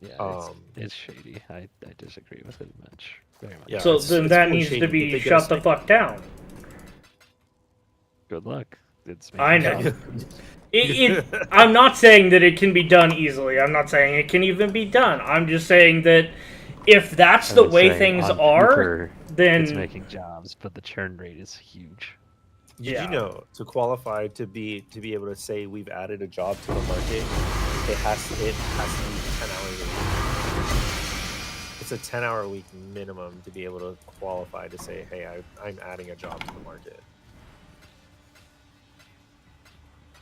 Yeah, it's shady. I disagree with it much, very much. Yeah, So it's then that fully needs shady to if be they get a shut the stipend. fuck down. Good luck. It's I making know. sense. I'm not saying that it can be done easily. I'm not saying it can even be done. I'm just saying that if that's I the would way say things on are, paper, then it's making jobs, but the churn rate is huge. Did you know to qualify to be able to say we've added a job to the market, it has to be 10 hours a week. It's a 10-hour a week minimum to be able to qualify to say, hey, I'm adding a job to the market.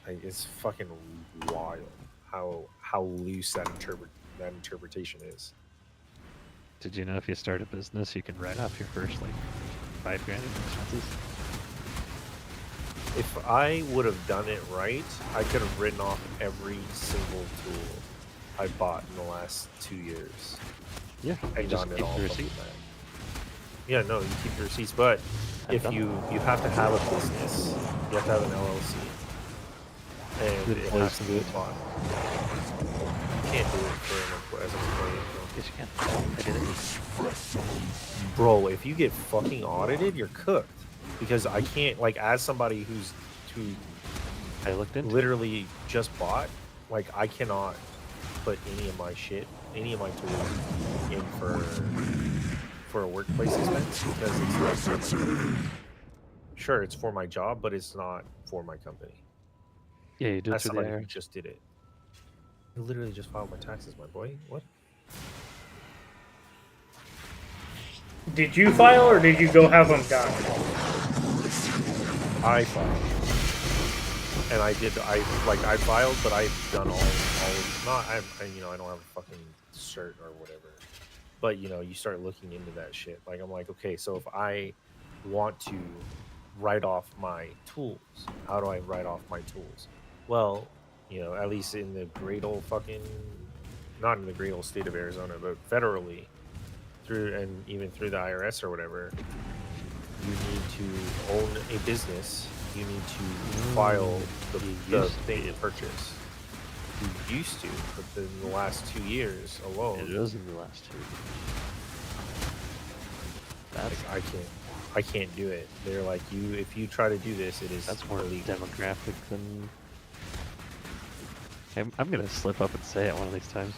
Like, it's fucking wild how loose that interpretation is. Did you know if you start a business, you can write off your first like $5,000 in expenses? If I would have done it right, I could have written off every single tool I bought in the last 2 years. Yeah, And just gotten it keep all the from the receipt. bank. Yeah, no, you keep your receipts, but if you have to have a business, you have to have an LLC, and it has to be bought. You can't do it for as an employee. Yes, you can. I did it. Bro, if you get fucking audited, you're cooked. Because I can't, like, as somebody who I looked into literally just bought, like, I cannot put any of my shit, any of my tools in for a workplace expense because it's not for my company. Sure, it's for my job, but it's not for my company. Yeah, you do it As through the somebody who IRS. just did it. I literally just filed my taxes, my boy. What? did you file or did you go have them done? I filed. And I filed, but I've done all I don't have a fucking cert or whatever. But you start looking into that shit. Like I'm like, okay, so if I want to write off my tools, how do I write off my tools? Well, at least in the great old not in the great old state of Arizona, but federally, even through the IRS or whatever, you need to own a business. You need to file the thing you purchase. You used to, but in the last 2 years alone, It is in the last 2 years. That's I can't do it. They're like, if you try to do this, it is That's more illegal. demographic than. I'm gonna slip up and say it one of these times.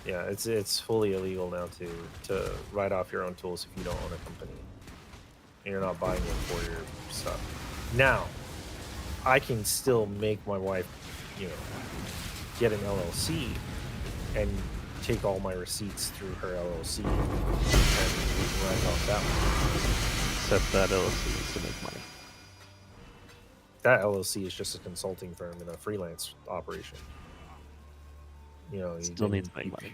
Yeah, it's fully illegal now to write off your own tools if you don't own a company and you're not buying it for your stuff. Now, I can still make my wife, get an LLC and take all my receipts through her LLC and we can write off that one. Except that LLC needs to make money. That LLC is just a consulting firm and a freelance operation. Still needs to make money.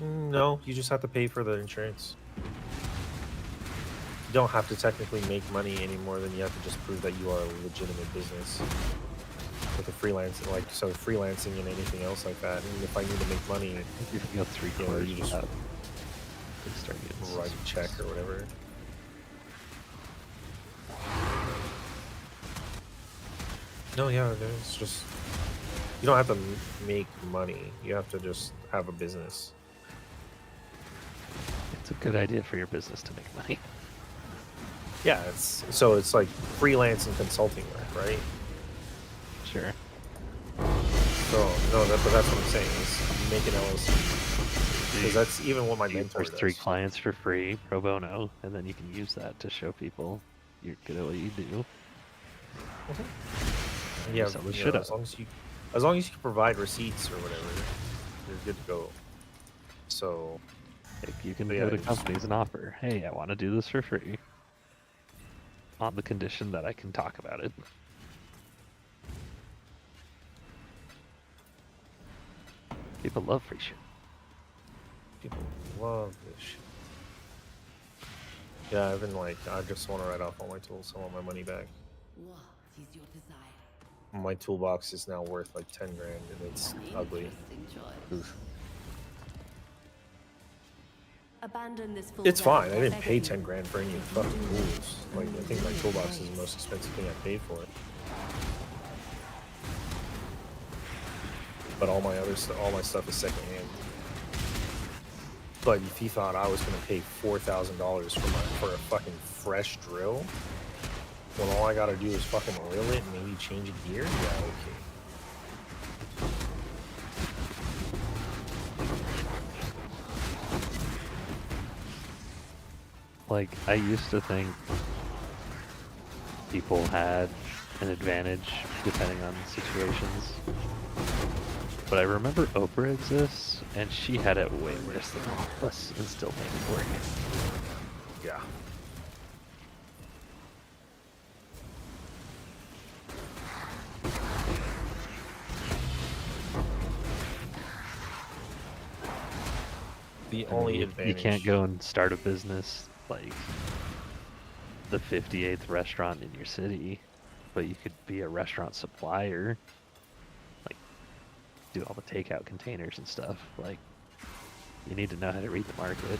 No, you just have to pay for the insurance. You don't have to technically make money any more than you have to just prove that you are a legitimate business with a freelancing, freelancing and anything else like that. And if I need to make money, You can go 3 quarters. you just without start getting write a check or whatever. No, yeah, it's just you don't have to make money. You have to just have a business. It's a good idea for your business to make money. Yeah, it's like freelance and consulting work, right? Sure. So but that's what I'm saying is you make an LLC because that's even what my mentor There's does. 3 clients for free, pro bono, and then you can use that to show people you're good at what you do. Yeah, Sell the shit as out. long as you can provide receipts or whatever, you're good to go. So Like you can Yeah, go to you just- companies and offer, hey, I want to do this for free, on the condition that I can talk about it. People love free shit. people love this shit. Yeah, I just want to write off all my tools. I want my money back. What is your desire? My toolbox is now worth like 10 grand, and it's ugly. Interesting choice. Oof. Abandon this fool. It's fine. I I didn't beg pay of you. 10 grand for any fucking tools. Like, I think my toolbox is the most expensive thing I paid for it. But all my stuff is secondhand. But if you thought I was gonna pay $4,000 for a fucking fresh drill, when all I gotta do is fucking oil it and maybe change a gear, yeah, okay. Like, I used to think people had an advantage depending on situations. But I remember Oprah exists, and she had it way worse than all of us and still made it work. Yeah. The only advantage. You can't go and start a business like the 58th restaurant in your city, but you could be a restaurant supplier. Like, do all the takeout containers and stuff. Like, you need to know how to read the market.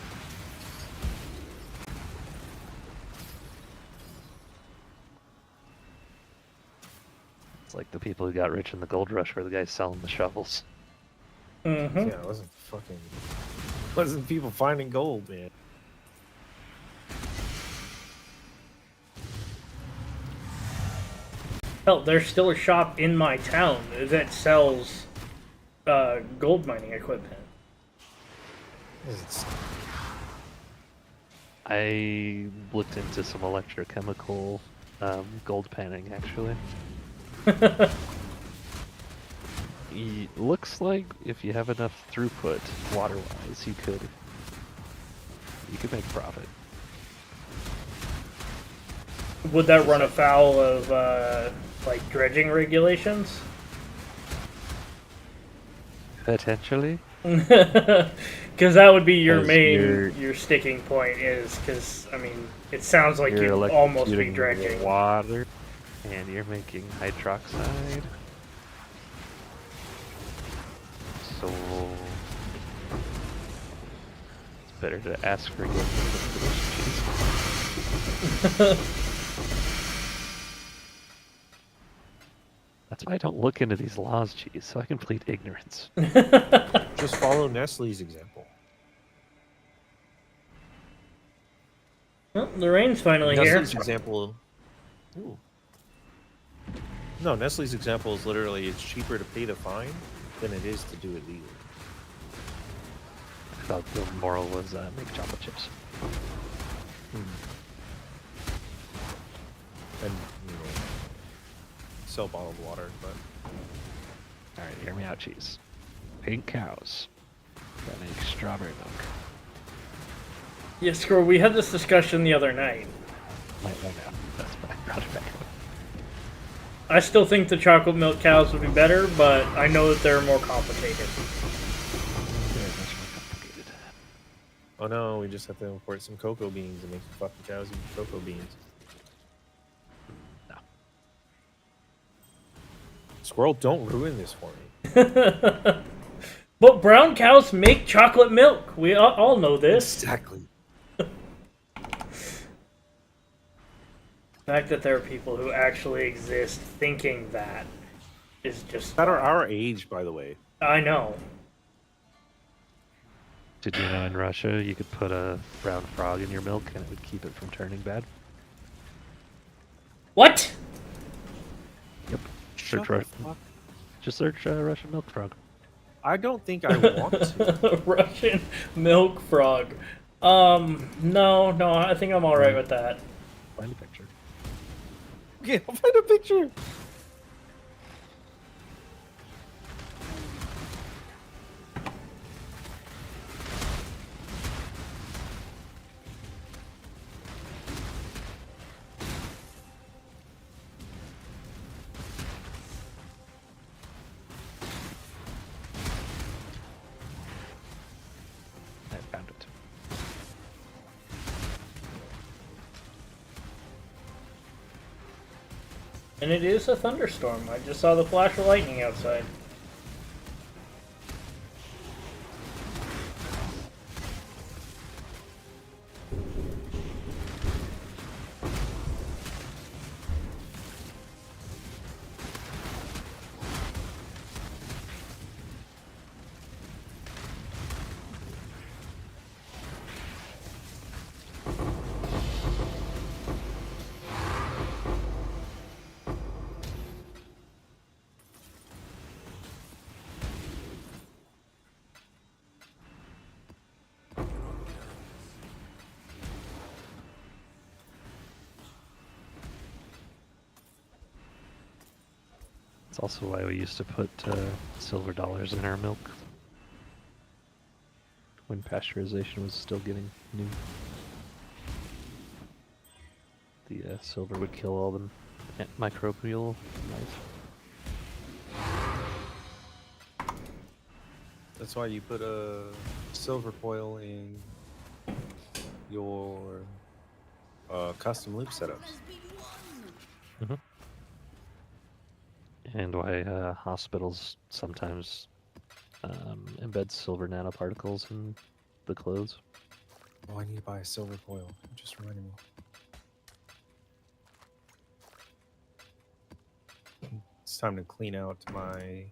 It's like the people who got rich in the gold rush were the guys selling the shovels. Mm-hmm. Yeah, it wasn't people finding gold, man. Hell, there's still a shop in my town that sells gold mining equipment. I looked into some electrochemical gold panning, actually. Looks like if you have enough throughput water-wise, you could make profit. Would that run afoul of like dredging regulations? Potentially. Because that would be your 'Cause main your sticking point is because I mean it sounds like You're you'd almost be electrocuting dredging. water, and you're making hydroxide. So it's better to ask for forgiveness than for this cheese. That's why I don't look into these laws, cheese, so I can plead ignorance. Just follow Nestle's example. Well, the rain's finally Nestle's here. example. Ooh. No, Nestle's example is literally it's cheaper to pay the fine than it is to do it legally. I thought the moral was make chocolate chips. And sell bottled water, but Alright, hear me out, cheese. Pink cows that make strawberry milk. Yeah, Screw, we had this discussion the other night. Might know now. That's why I brought it back up. I still think the chocolate milk cows would be better, but I know that they're more complicated. Very much more complicated. oh no, we just have to import some cocoa beans and make the fucking cows eat cocoa beans. No. Squirrel, don't ruin this for me. But brown cows make chocolate milk. We all know this. Exactly. The fact that there are people who actually exist thinking that is just... That are our age, by the way. I know. Did you know in Russia you could put a brown frog in your milk and it would keep it from turning bad? What? Yep. Shut Search the Ru- fuck. Just search Russian milk frog. I don't think I want to. Russian milk frog. No, I think I'm alright with that. Find a picture. Okay, I'll find a picture. I found it. And it is a thunderstorm. I just saw the flash of lightning outside. It's also why we used to put silver dollars in our milk when pasteurization was still getting new. The silver would kill all the microbial life. That's why you put a silver foil in your custom loop setups. Mm-hmm. And why hospitals sometimes embed silver nanoparticles in the clothes. Oh, I need to buy a silver foil. You just reminded me. It's time to clean out my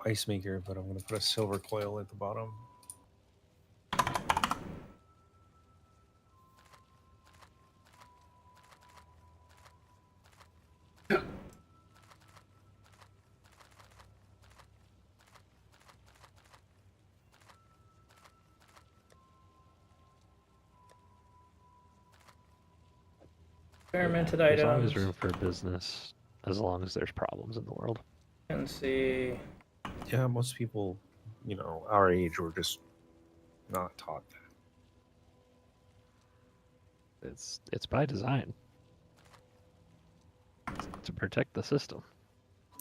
ice maker, but I'm going to put a silver coil at the bottom. Experimented There's items. always room for business as long as there's problems in the world. Let's see. Yeah, most people, you know, our age were just not taught that. It's by design. It's to protect the system.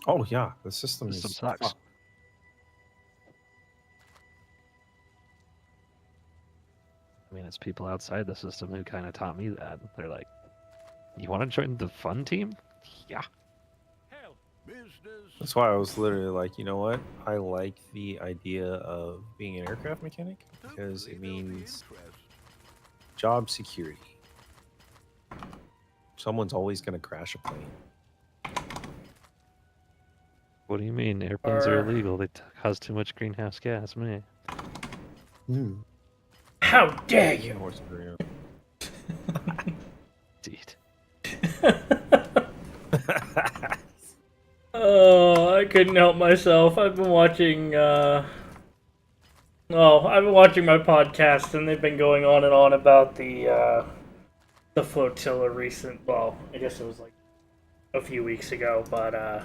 Oh yeah, the system sucks. fucked. I mean, it's people outside the system who kind of taught me that. They're like, "You want to join the fun team? Yeah." That's why I was literally like, you know what? I like the idea of being an aircraft mechanic because it means job security. Someone's always going to crash a plane. What do you mean? Airplanes are illegal. They cause too much greenhouse gas, man. How dare you! Indeed. Oh, I couldn't help myself. I've been watching, I've been watching my podcast, and they've been going on and on about the flotilla well, I guess it was like a few weeks ago, but,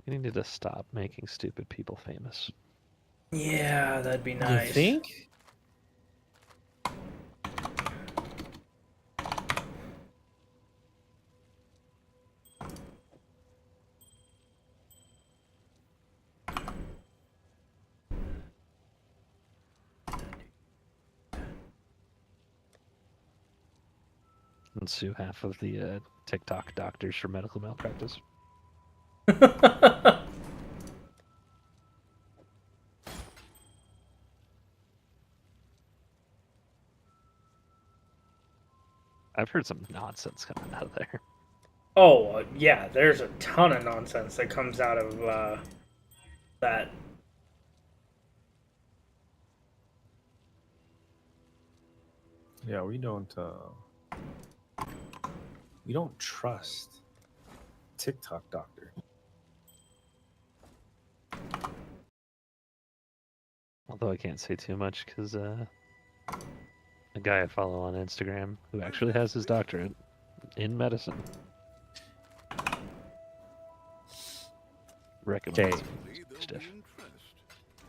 We needed to stop making stupid people famous. yeah, that'd be nice. You think? And sue half of the TikTok doctors for medical malpractice. I've heard some nonsense coming out of there. Oh, yeah, there's a ton of nonsense that comes out of that. Yeah, we don't trust TikTok doctor. Although I can't say too much because a guy I follow on Instagram who actually has his doctorate in medicine recommends stuff.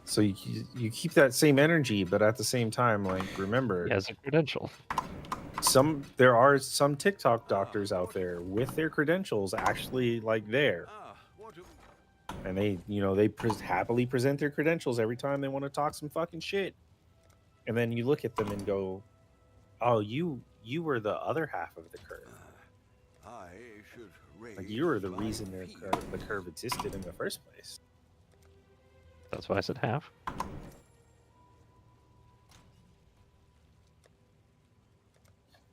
So you keep that same energy, but at the same time, like, remember, He has a credential. there are some TikTok doctors out there with their credentials actually like there, and they happily present their credentials every time they want to talk some fucking shit, and then you look at them and go, "Oh, you were the other half of the curve. Like you were the reason the curve existed in the first place." That's why I said half.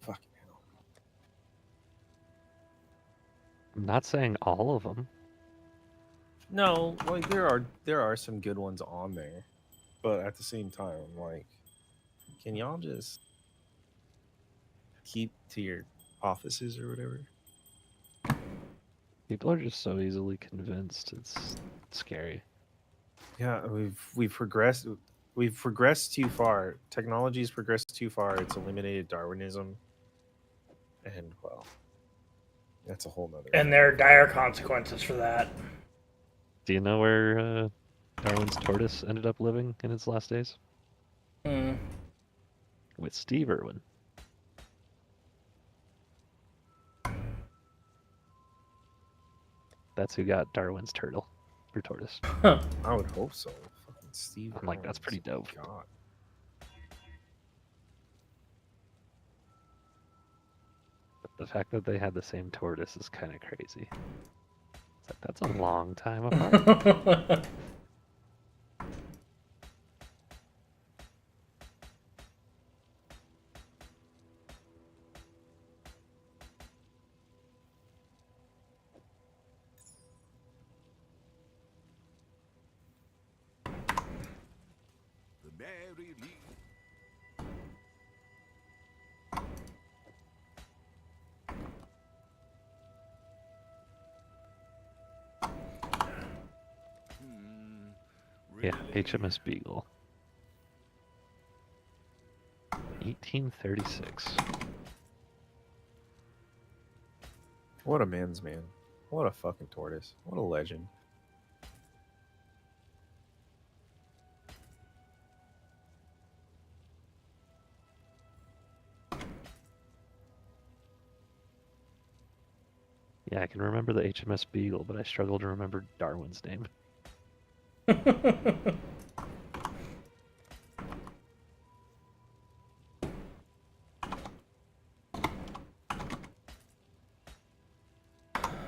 Fucking hell. I'm not saying all of them. No, like there are some good ones on there, but at the same time, like, can y'all just keep to your offices or whatever? People are just so easily convinced. It's scary. Yeah, we've progressed. We've progressed too far. Technology's progressed too far. It's eliminated Darwinism, and well, that's a whole nother. And there are dire consequences for that. Do you know where Darwin's tortoise ended up living in its last days? With Steve Irwin. That's who got Darwin's turtle or tortoise. I would hope so. Fucking Steve. I'm like, that's pretty dope. God. But the fact that they had the same tortoise is kind of crazy. It's like, that's a long time apart. Yeah, HMS Beagle. 1836. What a man's man. What a fucking tortoise. What a legend. Yeah, I can remember the HMS Beagle, but I struggle to remember Darwin's name.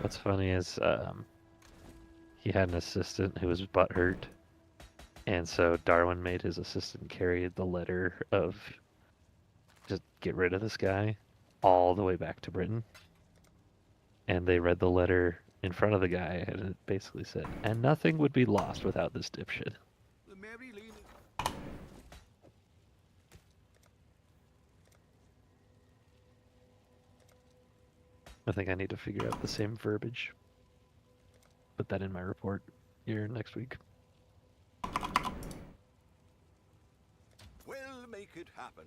What's funny is he had an assistant who was butthurt, and so Darwin made his assistant carry the letter of just get rid of this guy all the way back to Britain. And they read the letter in front of the guy, and it basically said, and nothing would be lost without this dipshit. I think I need to figure out the same verbiage. Put that in my report here next week. We'll make it happen.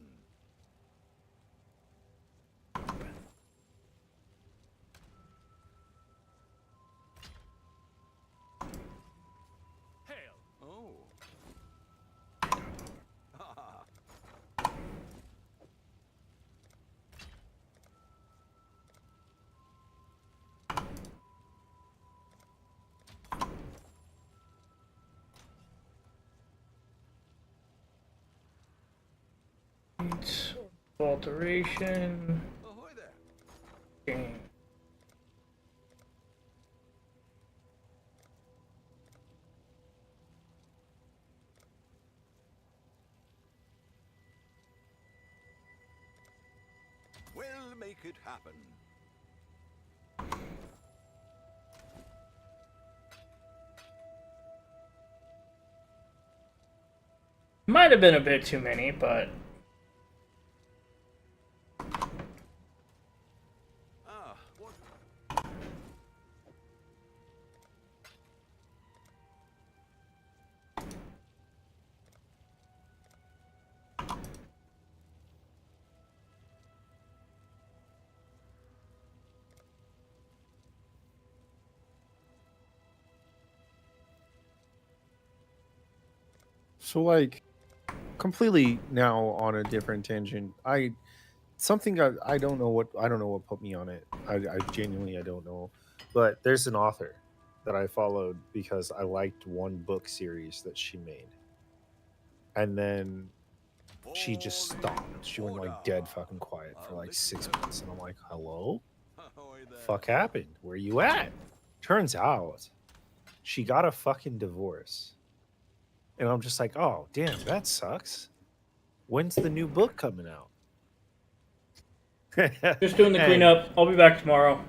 Oh. Alteration. Ahoy there. Game. We'll make it happen. Might have been a bit too many, but What? So, like, completely now on a different tangent. something I don't know what put me on it. I genuinely I don't know, but there's an author that I followed because I liked one book series that she made, and then she just stopped. She went like dead fucking quiet for like 6 months, and I'm like, hello, fuck happened? Where you at? Turns out she got a fucking divorce, and I'm just like, oh damn, that sucks. When's the new book coming out? Just doing the And cleanup. I'll be back tomorrow.